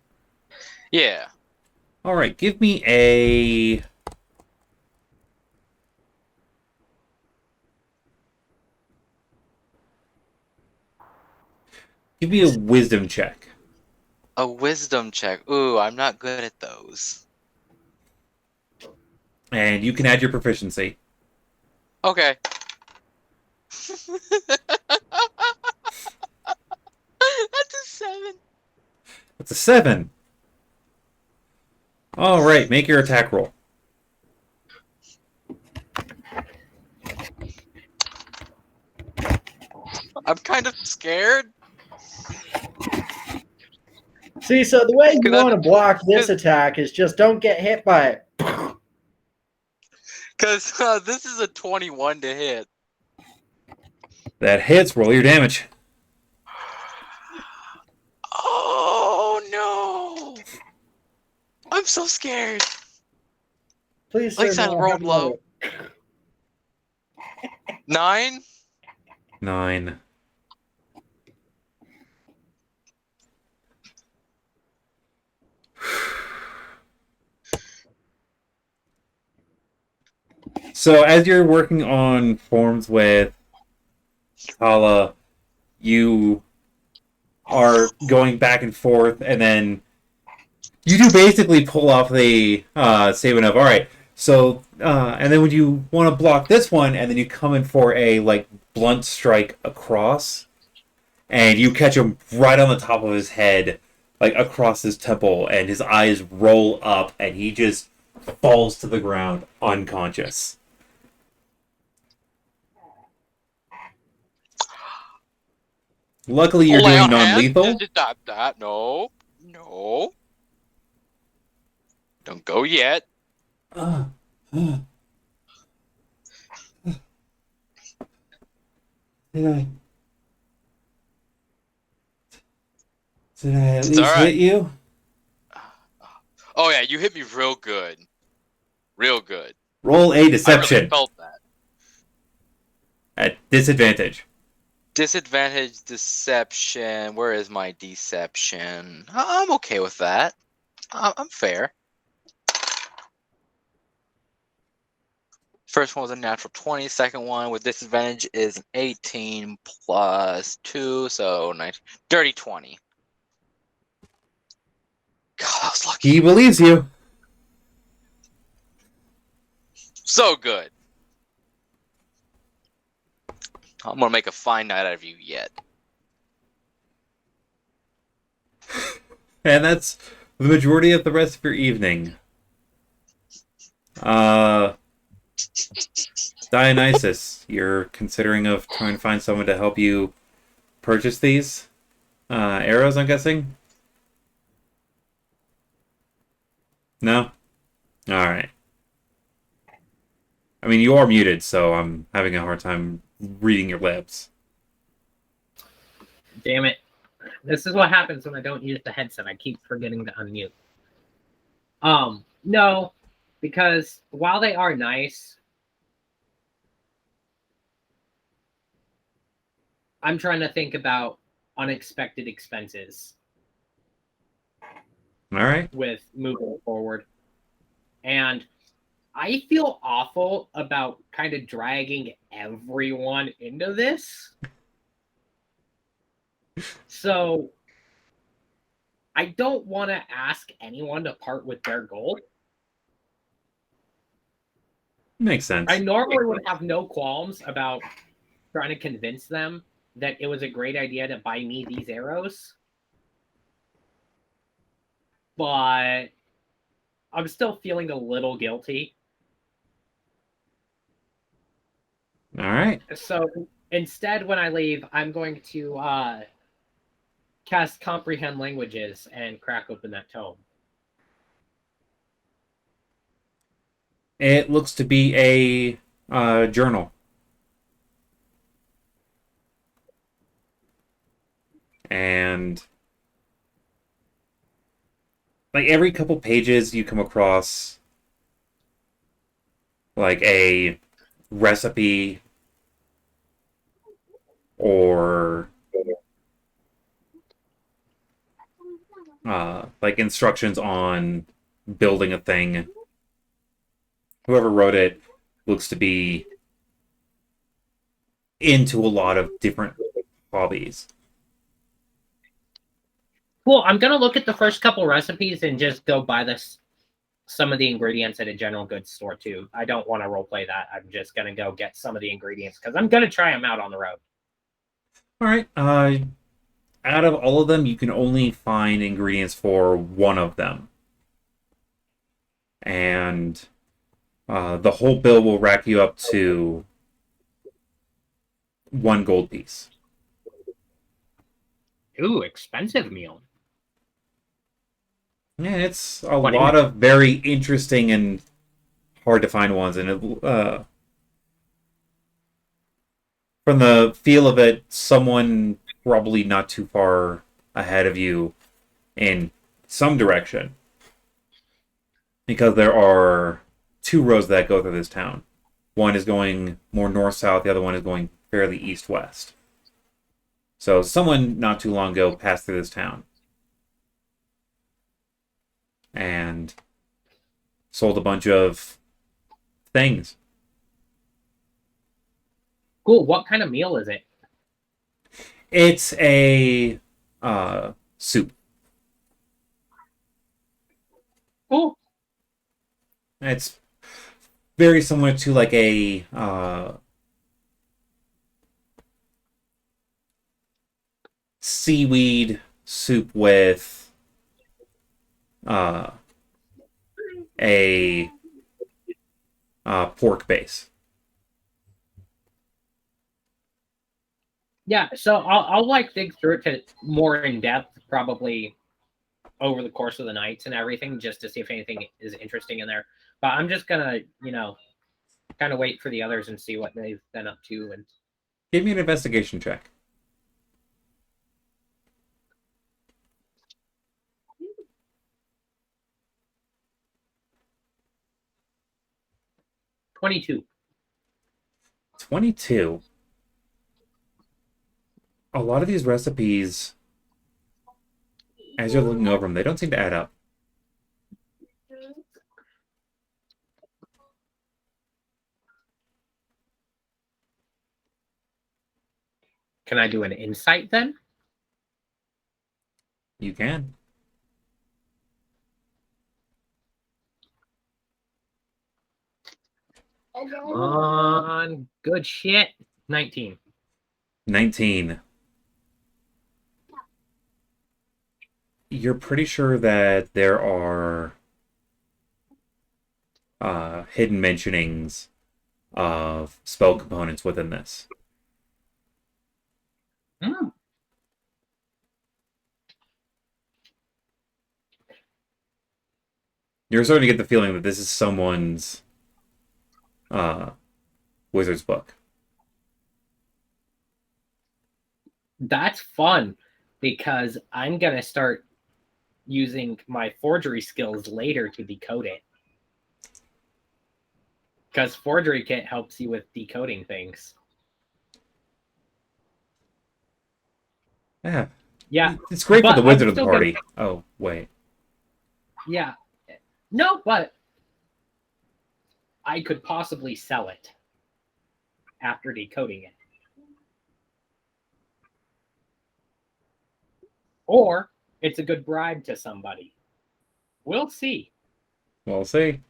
Yeah. All right, give me a... Give me a wisdom check. A wisdom check. Ooh, I'm not good at those. And you can add your proficiency. Okay. That's a 7. That's a 7. All right, make your attack roll. I'm kind of scared. See, so the way you Could I- want to block this attack is just don't get hit by it. Because this is a 21 to hit. That hits, roll your damage. Oh no! I'm so scared. Please, At least sir, I no, rolled have low. 9? 9. So as you're working on forms with Kala, you are going back and forth, and then you do basically pull off the statement of, all right, So, and then when you want to block this one, and then you come in for a like blunt strike across, and you catch him right on the top of his head, like across his temple, and his eyes roll up, and he just falls to the ground unconscious. Luckily, you're Lay doing on hands? non-lethal. No. No. Don't go yet. Did I at It's least alright. hit you? Oh yeah, you hit me real good. Real good. Roll a I really deception felt that. at disadvantage. Disadvantage deception. Where is my deception? I'm okay with that. I'm fair. First one was a natural 20. Second one with disadvantage is an 18 plus 2, so 19. Dirty 20. God, I was lucky. He believes you. So good. I'm gonna make a fine night out of you yet. And that's the majority of the rest of your evening. Dionysus, you're considering of trying to find someone to help you purchase these arrows, I'm guessing? No? Alright. I mean, you are muted, so I'm having a hard time reading your lips. Damn it. This is what happens when I don't use the headset. I keep forgetting to unmute. No, because while they are nice, I'm trying to think about unexpected expenses Alright. with moving forward. And I feel awful about kind of dragging everyone into this. So I don't want to ask anyone to part with their gold. Makes sense. I normally would have no qualms about trying to convince them that it was a great idea to buy me these arrows. But I'm still feeling a little guilty. Alright. So instead, when I leave, I'm going to cast Comprehend Languages and crack open that tome. It looks to be a journal. And like every couple pages you come across like a recipe or like instructions on building a thing. Whoever wrote it looks to be into a lot of different hobbies. Cool. I'm gonna look at the first couple recipes and just go buy some of the ingredients at a general goods store too. I don't want to roleplay that. I'm just gonna go get some of the ingredients because I'm gonna try them out on the road. All right. Out of all of them, you can only find ingredients for one of them, and the whole bill will rack you up to 1 gold piece. Ooh, expensive meal. Yeah, it's a What do lot of very interesting and hard to find ones, and from the feel of it, someone probably not too far ahead of you in some direction, because there are 2 roads that go through this town. One is going more north-south, the other one is going fairly east-west. So someone not too long ago passed through this town and sold a bunch of things. Cool. What kind of meal is it? It's a soup. Cool. It's very similar to like a seaweed soup with a pork base. Yeah, so I'll like dig through it to more in depth, probably over the course of the nights and everything, just to see if anything is interesting in there. But I'm just gonna, kind of wait for the others and see what they've been up to. And Give me an investigation check. $22. 22. A lot of these recipes, as you're looking over them, they don't seem to add up. Can I do an insight then? You can. Come on, good shit. 19. 19. You're pretty sure that there are hidden mentionings of spell components within this. Mm. You're starting to get the feeling that this is someone's wizard's book. That's fun because I'm going to start using my forgery skills later to decode it. Because forgery kit helps you with decoding things. Yeah. Yeah. It's great for But the I'm wizard of the still gonna- party. Oh, wait. Yeah. No, but I could possibly sell it after decoding it. Or it's a good bribe to somebody. We'll see. We'll see.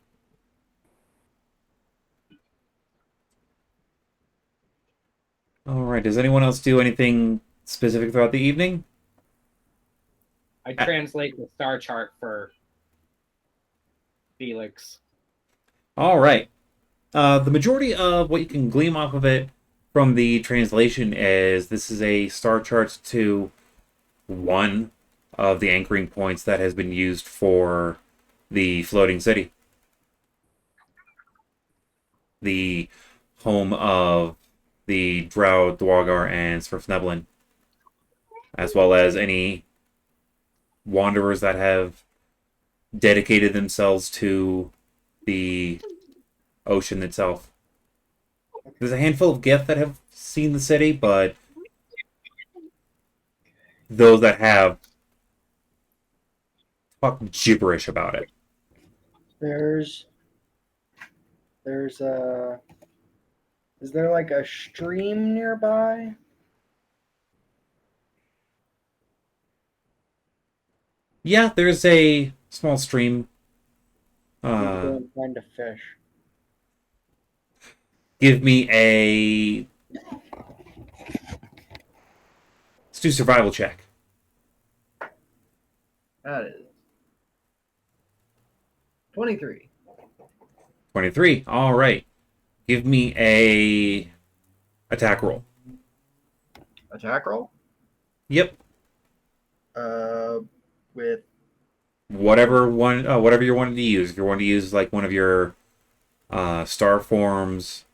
All right. Does anyone else do anything specific throughout the evening? I translate the star chart for Felix. All right. The majority of what you can glean off of it from the translation is this is a star chart to one of the anchoring points that has been used for the floating city. The home of the Drow, Dwagar, and Svirfneblin, as well as any wanderers that have dedicated themselves to the ocean itself. There's a handful of Gith that have seen the city, but those that have talk gibberish about it. There's a. Is there like a stream nearby? Yeah, there's a small stream. Go and find a fish. Give me a. Let's do survival check. That is 23. 23. All right. Give me a attack roll. Attack roll? Yep. With Whatever you're wanting to use. If you're wanting to use like one of your star forms,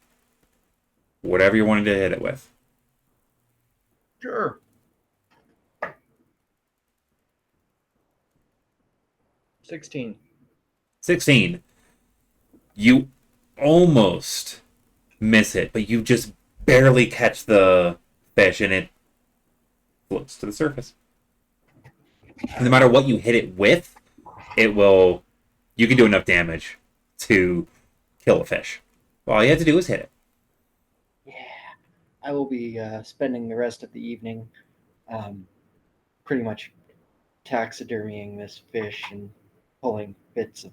whatever you're wanting to hit it with. sure. 16. 16. You almost miss it, but you just barely catch the fish and it floats to the surface. No matter what you hit it with, you can do enough damage to kill a fish. All you have to do is hit it. Yeah, I will be spending the rest of the evening pretty much taxidermying this fish and pulling bits of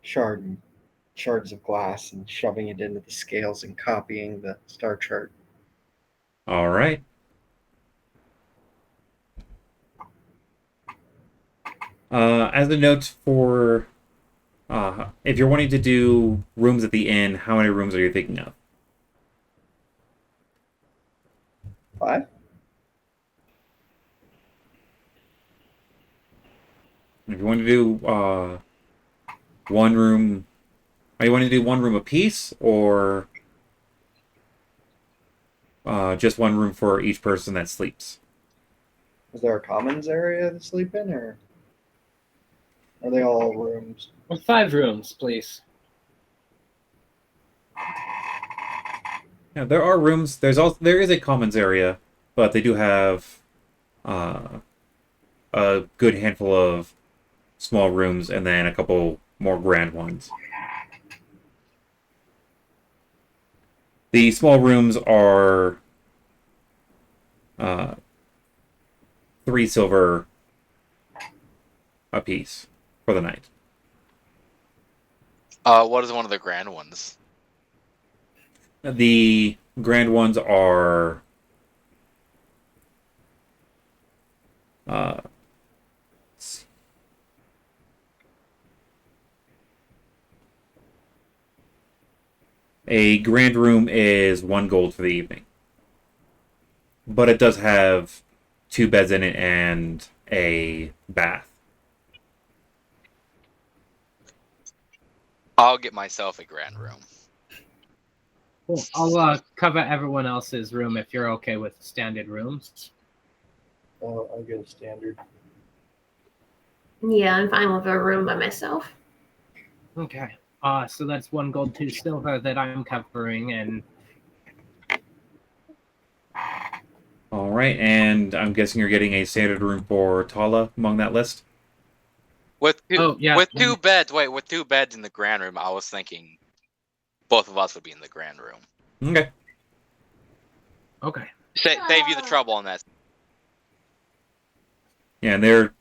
shard and shards of glass and shoving it into the scales and copying the star chart. All right. As a note for if you're wanting to do rooms at the inn, how many rooms are you thinking of? 5? If you want to do one room, are you wanting to do one room apiece, or just one room for each person that sleeps? Is there a commons area to sleep in, or are they all rooms? Well, 5 rooms, please. Yeah, there are rooms. There is a commons area, but they do have a good handful of small rooms and then a couple more grand ones. The small rooms are 3 silver apiece for the night. What is one of the grand ones? The grand ones are let's see. A grand room is 1 gold for the evening, but it does have 2 beds in it and a bath. I'll get myself a grand room. Cool. I'll cover everyone else's room if you're okay with standard rooms. Oh, I'll get a standard. Yeah, I'm fine with a room by myself. Okay. So that's 1 gold, 2 silver that I'm covering, and All right, and I'm guessing you're getting a standard room for Tala among that list. With two, oh yeah, with 2 beds. Wait, with 2 beds in the grand room, I was thinking both of us would be in the grand room. Okay. okay. Save you the trouble on that. Yeah, and they're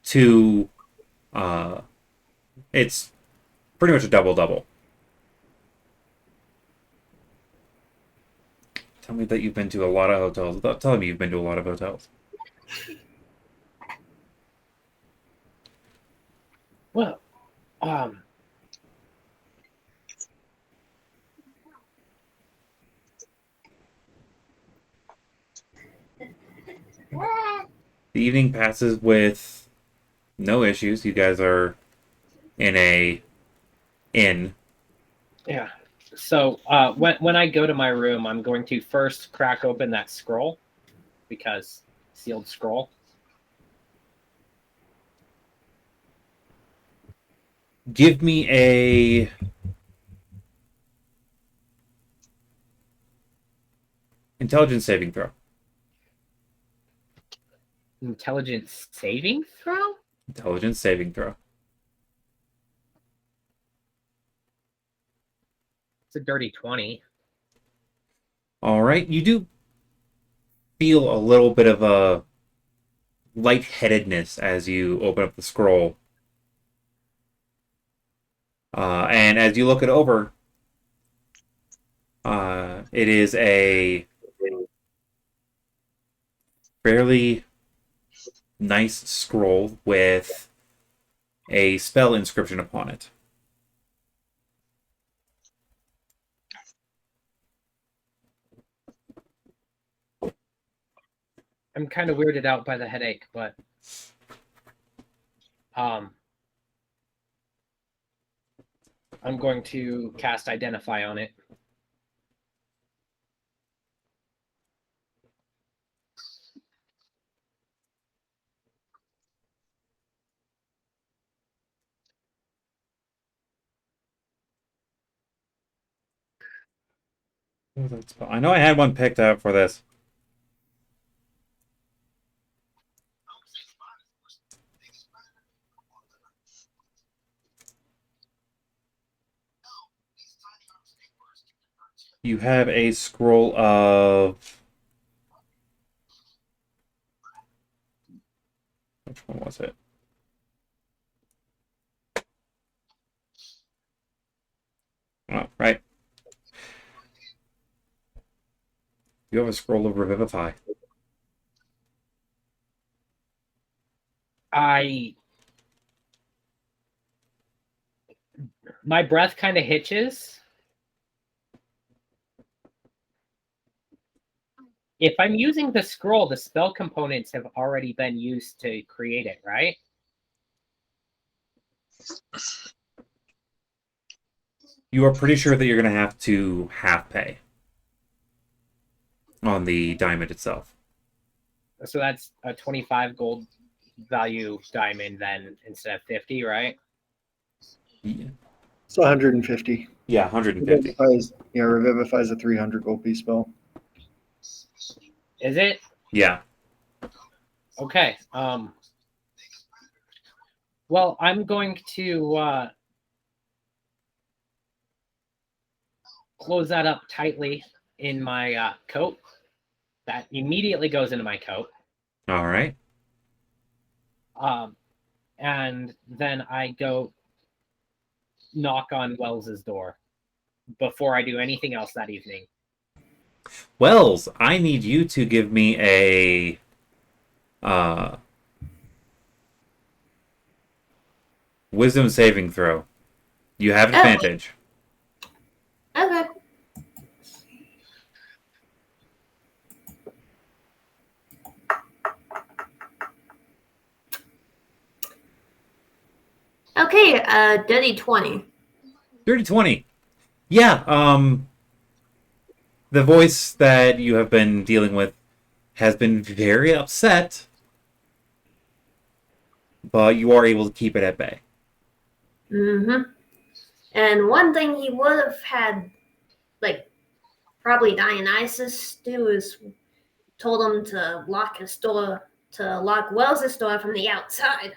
2. It's pretty much a double-double. Tell me that you've been to a lot of hotels without telling me you've been to a lot of hotels. Well, The evening passes with no issues. You guys are in a inn. yeah. So when I go to my room, I'm going to first crack open that scroll, because sealed scroll. Give me a intelligence saving throw. Intelligence saving throw? Intelligence saving throw. It's a dirty 20. All right, you do feel a little bit of a lightheadedness as you open up the scroll. And as you look it over, it is a fairly nice scroll with a spell inscription upon it. I'm kind of weirded out by the headache, but I'm going to cast Identify on it. I know I had one picked out for this. You have a scroll of... Which one was it? You have a scroll of Revivify. My breath kind of hitches. If I'm using the scroll, the spell components have already been used to create it, right? You are pretty sure that you're going to have to half pay on the diamond itself. So that's a 25 gold value diamond then instead of 50, right? Yeah, It's 150. 150. Revivify is a 300 gold piece spell. Is it? Yeah. Okay. Well, I'm going to close that up tightly in my coat. That immediately goes into my coat. All right. And then I go knock on Wells's door before I do anything else that evening. Wells, I need you to give me a wisdom saving throw. You have advantage. Okay. Okay, dirty 20. Dirty 20. Yeah, the voice that you have been dealing with has been very upset, but you are able to keep it at bay. Mm-hmm. And one thing he would have had, like, probably Dionysus do is told him to lock his door, to lock Wells' door from the outside.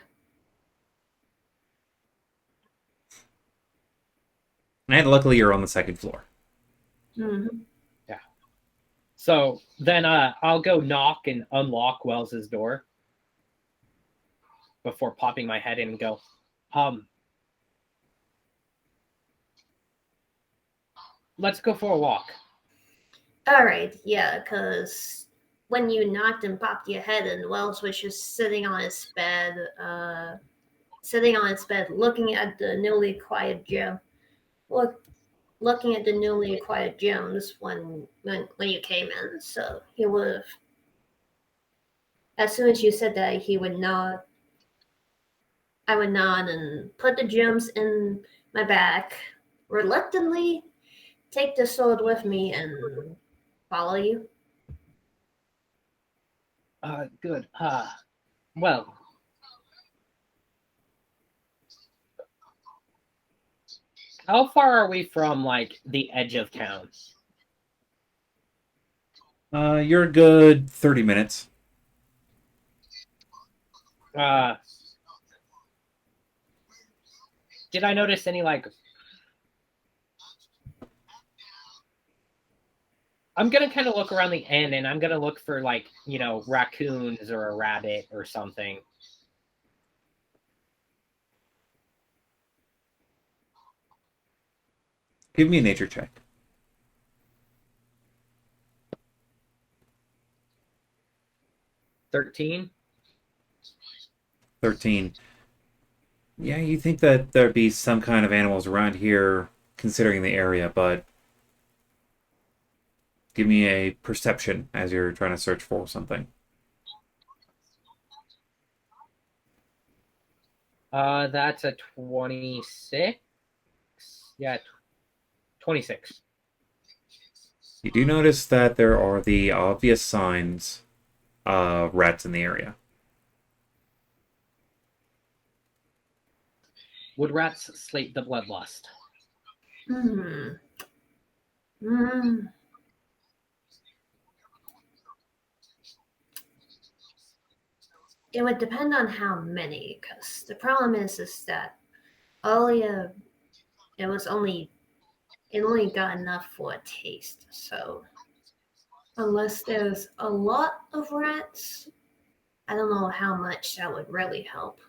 And luckily you're on the second floor. Mm-hmm. Yeah. So then I'll go knock and unlock Wells's door before popping my head in and go, let's go for a walk. All right, yeah, because when you knocked and popped your head in, Wells was just sitting on his bed, looking at the newly acquired gem. Looking at the newly acquired gems when you came in. So he would have, as soon as you said that, he would nod. I would nod and put the gems in my bag, reluctantly take the sword with me and follow you. Good. Well, how far are we from like the edge of town? You're a good 30 minutes. Did I notice any like? I'm gonna kind of look around the inn, and I'm gonna look for like raccoons or a rabbit or something. Give me a nature check. 13. 13. Yeah, you think that there'd be some kind of animals around here, considering the area, but give me a perception as you're trying to search for something. That's a 26. Yeah, 26. You do notice that there are the obvious signs of rats in the area. Would rats slate the bloodlust? It would depend on how many, because the problem is that earlier it only got enough for a taste. So unless there's a lot of rats, I don't know how much that would really help.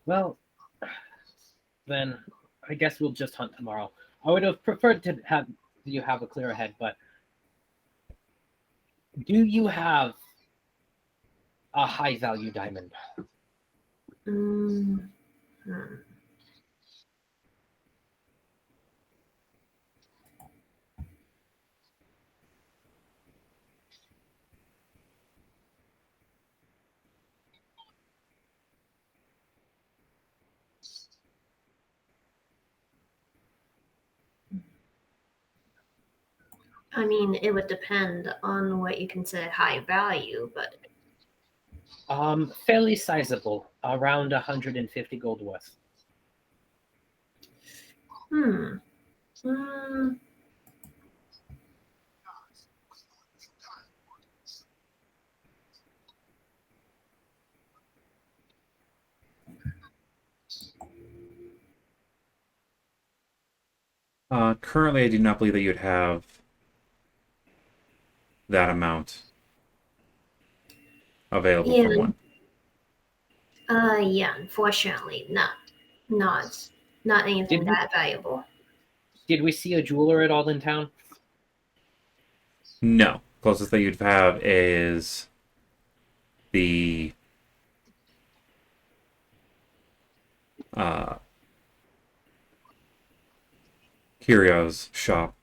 Well, then I guess we'll just hunt tomorrow. I would have preferred to have you have a clearer head, but do you have a high value diamond? Mm, hmm. I mean, it would depend on what you consider high value, but Fairly sizable, around 150 gold worth. hmm. Hmm. Currently, I do not believe that you'd have that amount available Yeah. for one. Yeah, unfortunately, not anything Did we- that valuable. Did we see a jeweler at all in town? No. Closest that you'd have is the Curio's shop.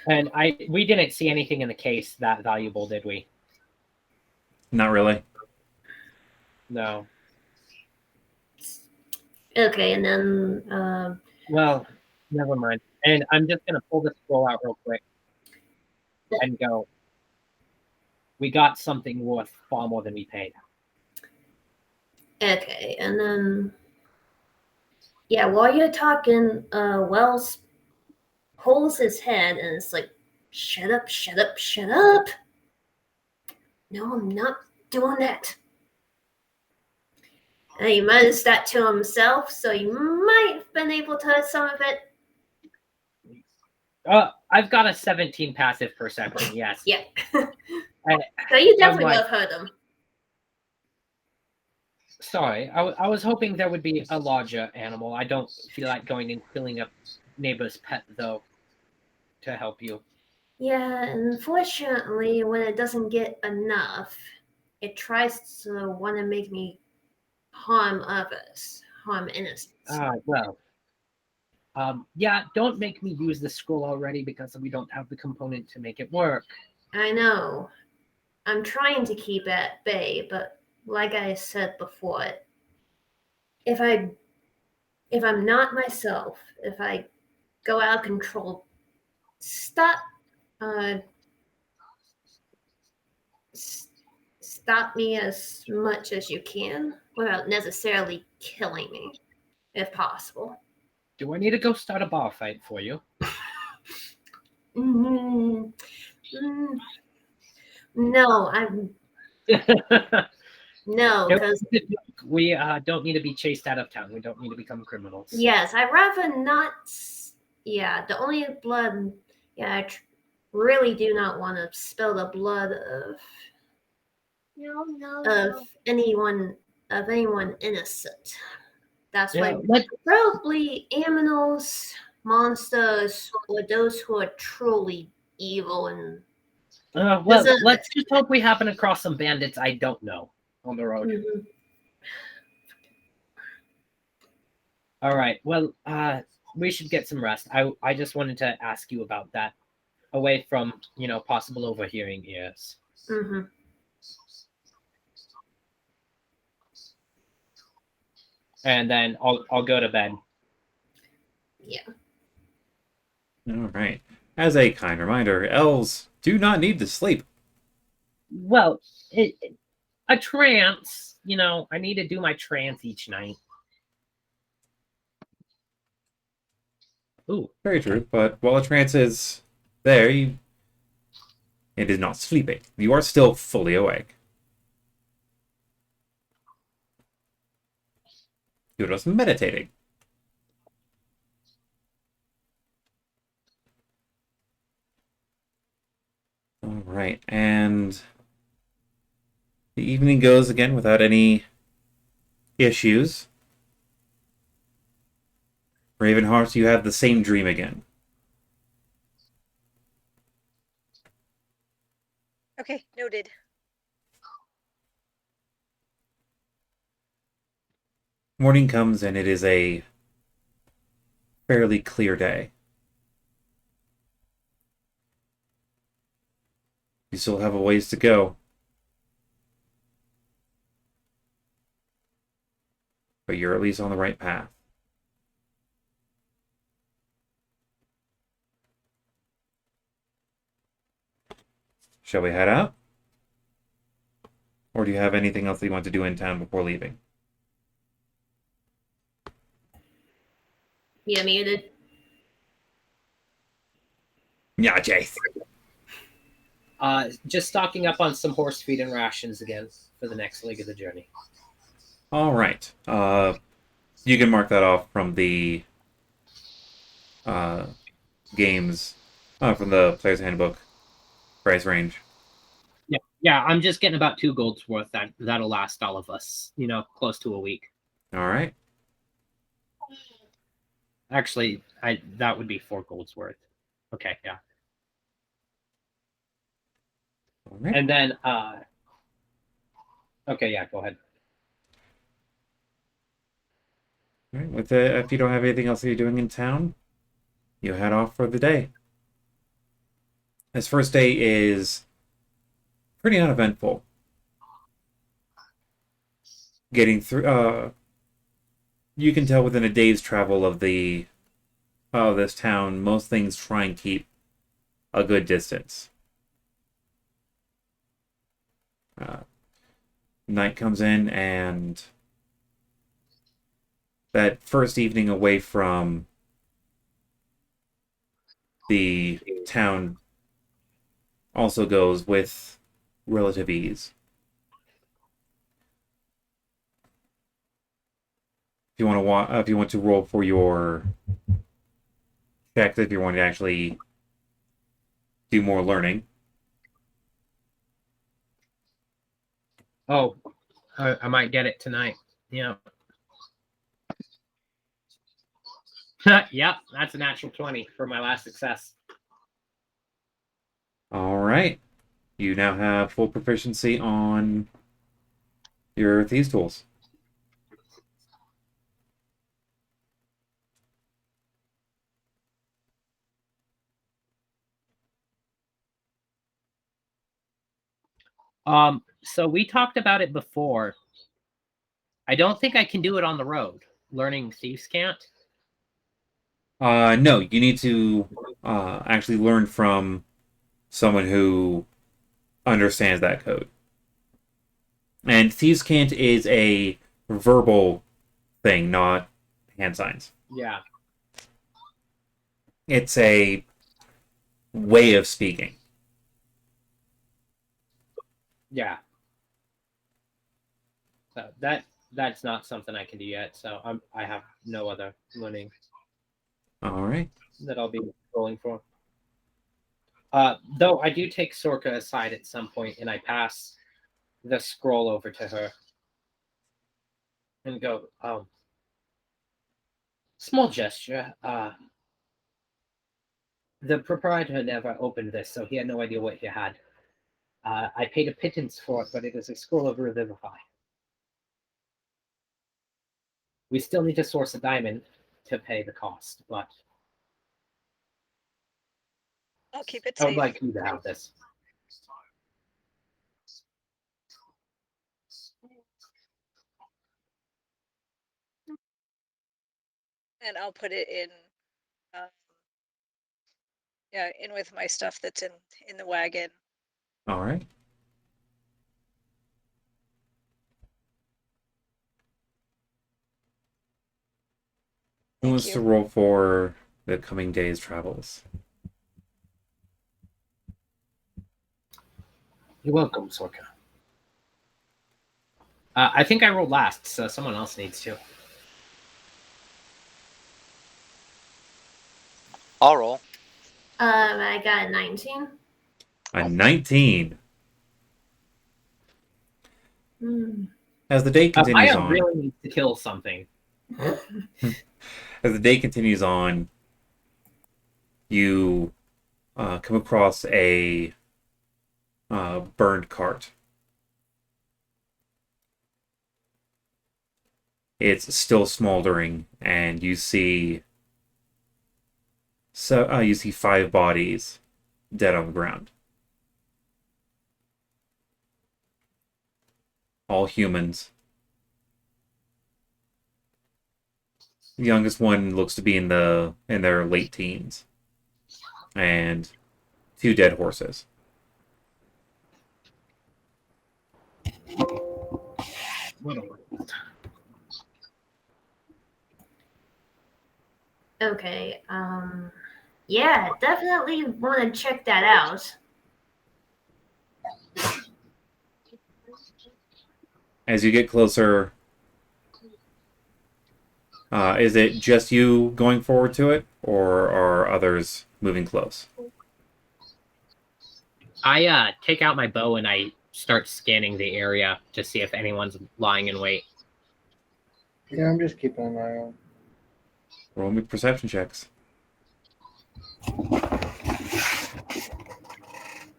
And we didn't see anything in the case that valuable, did we? Not really. No. Okay, and then Well, never mind. And I'm just gonna pull the scroll out real quick and go. We got something worth far more than we paid. okay, and then yeah, while you're talking, Wells pulls his head and it's like, shut up, shut up, shut up. No, I'm not doing that. And he mutters that to himself, so you might have been able to hear some of it. I've got a 17 passive perception, yes. Yeah. And So you definitely I'm would like- have heard him. Sorry, I was hoping there would be a larger animal. I don't feel like going and killing a neighbor's pet, though, to help you. Yeah, and unfortunately, when it doesn't get enough, it tries to want to make me harm others, harm innocents. Well. Yeah, don't make me use the scroll already because we don't have the component to make it work. I know. I'm trying to keep it at bay, but like I said before, if I'm not myself, if I go out of control, stop stop me as much as you can without necessarily killing me, if possible. Do I need to go start a bar fight for you? Mm, mm, no, I'm no, because We don't need to be chased out of town. We don't need to become criminals. yes, I'd rather not. Yeah, the only blood. Yeah, I really do not want to spill the blood No, no, of no. anyone innocent. That's Yeah, why probably animals, monsters, or those who are truly evil and well, There's a- let's just hope we happen across some bandits I don't know on the road. Mhm. All right. Well, we should get some rest. I just wanted to ask you about that, away from possible overhearing ears. Mhm. And then I'll go to bed. Yeah. All right. As a kind reminder, elves do not need to sleep. Well, a trance. I need to do my trance each night. Ooh. Very true, but while a trance is there, it is not sleeping. You are still fully awake. You're just meditating. All right, and The evening goes again without any issues. Ravenheart, you have the same dream again. Okay, noted. Morning comes and it is a fairly clear day. You still have a ways to go. But you're at least on the right path. Shall we head out? Or do you have anything else that you want to do in town before leaving? You're muted. Yeah, Jace. Just stocking up on some horse feed and rations again for the next leg of the journey. All right. You can mark that off from the games, from the player's handbook price range. Yeah, I'm just getting about 2 gold's worth. That'll last all of us, close to a week. All right. Actually, that would be 4 gold's worth. Okay, yeah. All right. And then, okay, yeah, go ahead. All right. If you don't have anything else that you're doing in town, you head off for the day. This first day is pretty uneventful. Getting through, you can tell within a day's travel of this town, most things try and keep a good distance. Night comes in, and that first evening away from the town also goes with relative ease. If you want to roll for your checks, if you want to actually do more learning. Oh, I might get it tonight. Yeah. Yep, that's a natural 20 for my last success. All right. You now have full proficiency on your thieves tools. So we talked about it before. I don't think I can do it on the road. Learning Thieves' Cant. No, you need to actually learn from someone who understands that code. And Thieves' Cant is a verbal thing, not hand signs. Yeah. It's a way of speaking. Yeah. So that's not something I can do yet. So I have no other learning All right. that I'll be rolling for. Though I do take Sorka aside at some point and I pass the scroll over to her and go, small gesture. The proprietor never opened this, so he had no idea what he had. I paid a pittance for it, but it is a scroll of Revivify. We still need to source a diamond to pay the cost, but I'll keep it I would safe. like you to have this. And I'll put it in, in with my stuff that's in the wagon. All right. Who Thank wants you. to roll for the coming day's travels? You're welcome, Sorka. I think I rolled last, so someone else needs to. I'll roll. I got a 19. A 19. Hmm. As the day continues Maya on, really needs to kill something. as the day continues on, you come across a burned cart. It's still smoldering, and you see you see 5 bodies dead on the ground, all humans. The youngest one looks to be in their late teens, and 2 dead horses. What a world. Okay. Yeah, definitely want to check that out. As you get closer, is it just you going forward to it, or are others moving close? I take out my bow and I start scanning the area to see if anyone's lying in wait. Yeah, I'm just keeping an eye on. Roll me perception checks.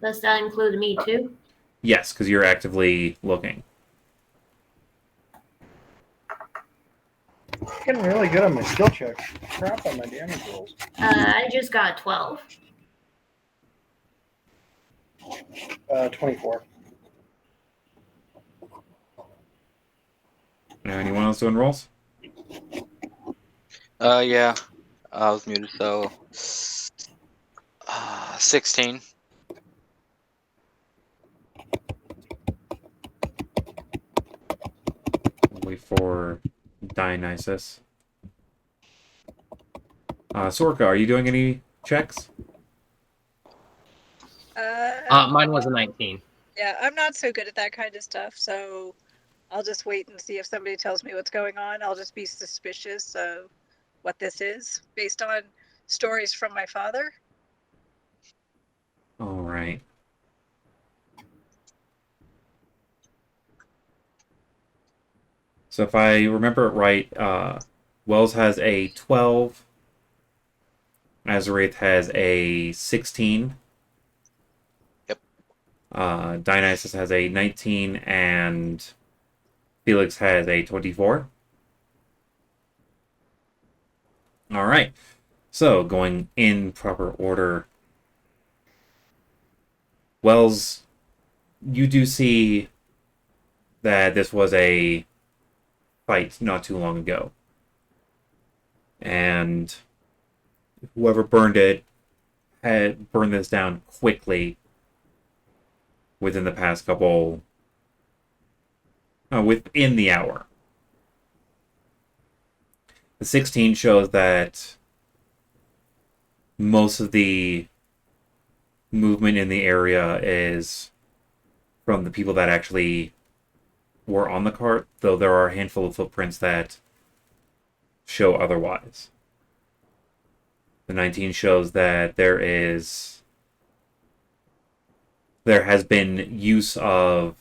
Does that include me too? Yes, because you're actively looking. Getting really good on my skill checks. Crap on my damage rolls. I just got 12. 24. Now, anyone else doing rolls? Yeah. I was muted, so 16. Wait for Dionysus. Sorka, are you doing any checks? Mine was a 19. Yeah, I'm not so good at that kind of stuff, so I'll just wait and see if somebody tells me what's going on. I'll just be suspicious of what this is based on stories from my father. All right. So if I remember it right, Wells has a 12. Azarath has a 16. Yep. Dionysus has a 19, and Felix has a 24. All right. So going in proper order. Wells, you do see that this was a fight not too long ago. And whoever burned it had burned this down quickly within the past couple within the hour. The 16 shows that most of the movement in the area is from the people that actually were on the cart, though there are a handful of footprints that show otherwise. The 19 shows that there has been use of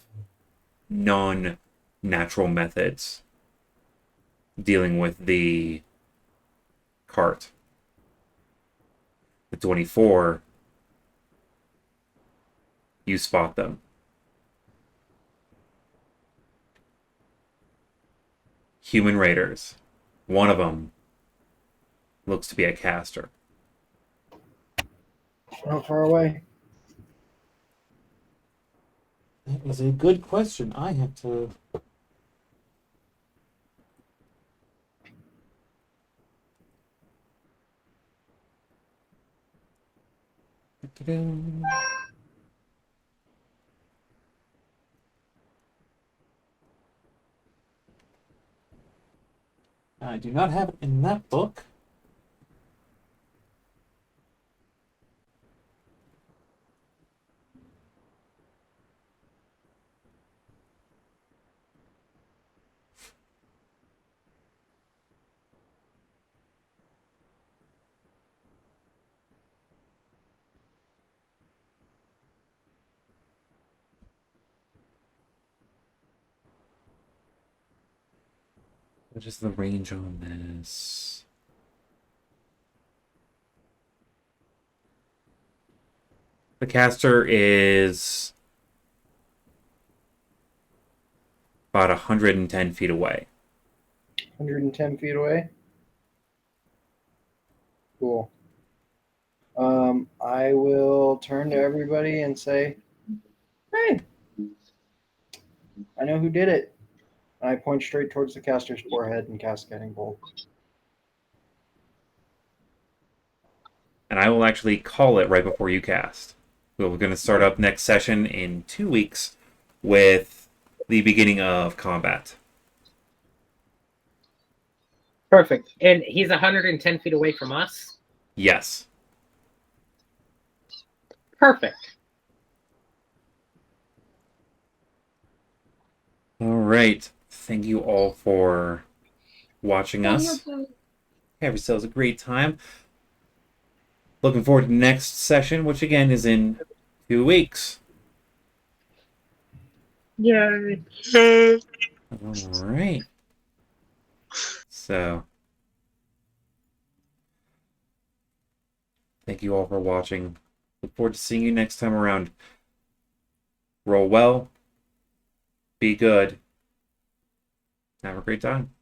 non-natural methods dealing with the cart. The 24, you spot them. Human raiders. One of them looks to be a caster. How far away? That is a good question. I have to. I do not have it in that book. What is the range on this? The caster is about 110 feet away. 110 feet away. Cool. I will turn to everybody and say, "Hey, I know who did it." And I point straight towards the caster's forehead and cast Guiding Bolt. And I will actually call it right before you cast. We're going to start up next session in 2 weeks with the beginning of combat. Perfect. And he's 110 feet away from us? Yes. Perfect. All right. Thank you all for watching us. Have yourselves a great time. Looking forward to the next session, which again is in 2 weeks. Yay. All right. So, thank you all for watching. Look forward to seeing you next time around. Roll well. Be good. Have a great time.